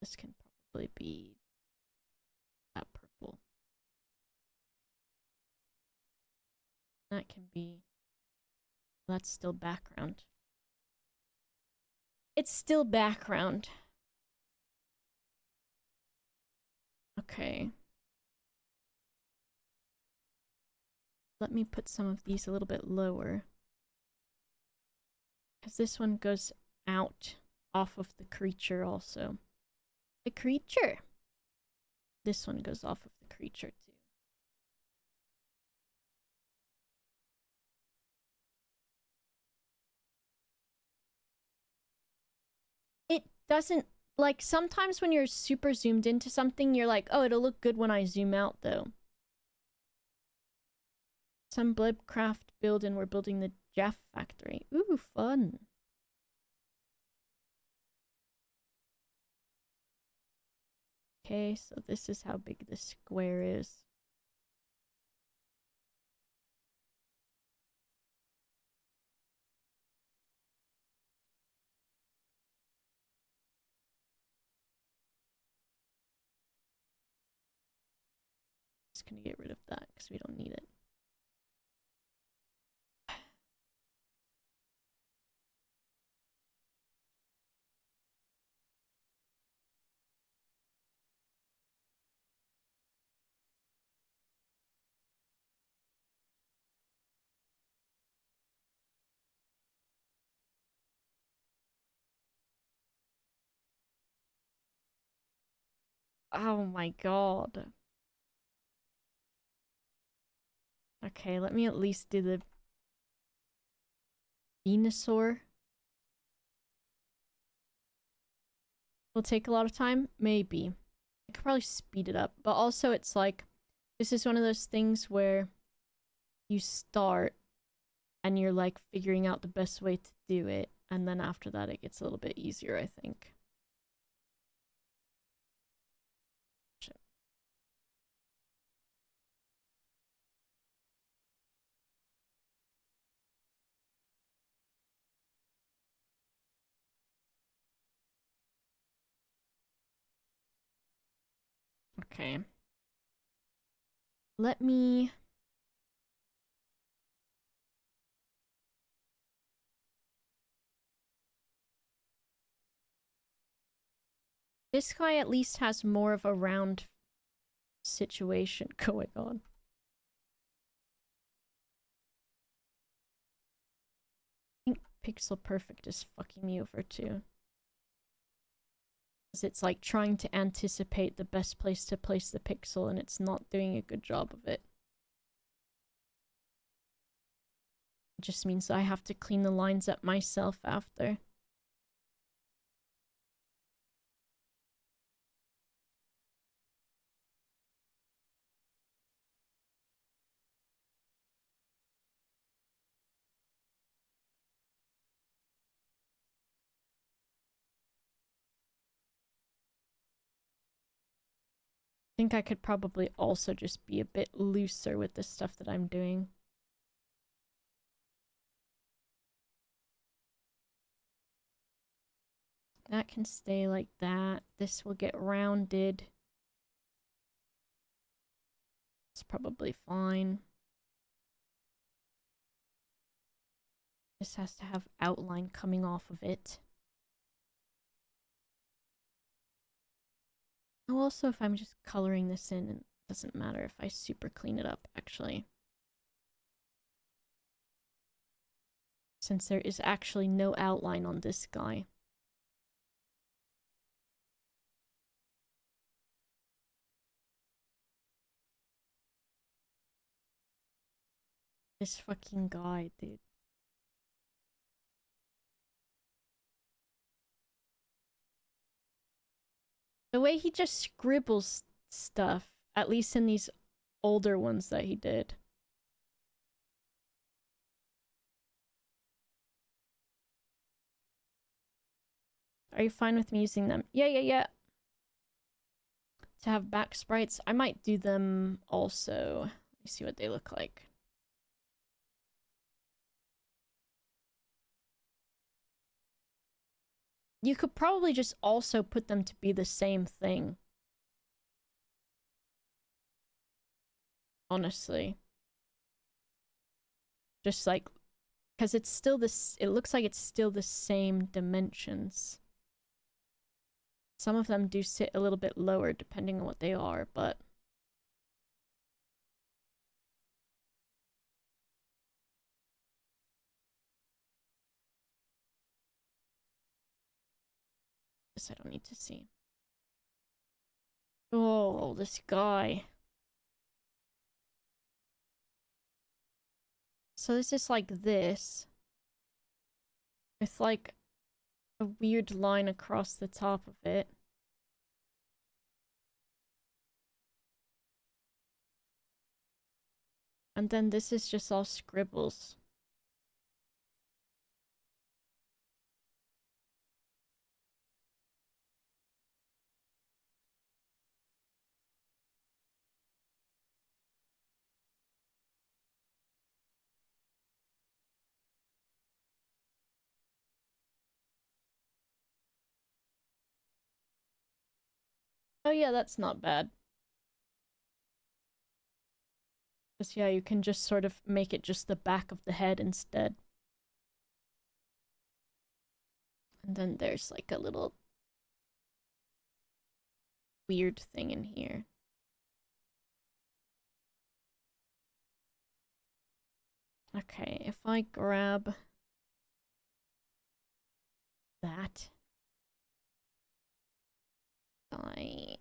This can probably be that purple. That can be... That's still background. It's still background. Okay. Let me put some of these a little bit lower. Because this one goes out off of the creature also. The creature! This one goes off of the creature too. It doesn't... Like, sometimes when you're super zoomed into something, you're like, oh, it'll look good when I zoom out, though. Some Blibcraft build and we're building the Jaff factory. Ooh, fun. Okay, so this is how big this square is. Just gonna get rid of that because we don't need it. Oh my god. Okay, let me at least do the Venusaur. Will take a lot of time? Maybe. I could probably speed it up. But also it's like, this is one of those things where you start and you're like figuring out the best way to do it. And then after that it gets a little bit easier, I think. Shit. Okay. Let me... This guy at least has more of a round situation going on. I think Pixel Perfect is fucking me over too. Because it's like trying to anticipate the best place to place the pixel and it's not doing a good job of it. It just means I have to clean the lines up myself after. I think I could probably also just be a bit looser with the stuff that I'm doing. That can stay like that. This will get rounded. It's probably fine. This has to have outline coming off of it. Oh, also, if I'm just coloring this in, it doesn't matter if I super clean it up, actually. Since there is actually no outline on this guy. This fucking guy, dude. The way he just scribbles stuff, at least in these older ones that he did. Are you fine with me using them? Yeah. To have back sprites, I might do them also. Let me see what they look like. You could probably just also put them to be the same thing. Honestly. Just like, because it's still this, it looks like it's still the same dimensions. Some of them do sit a little bit lower depending on what they are, but this I don't need to see. Oh, this guy. So this is like this. With like a weird line across the top of it. And then this is just all scribbles. Oh yeah, that's not bad. Because yeah, you can just sort of make it just the back of the head instead. And then there's like a little weird thing in here. Okay, if I grab that, I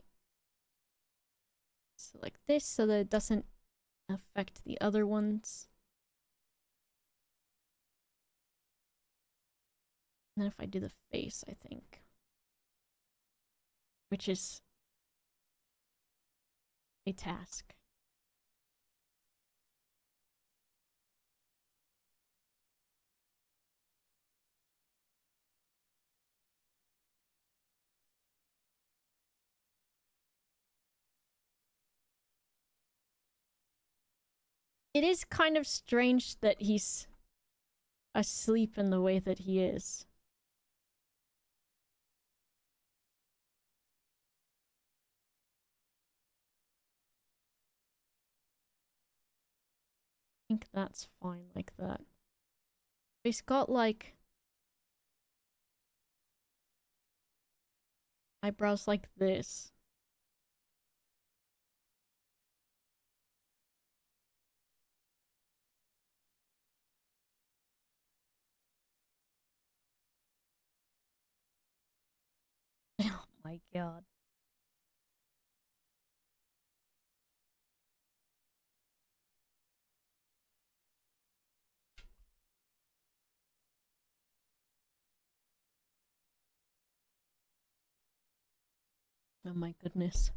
select this so that it doesn't affect the other ones. And then if I do the face, I think, which is a task. It is kind of strange that he's asleep in the way that he is. I think that's fine like that. He's got like eyebrows like this. Oh my god. Oh my goodness.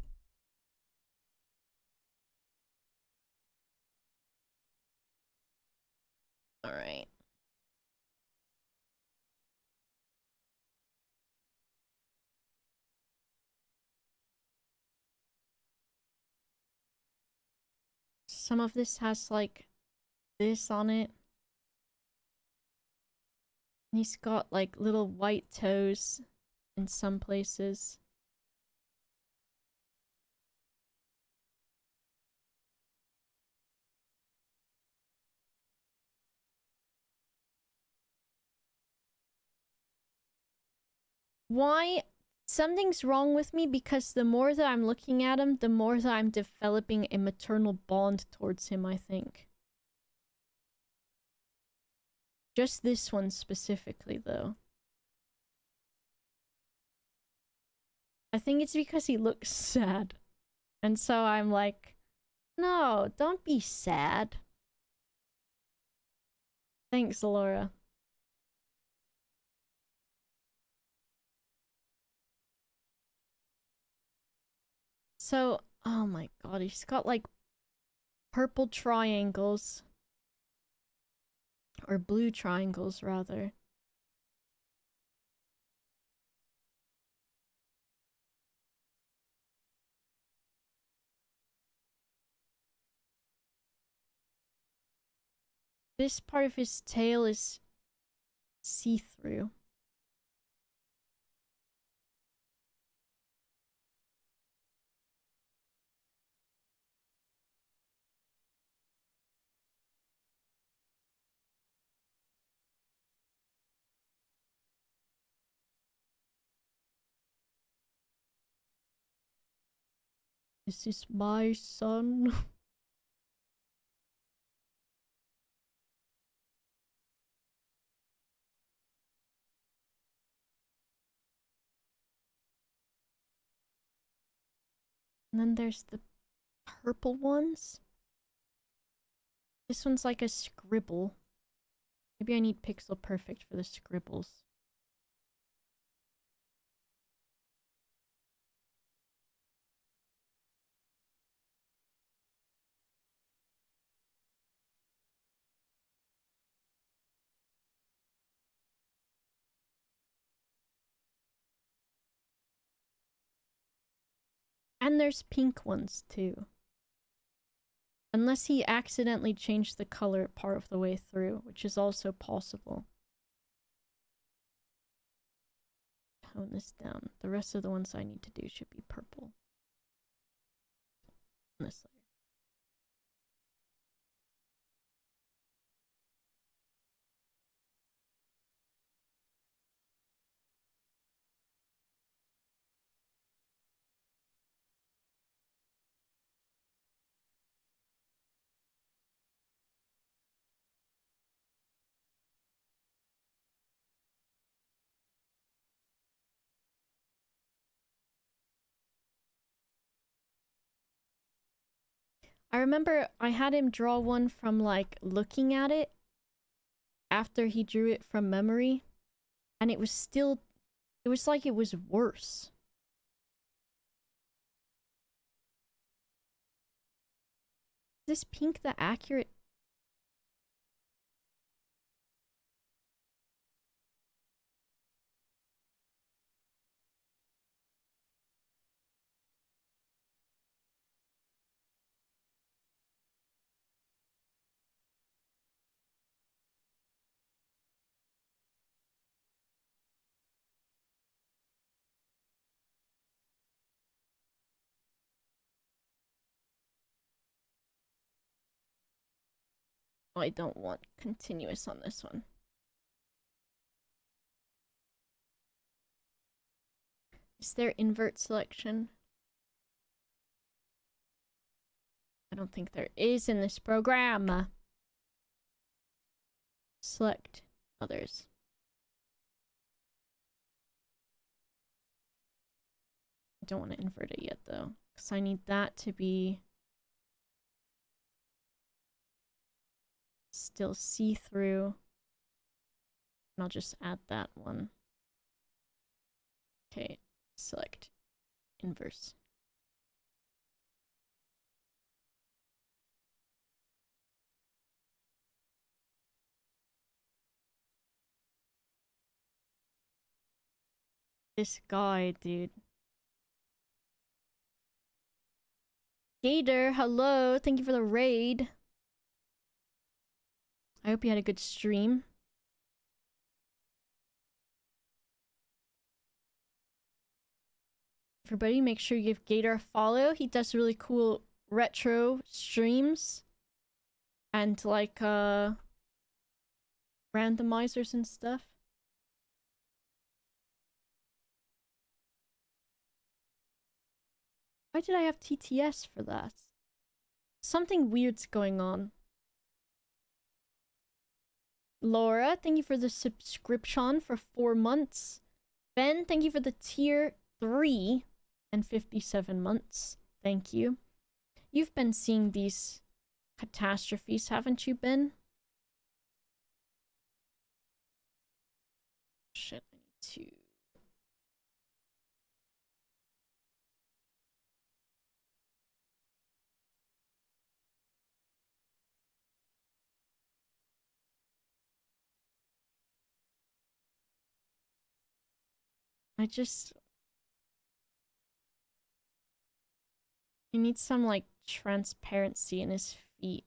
Alright. Some of this has like this on it. And he's got like little white toes in some places. Why? Something's wrong with me because the more that I'm looking at him, the more that I'm developing a maternal bond towards him, I think. Just this one specifically, though. I think it's because he looks sad. And so I'm like, no, don't be sad. Thanks, Laura. So, oh my god, he's got like purple triangles. Or blue triangles, rather. This part of his tail is see-through. This is my son. And then there's the purple ones. This one's like a scribble. Maybe I need pixel perfect for the scribbles. And there's pink ones too. Unless he accidentally changed the color part of the way through, which is also possible. Tone this down. The rest of the ones I need to do should be purple. This layer. I remember I had him draw one from like looking at it after he drew it from memory, and it was still, it was like it was worse. Is this pink the accurate? I don't want continuous on this one. Is there invert selection? I don't think there is in this program. Select others. I don't want to invert it yet though, because I need that to be still see-through. And I'll just add that one. Okay, select inverse. This guy, dude. Gator, hello. Thank you for the raid. I hope you had a good stream. Everybody, make sure you give Gator a follow. He does really cool retro streams. And like, randomizers and stuff. Why did I have TTS for that? Something weird's going on. Laura, thank you for the subscription for 4 months. Ben, thank you for the tier 3 and 57 months. Thank you. You've been seeing these catastrophes, haven't you, Ben? Shit, I need to... He needs some, like, transparency in his feet.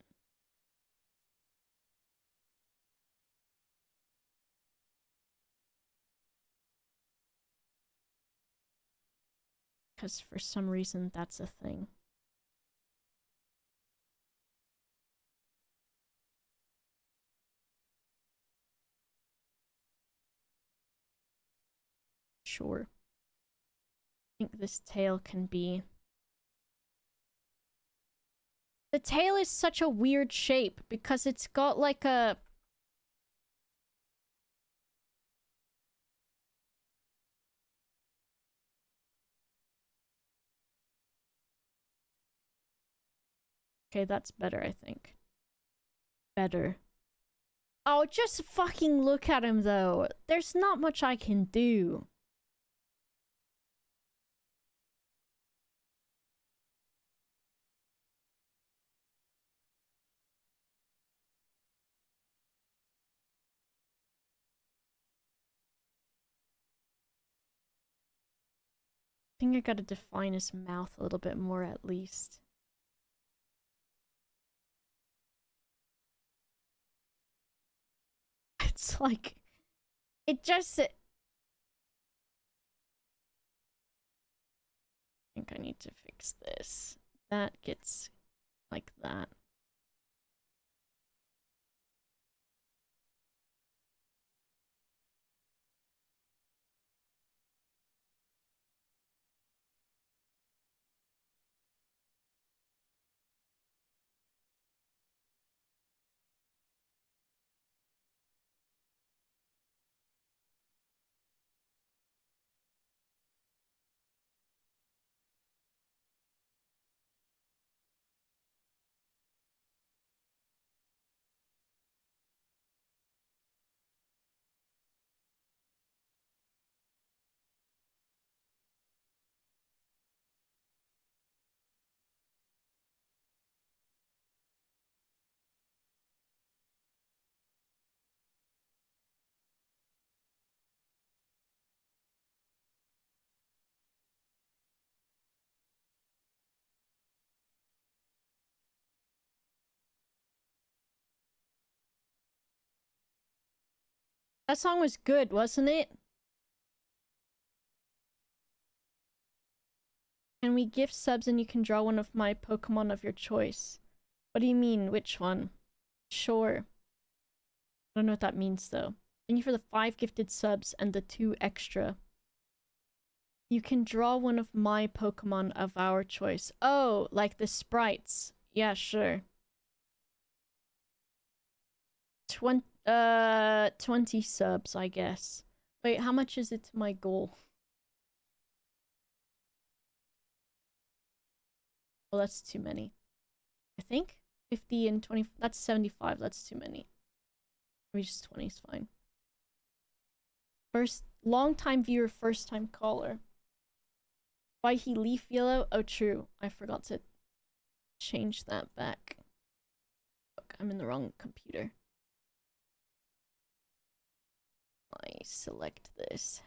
Because for some reason, that's a thing. Sure. I think this tail can be... The tail is such a weird shape because it's got like a... Okay, that's better, I think. Better. Oh, just fucking look at him, though. There's not much I can do. I think I gotta define his mouth a little bit more, at least. It's like... It just... I think I need to fix this. That gets like that. That song was good, wasn't it? Can we gift subs and you can draw one of my Pokemon of your choice? What do you mean, which one? Sure. I don't know what that means, though. Thank you for the 5 gifted subs and the 2 extra. You can draw one of my Pokemon of our choice. Oh, like the sprites. Yeah, sure. 20 subs, I guess. Wait, how much is it to my goal? Well, that's too many. I think 50 and 20. That's 75. That's too many. Maybe just 20 is fine. First, long time viewer, first time caller. Why he leaf yellow? Oh, true. I forgot to change that back. Look, I'm in the wrong computer. I select this.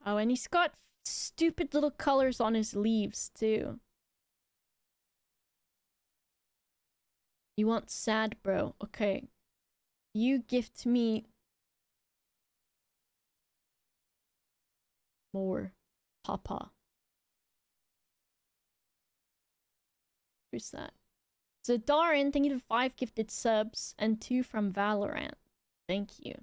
Oh, and he's got stupid little colors on his leaves, too. You want sad, bro? Okay. You gift me more. Papa. Who's that? Zadarin, thank you for 5 gifted subs and 2 from Valorant. Thank you.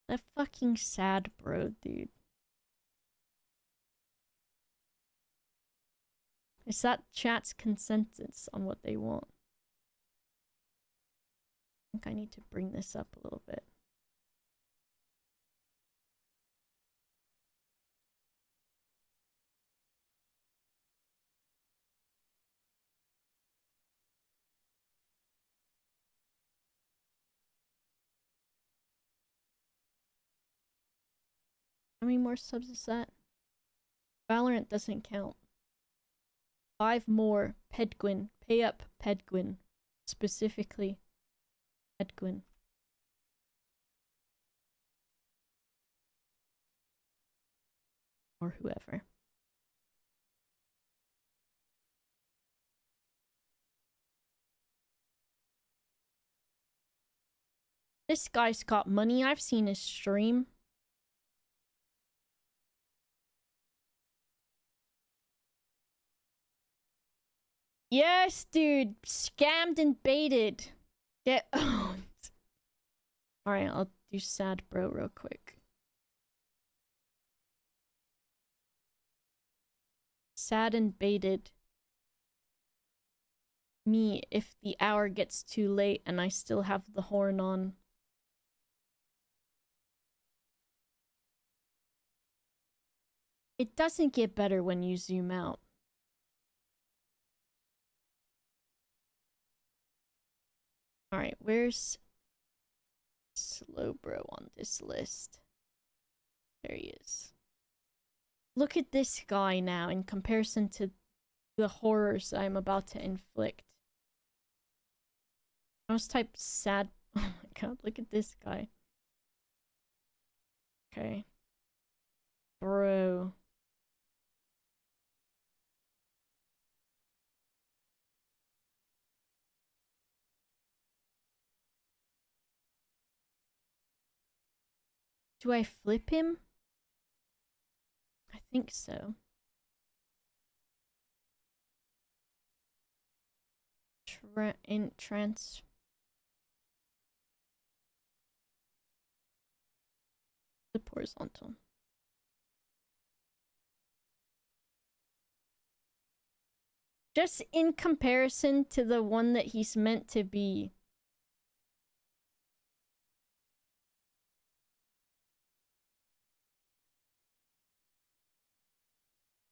That fucking sad, bro, dude. Is that chat's consensus on what they want? I think I need to bring this up a little bit. How many more subs is that? Valorant doesn't count. 5 more. Pedguin. Pay up, Pedguin. Specifically, Pedguin. Or whoever. This guy's got money. I've seen his stream. Yes, dude. Scammed and baited. Get owned. Alright, I'll do sad bro real quick. Sad and baited me if the hour gets too late and I still have the horn on. It doesn't get better when you zoom out. Alright, where's Slowbro on this list? There he is. Look at this guy now in comparison to the horrors I'm about to inflict. I was type sad. Oh my god, look at this guy. Okay. Bro. Do I flip him? I think so. Trans. The horizontal. Just in comparison to the one that he's meant to be.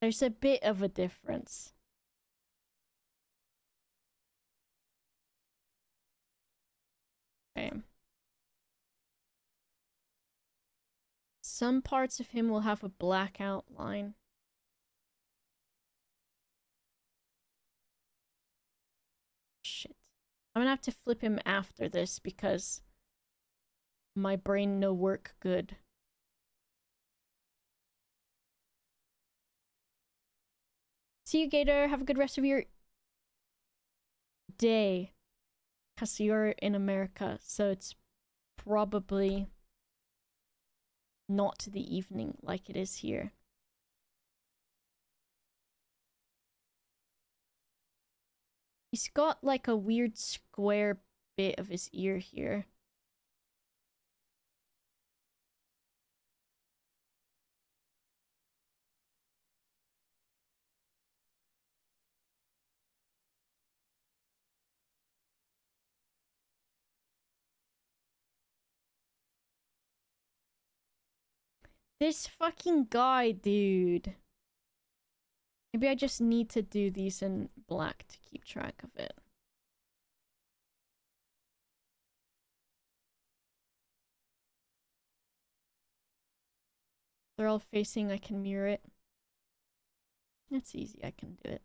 There's a bit of a difference. Okay. Some parts of him will have a black outline. Shit. I'm gonna have to flip him after this because my brain no work good. See you, Gator. Have a good rest of your day. Because you're in America, so it's probably not the evening like it is here. He's got like a weird square bit of his ear here. This fucking guy, dude. Maybe I just need to do these in black to keep track of it. They're all facing, I can mirror it. That's easy, I can do it.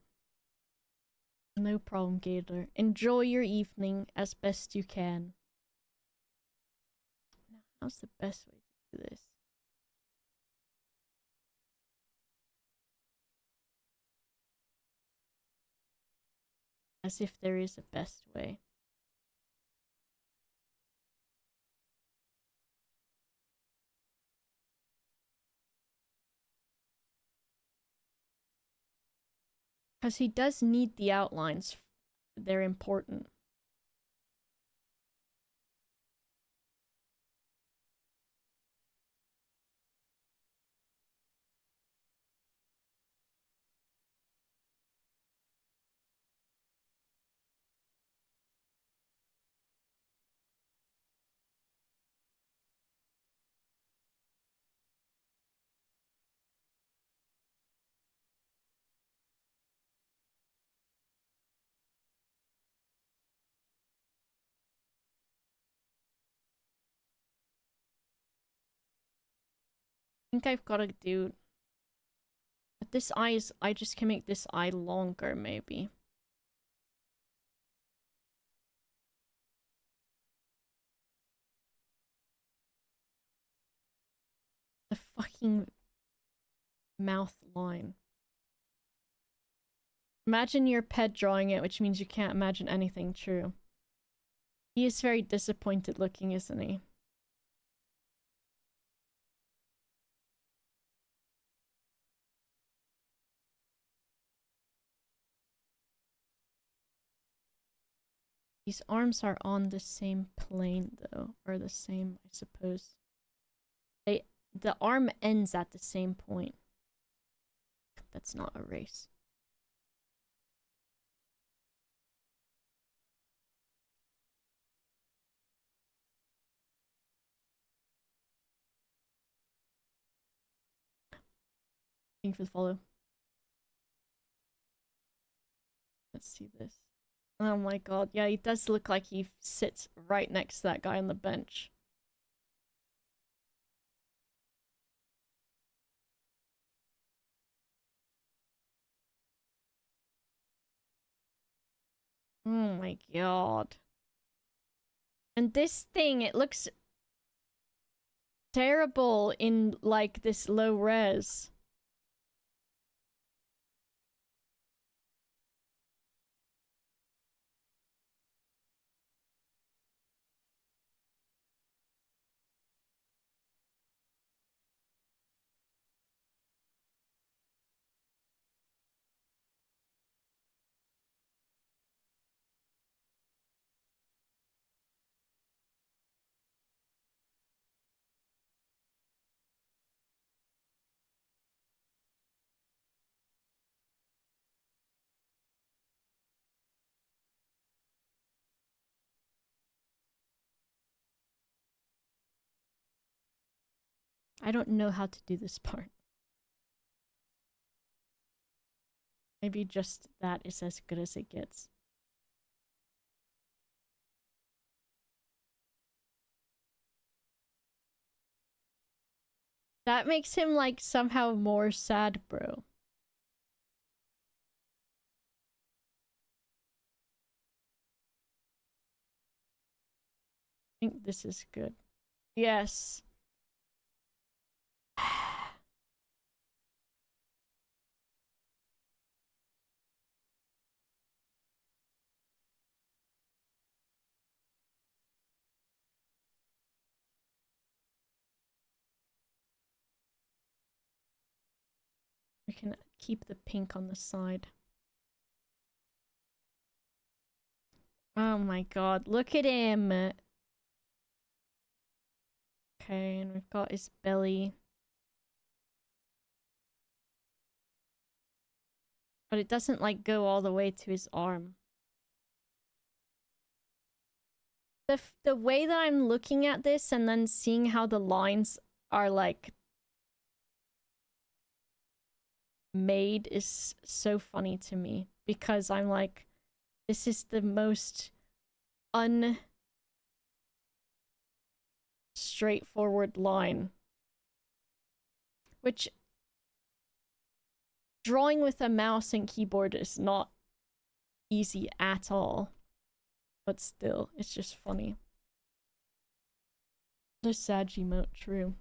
No problem, Gator. Enjoy your evening as best you can. Now, how's the best way to do this? As if there is a best way. Because he does need the outlines. They're important. I think I've got to do... But this eye is... I just can make this eye longer, maybe. The fucking mouth line. Imagine your pet drawing it, which means you can't imagine anything true. He is very disappointed looking, isn't he? These arms are on the same plane, though. Or the same, I suppose. The arm ends at the same point. That's not a race. Thank you for the follow. Let's see this. Oh my god, yeah, he does look like he sits right next to that guy on the bench. Oh my god. And this thing, it looks terrible in, like, this low res. I don't know how to do this part. Maybe just that is as good as it gets. That makes him, like, somehow more sad, bro. I think this is good. Yes. We can keep the pink on the side. Oh my god, look at him! Okay, and we've got his belly. But it doesn't, like, go all the way to his arm. The way that I'm looking at this and then seeing how the lines are, like, made is so funny to me. Because I'm like, this is the most straightforward line. Which, drawing with a mouse and keyboard is not easy at all. But still, it's just funny. The Sagimote, true.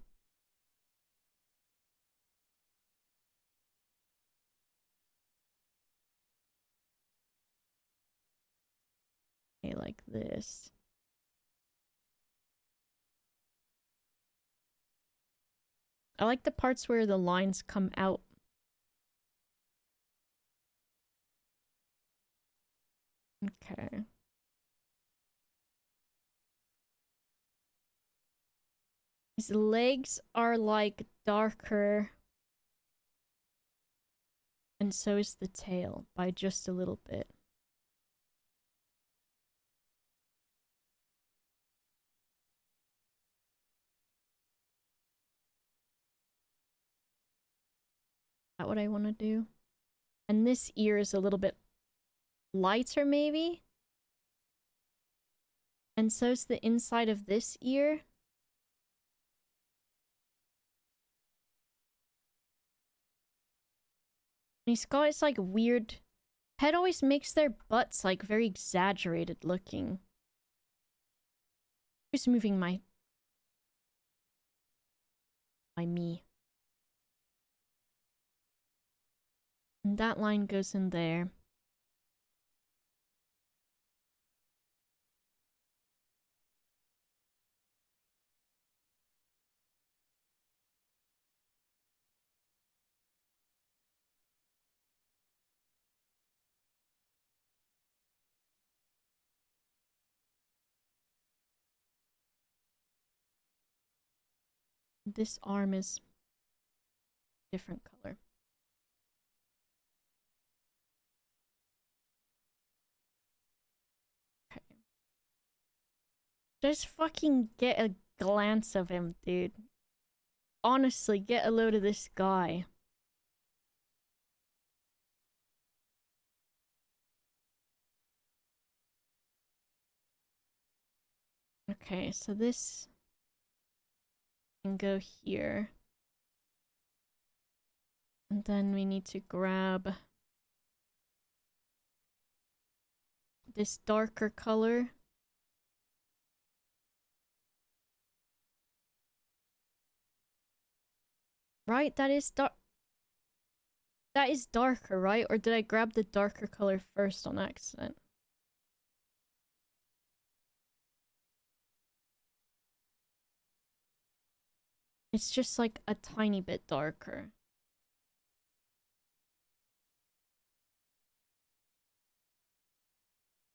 Okay, like this. I like the parts where the lines come out. Okay. His legs are, like, darker. And so is the tail, by just a little bit. Is that what I want to do? And this ear is a little bit lighter, maybe? And so is the inside of this ear. He's got his, like, weird... Head always makes their butts, like, very exaggerated looking. Who's moving my me? And that line goes in there. This arm is different color. Okay. Just fucking get a glance of him, dude. Honestly, get a load of this guy. Okay, so this can go here. And then we need to grab this darker color. Right? That is darker, right? Or did I grab the darker color first on accident? It's just like a tiny bit darker.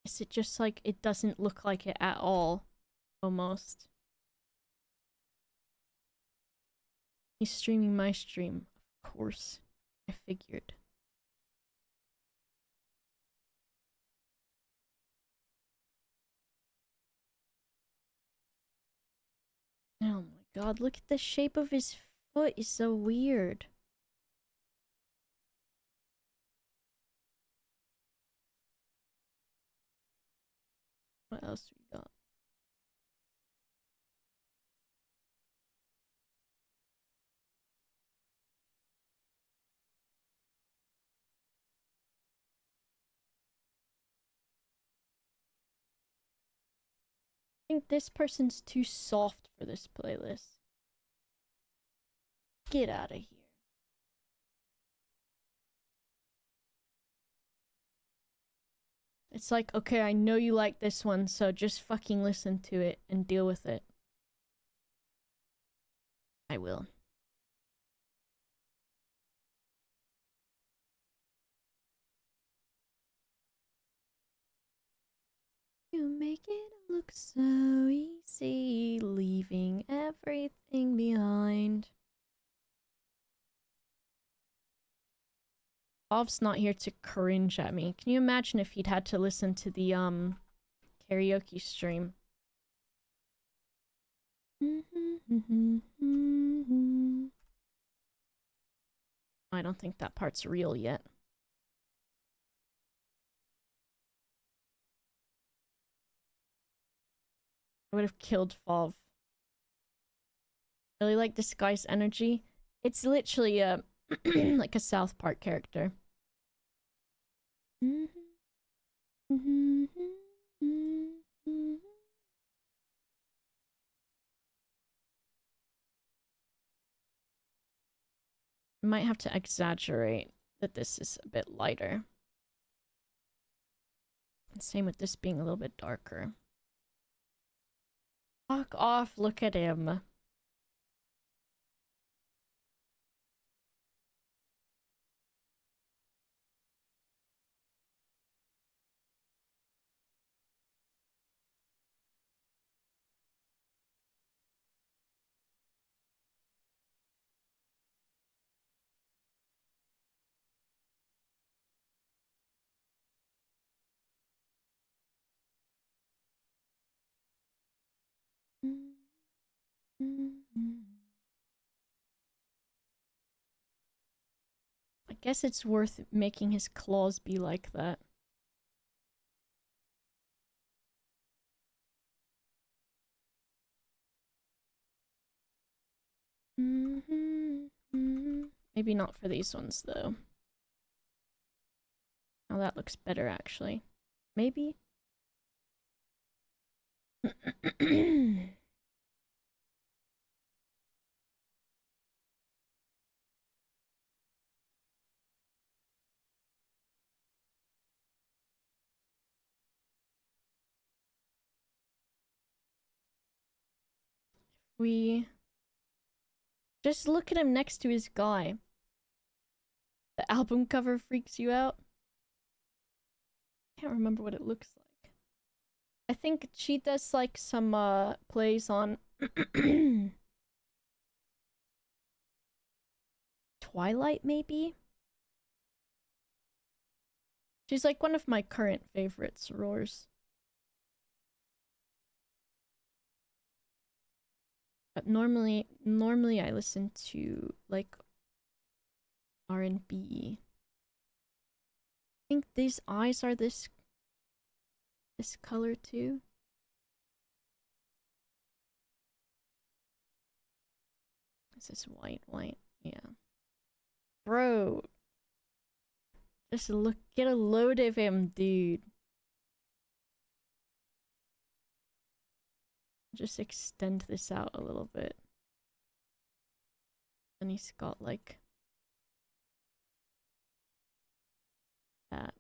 Is it just like it doesn't look like it at all? Almost. He's streaming my stream. Of course. I figured. Oh my god, look at the shape of his foot. It's so weird. What else we got? I think this person's too soft for this playlist. Get out of here. It's like, okay, I know you like this one, so just fucking listen to it and deal with it. I will. You make it look so easy, leaving everything behind. Bob's not here to cringe at me. Can you imagine if he'd had to listen to the karaoke stream? I don't think that part's real yet. I would have killed Fov. Really like this guy's energy. It's literally a like a South Park character. I might have to exaggerate that this is a bit lighter. And same with this being a little bit darker. Fuck off, look at him. I guess it's worth making his claws be like that. Maybe not for these ones, though. Oh, that looks better, actually. Maybe? We just look at him next to his guy. The album cover freaks you out? Can't remember what it looks like. I think she does like some plays on Twilight, maybe? She's like one of my current favorites, Roars. But normally I listen to like R&B. I think these eyes are this color too. This is white, yeah. Bro, just look, get a load of him, dude. Just extend this out a little bit. And he's got like that.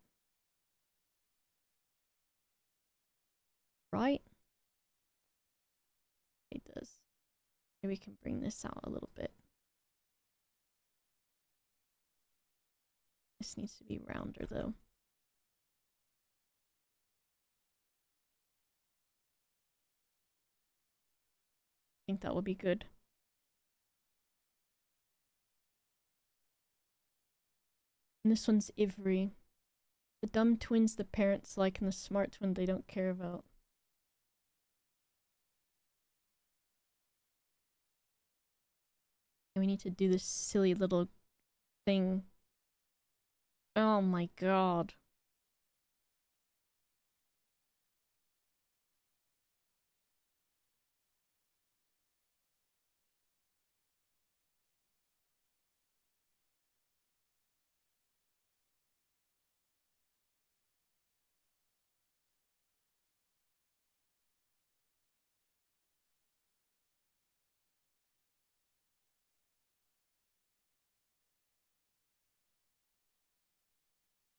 Right? It does. Maybe we can bring this out a little bit. This needs to be rounder though. I think that would be good. And this one's Ivory. The dumb twins the parents like and the smart twin they don't care about. And we need to do this silly little thing. Oh my god.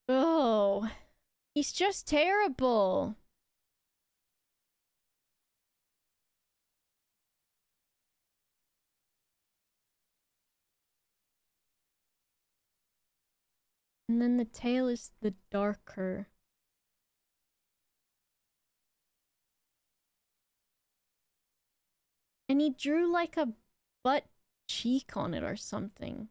Oh, he's just terrible. And then the tail is the darker. And he drew like a butt cheek on it or something.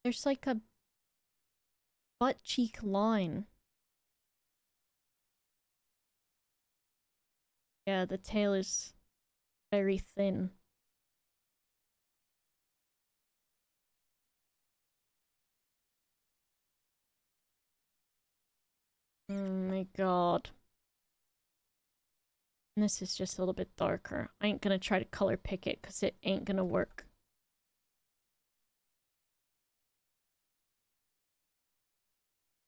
There's like a butt cheek line. Yeah, the tail is very thin. Oh my god. And this is just a little bit darker. I ain't gonna try to color pick it because it ain't gonna work.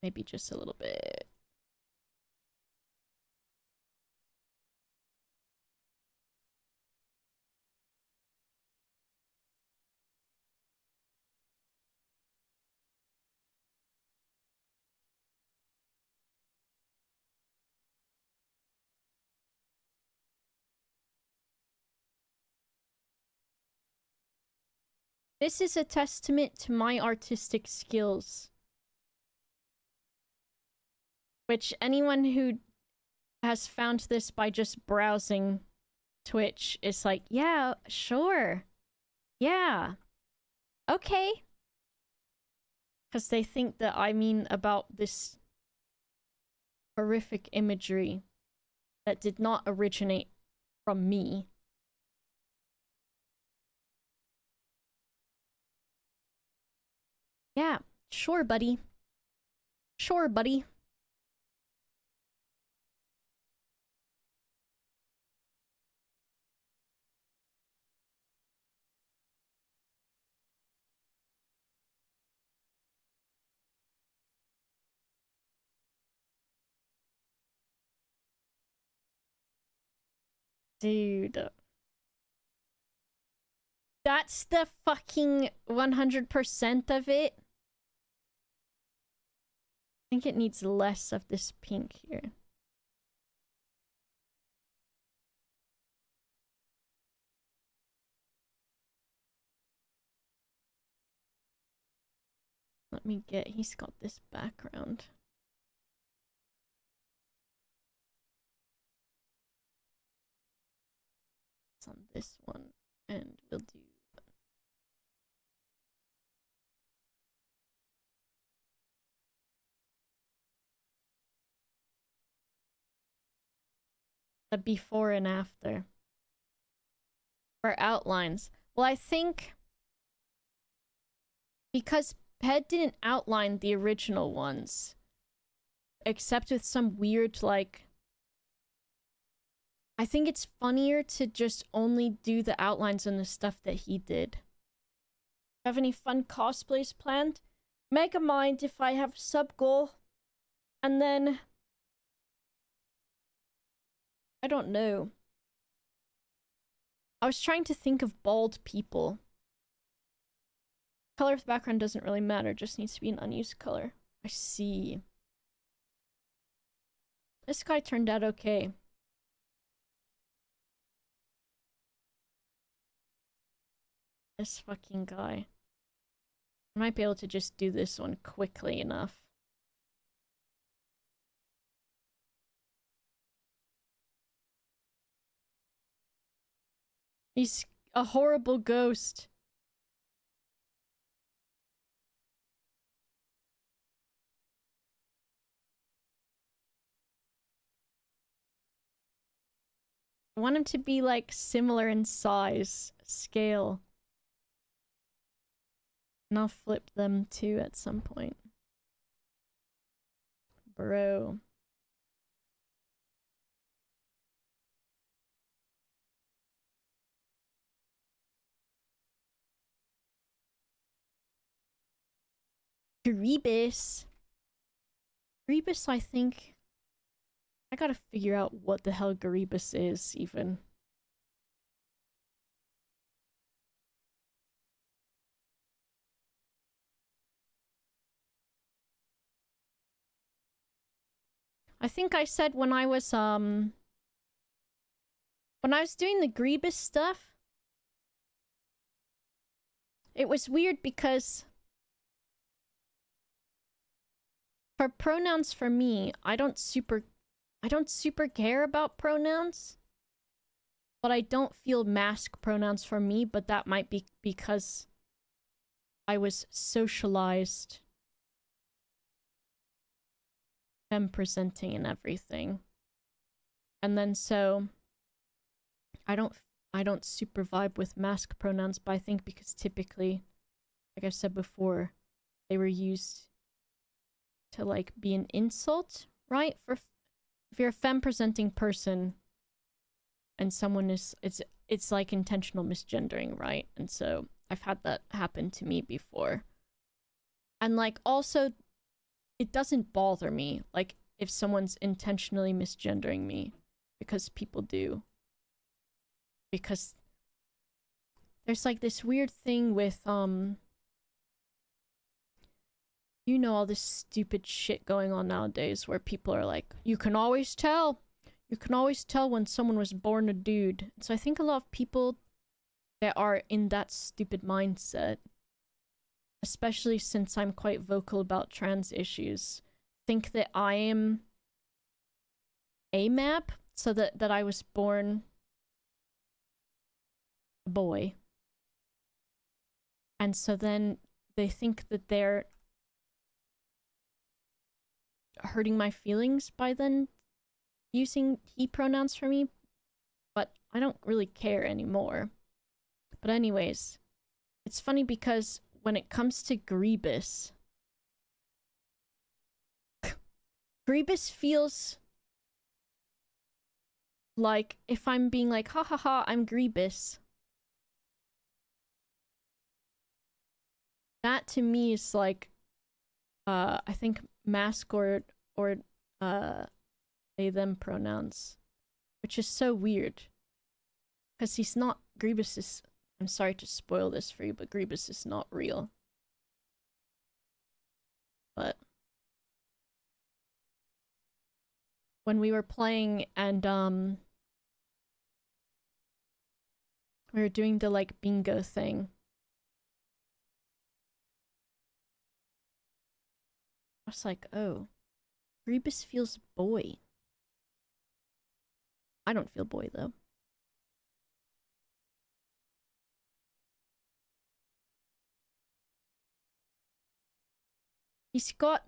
Maybe just a little bit. This is a testament to my artistic skills. Which anyone who has found this by just browsing Twitch is like, yeah, sure. Yeah. Okay. Because they think that I mean about this horrific imagery that did not originate from me. Yeah, sure, buddy. Sure, buddy. Dude. That's the fucking 100% of it. I think it needs less of this pink here. Let me get... He's got this background. It's on this one. And we'll do... the before and after. For outlines. Well, I think... because Ped didn't outline the original ones. Except with some weird, like... I think it's funnier to just only do the outlines on the stuff that he did. Have any fun cosplays planned? Mega mind if I have sub goal. And then... I don't know. I was trying to think of bald people. Color of the background doesn't really matter, just needs to be an unused color. I see. This guy turned out okay. This fucking guy. I might be able to just do this one quickly enough. He's a horrible ghost. I want him to be like similar in size, scale. And I'll flip them too at some point. Bro. Grebus. Grebus, I think... I gotta figure out what the hell Grebus is, even. I think I said when I was doing the Grebus stuff, it was weird because for pronouns for me, I don't super care about pronouns, but I don't feel mask pronouns for me, but that might be because I was socialized femme presenting and everything. And then so I don't super vibe with mask pronouns, but I think because typically, like I've said before, they were used to like be an insult, right? For if you're a femme presenting person and someone is it's like intentional misgendering, right? And so I've had that happen to me before. And like also it doesn't bother me like if someone's intentionally misgendering me, because people do. Because there's like this weird thing with you know, all this stupid shit going on nowadays where people are like, you can always tell when someone was born a dude. So I think a lot of people that are in that stupid mindset, especially since I'm quite vocal about trans issues, think that I am AMAP, so that I was born a boy. And so then they think that they're hurting my feelings by then using he pronouns for me, but I don't really care anymore. But anyways, it's funny because when it comes to Griebus, Griebus feels like if I'm being like, ha ha ha, I'm Griebus. That to me is like, I think mask or they them pronouns, which is so weird. Because he's not, Griebus is, I'm sorry to spoil this for you, but Griebus is not real. But when we were playing and we were doing the like bingo thing, I was like, oh, Griebus feels boy. I don't feel boy though. He's got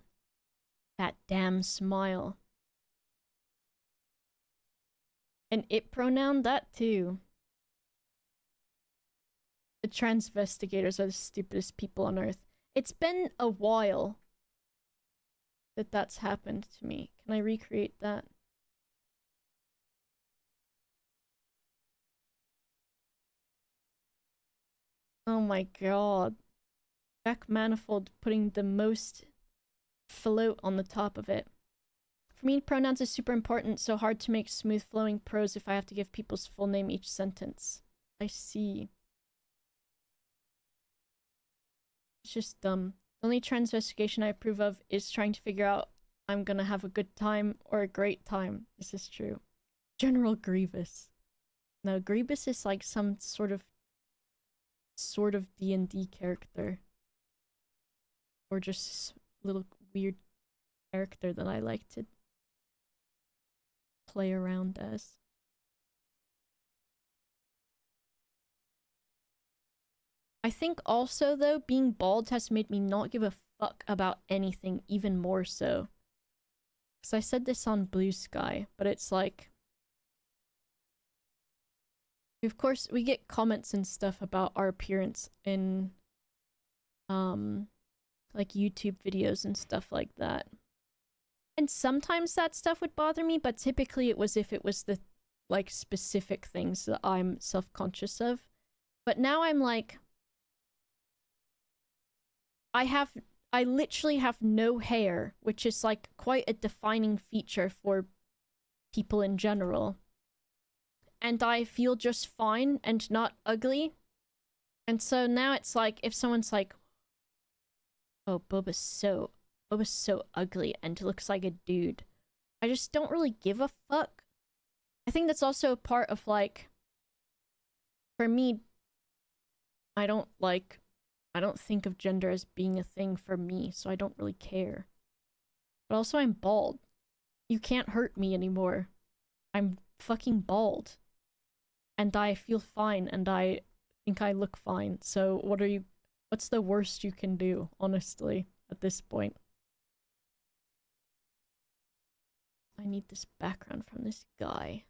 that damn smile. An it pronoun, that too. The transvestigators are the stupidest people on earth. It's been a while that that's happened to me. Can I recreate that? Oh my god. Jack Manifold putting the most float on the top of it. For me, pronouns is super important, so hard to make smooth flowing prose if I have to give people's full name each sentence. I see. It's just dumb. The only transvestigation I approve of is trying to figure out I'm gonna have a good time or a great time. This is true. General Grievous. No, Grievous is like some sort of D&D character. Or just a little weird character that I like to play around as. I think also, though, being bald has made me not give a fuck about anything even more so. Because I said this on Blue Sky, but it's like... Of course, we get comments and stuff about our appearance in... like YouTube videos and stuff like that. And sometimes that stuff would bother me, but typically it was if it was the, like, specific things that I'm self-conscious of. But now I'm like... I literally have no hair, which is like quite a defining feature for people in general. And I feel just fine and not ugly. And so now it's like, if someone's like, oh, Boba's so ugly and looks like a dude, I just don't really give a fuck. I think that's also a part of like, for me, I don't like I don't think of gender as being a thing for me, so I don't really care. But also, I'm bald. You can't hurt me anymore. I'm fucking bald. And I feel fine, and I think I look fine. So what's the worst you can do, honestly, at this point? I need this background from this guy.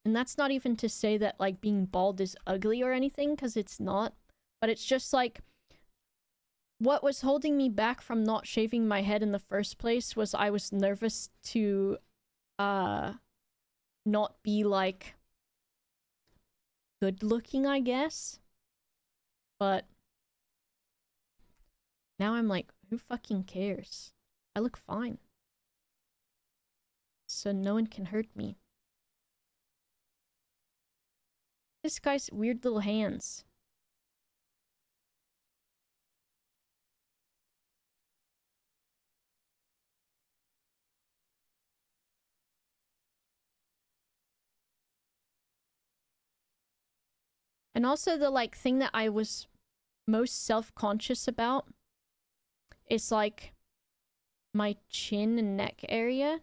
And that's not even to say that, like, being bald is ugly or anything, because it's not. But it's just, like, what was holding me back from not shaving my head in the first place was I was nervous to, not be, like, good looking, I guess. But now I'm like, who fucking cares? I look fine. So no one can hurt me. This guy's weird little hands. And also the, like, thing that I was most self-conscious about is, like, my chin and neck area.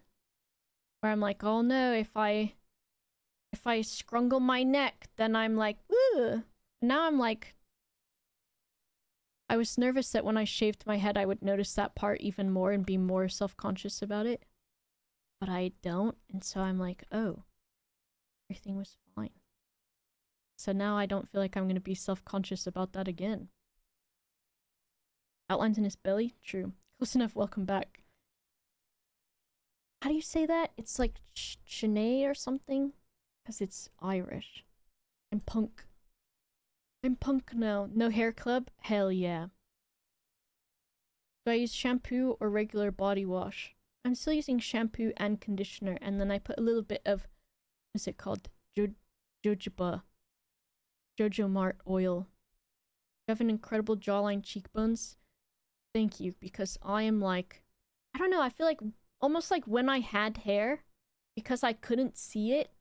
Where I'm like, oh no, if I scrungle my neck, then I'm like, ooh. Now I'm like, I was nervous that when I shaved my head, I would notice that part even more and be more self-conscious about it. But I don't, and so I'm like, oh, everything was fine. So now I don't feel like I'm going to be self-conscious about that again. Outlines in his belly? True. Close enough, welcome back. How do you say that? It's like Sinead or something? Because it's Irish. I'm punk. I'm punk now. No hair club? Hell yeah. Do I use shampoo or regular body wash? I'm still using shampoo and conditioner, and then I put a little bit of, what's it called? Jojoba. Jojo Mart oil. You have an incredible jawline, cheekbones. Thank you, because I am like, I don't know, I feel like almost like when I had hair, because I couldn't see it,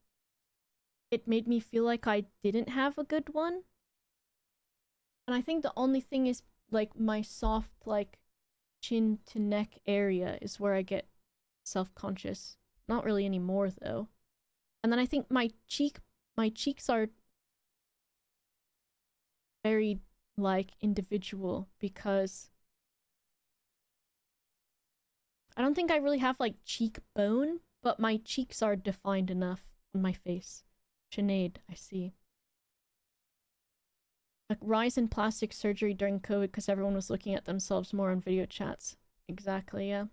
it made me feel like I didn't have a good one. And I think the only thing is, like, my soft, like, chin to neck area is where I get self-conscious. Not really anymore, though. And then I think my cheeks are very, like, individual, because I don't think I really have, like, cheekbone, but my cheeks are defined enough on my face. Sinead, I see. A rise in plastic surgery during COVID because everyone was looking at themselves more on video chats. Exactly, yeah.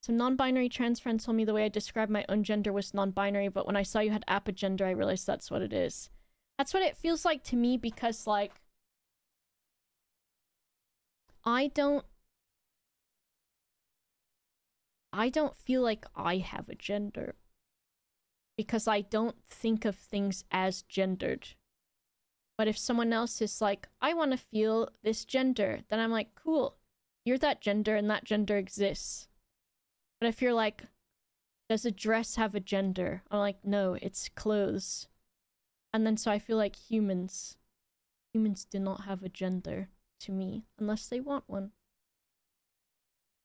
Some non-binary trans friends told me the way I described my own gender was non-binary, but when I saw you had apogender, I realized that's what it is. That's what it feels like to me, because, like, I don't feel like I have a gender. Because I don't think of things as gendered. But if someone else is like, I want to feel this gender, then I'm like, cool, you're that gender and that gender exists. But if you're like, does a dress have a gender? I'm like, no, it's clothes. And then so I feel like humans do not have a gender to me, unless they want one.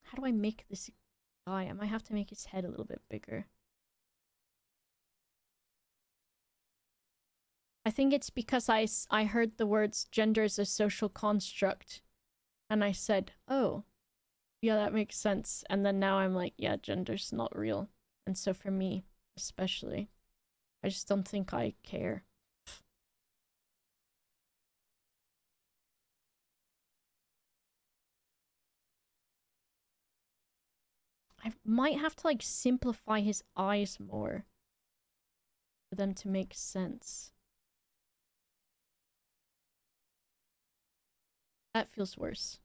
How do I make this guy? I might have to make his head a little bit bigger. I think it's because I heard the words gender is a social construct, and I said, oh, yeah, that makes sense. And then now I'm like, yeah, gender's not real. And so for me, especially, I just don't think I care. I might have to, like, simplify his eyes more for them to make sense. That feels worse.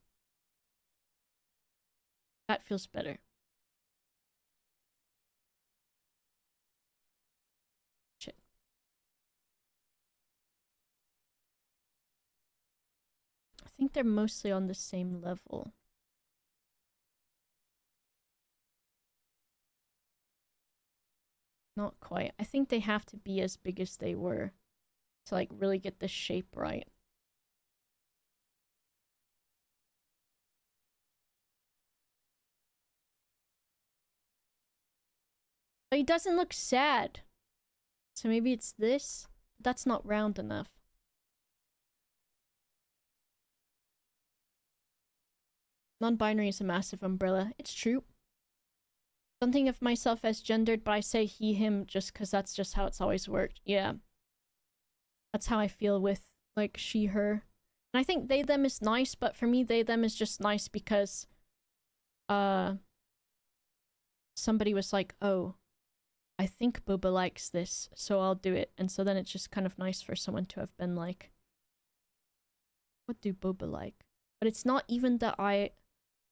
That feels better. Shit. I think they're mostly on the same level. Not quite. I think they have to be as big as they were to like really get this shape right. But he doesn't look sad. So maybe it's this? That's not round enough. Non-binary is a massive umbrella. It's true. Don't think of myself as gendered, but I say he, him just because that's just how it's always worked. Yeah. That's how I feel with, like, she, her. And I think they, them is nice, but for me, they, them is just nice because, somebody was like, oh, I think Boba likes this, so I'll do it. And so then it's just kind of nice for someone to have been like, what do Boba like? But it's not even that I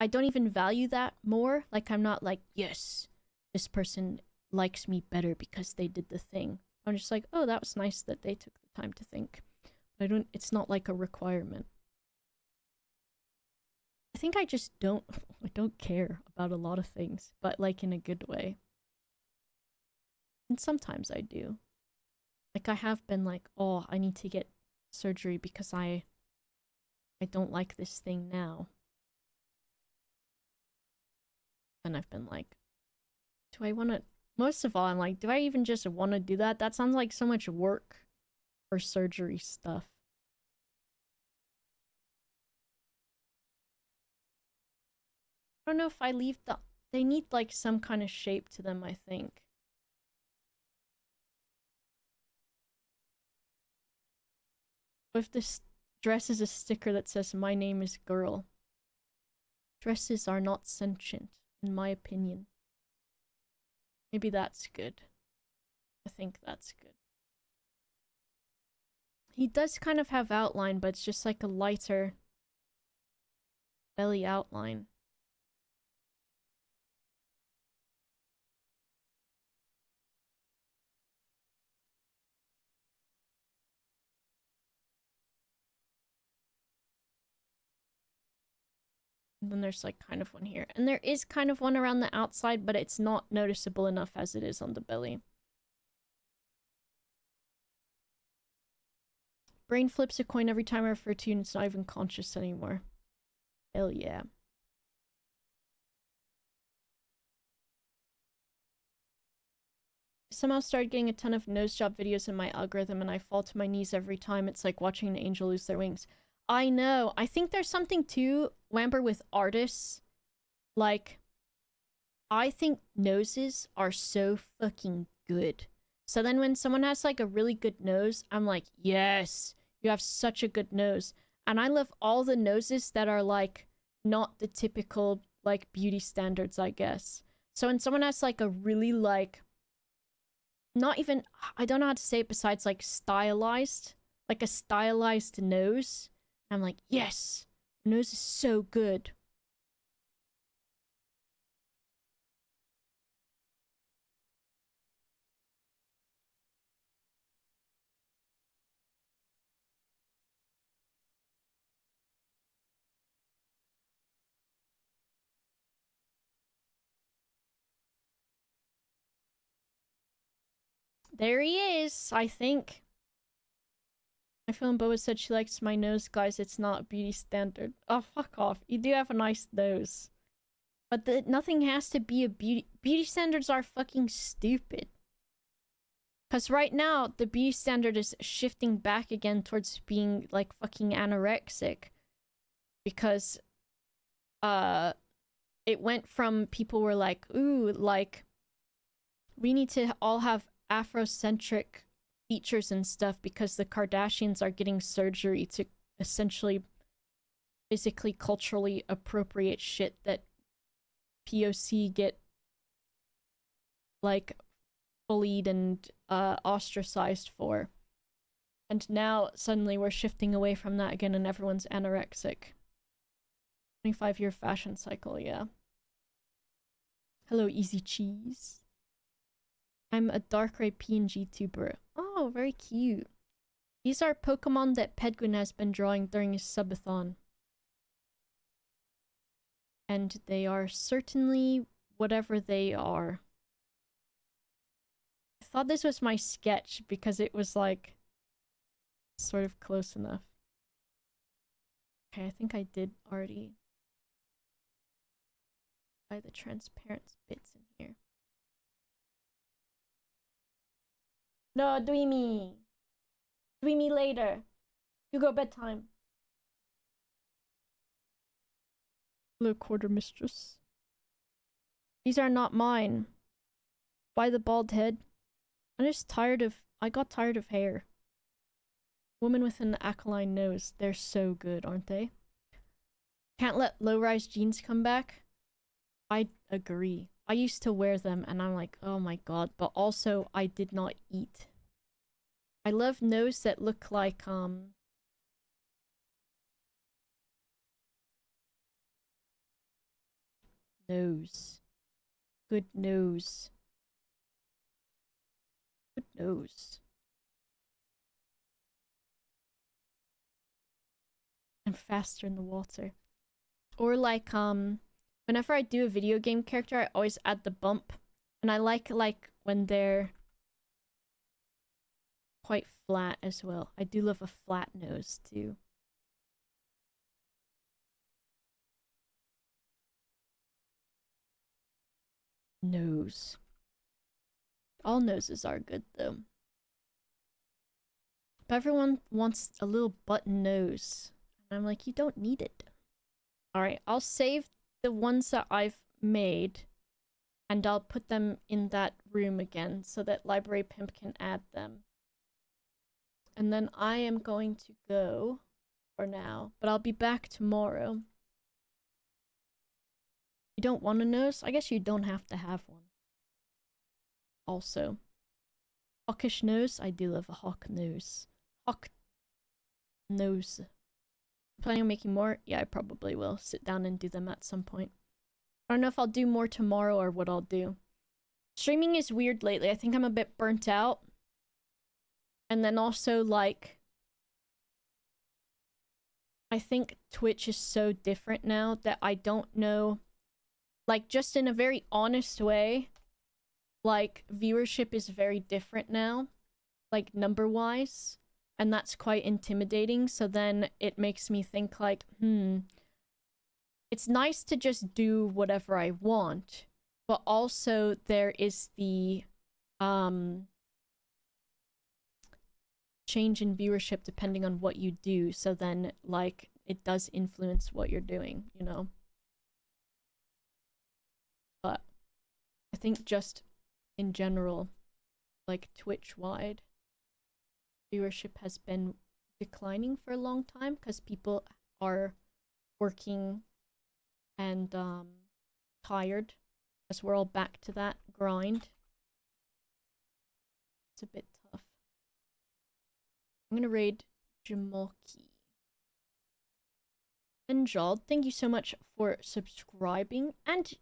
don't even value that more. Like, I'm not like, yes, this person likes me better because they did the thing. I'm just like, oh, that was nice that they took the time to think. But it's not like a requirement. I think I just don't care about a lot of things, but like in a good way. And sometimes I do. Like, I have been like, oh, I need to get surgery because I don't like this thing now. And I've been like, do I want to... Most of all, I'm like, do I even just want to do that? That sounds like so much work for surgery stuff. I don't know if I leave the... They need, like, some kind of shape to them, I think. If this dress is a sticker that says, my name is girl. Dresses are not sentient, in my opinion. Maybe that's good. I think that's good. He does kind of have outline, but it's just like a lighter belly outline. And then there's like kind of one here. And there is kind of one around the outside, but it's not noticeable enough as it is on the belly. Brain flips a coin every time I refer to you and it's not even conscious anymore. Hell yeah. Somehow started getting a ton of nose job videos in my algorithm and I fall to my knees every time. It's like watching an angel lose their wings. I know. I think there's something too, Wamber, with artists. Like, I think noses are so fucking good. So then when someone has like a really good nose, I'm like, yes, you have such a good nose. And I love all the noses that are like not the typical like beauty standards, I guess. So when someone has like a really like, not even, I don't know how to say it besides like stylized, like a stylized nose. I'm like, yes, your nose is so good. There he is, I think. My friend Boa said she likes my nose, guys. It's not beauty standard. Oh, fuck off. You do have a nice nose. But nothing has to be a beauty... Beauty standards are fucking stupid. Because right now, the beauty standard is shifting back again towards being, like, fucking anorexic. Because, it went from people were like, ooh, like, we need to all have Afrocentric features and stuff because the Kardashians are getting surgery to essentially physically, culturally appropriate shit that POC get, like, bullied and ostracized for. And now, suddenly, we're shifting away from that again and everyone's anorexic. 25-year fashion cycle, yeah. Hello, Easy Cheese. I'm a Darkrai PNG tuber. Oh, very cute. These are Pokemon that Pedguin has been drawing during his subathon. And they are certainly whatever they are. I thought this was my sketch because it was like Sort of close enough. Okay, I think I did already buy the transparent bits in here. No, Dweemy! Dweemy later. You go bedtime. Hello, quarter mistress. These are not mine. Why the bald head? I got tired of hair. Woman with an aquiline nose. They're so good, aren't they? Can't let low-rise jeans come back. I agree. I used to wear them and I'm like, oh my god. But also, I did not eat. I love nose that look like, nose. Good nose. Good nose. I'm faster in the water. Or like, whenever I do a video game character, I always add the bump. And I like when they're quite flat as well. I do love a flat nose too. Nose. All noses are good though. But everyone wants a little button nose. And I'm like, you don't need it. Alright, I'll save the ones that I've made. And I'll put them in that room again so that Library Pimp can add them. And then I am going to go for now. But I'll be back tomorrow. You don't want a nose? I guess you don't have to have one. Also. Hawkish nose? I do love a hawk nose. Hawk nose. Planning on making more? Yeah, I probably will. Sit down and do them at some point. I don't know if I'll do more tomorrow or what I'll do. Streaming is weird lately. I think I'm a bit burnt out. And then also, like, I think Twitch is so different now that I don't know. Like, just in a very honest way, like, viewership is very different now. Like, number-wise. And that's quite intimidating. So then it makes me think, like, it's nice to just do whatever I want. But also, there is the, change in viewership depending on what you do. So then, like, it does influence what you're doing, you know? But I think just in general, like, Twitch-wide, viewership has been declining for a long time because people are working and tired as we're all back to that grind. It's a bit tough. I'm gonna raid Jamalki. Enjald, thank you so much for subscribing and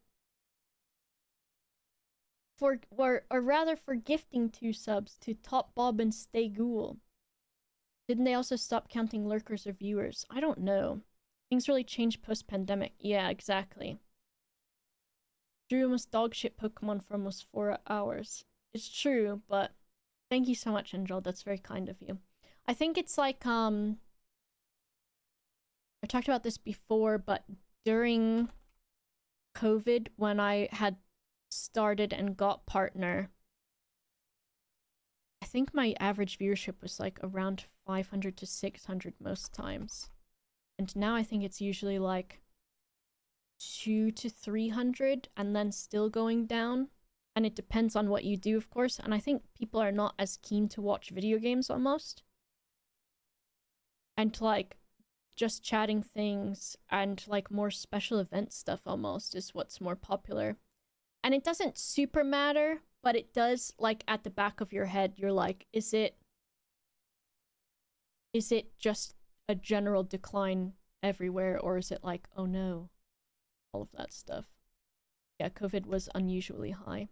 for or rather for gifting 2 subs to Top Bob and Stay Ghoul. Didn't they also stop counting lurkers or viewers? I don't know. Things really changed post-pandemic. Yeah, exactly. Drew almost dogshit Pokemon for almost 4 hours. It's true, but thank you so much, Angel. That's very kind of you. I think it's like, I talked about this before, but during COVID, when I had started and got partner, I think my average viewership was like around 500 to 600 most times. And now I think it's usually like 200 to 300 and then still going down. And it depends on what you do, of course. And I think people are not as keen to watch video games almost. And like just chatting things and like more special event stuff almost is what's more popular. And it doesn't super matter, but it does, like, at the back of your head, you're like, is it just a general decline everywhere, or is it like, oh no, all of that stuff? Yeah, COVID was unusually high.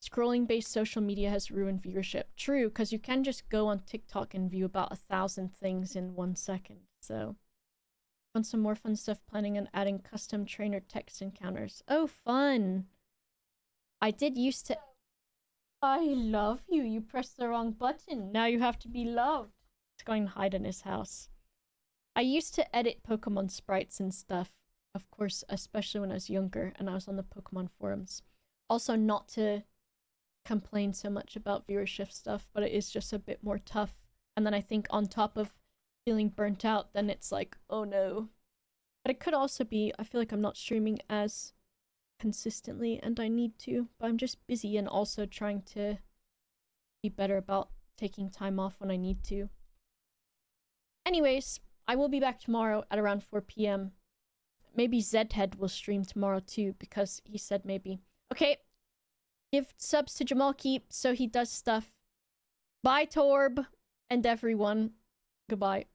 Scrolling-based social media has ruined viewership. True, because you can just go on TikTok and view about 1,000 things in 1 second, so... Want some more fun stuff, planning on adding custom trainer text encounters. Oh, fun! I did used to... I love you. You pressed the wrong button. Now you have to be loved. He's going to hide in his house. I used to edit Pokemon sprites and stuff, of course, especially when I was younger and I was on the Pokemon forums. Also, not to complain so much about viewership stuff, but it is just a bit more tough. And then I think on top of feeling burnt out, then it's like, oh no. But it could also be, I feel like I'm not streaming as consistently and I need to, but I'm just busy and also trying to be better about taking time off when I need to. Anyways, I will be back tomorrow at around 4 p.m. Maybe Zedhead will stream tomorrow too, because he said maybe. Okay, give subs to Jamalki so he does stuff. Bye, Torb, and everyone. Goodbye.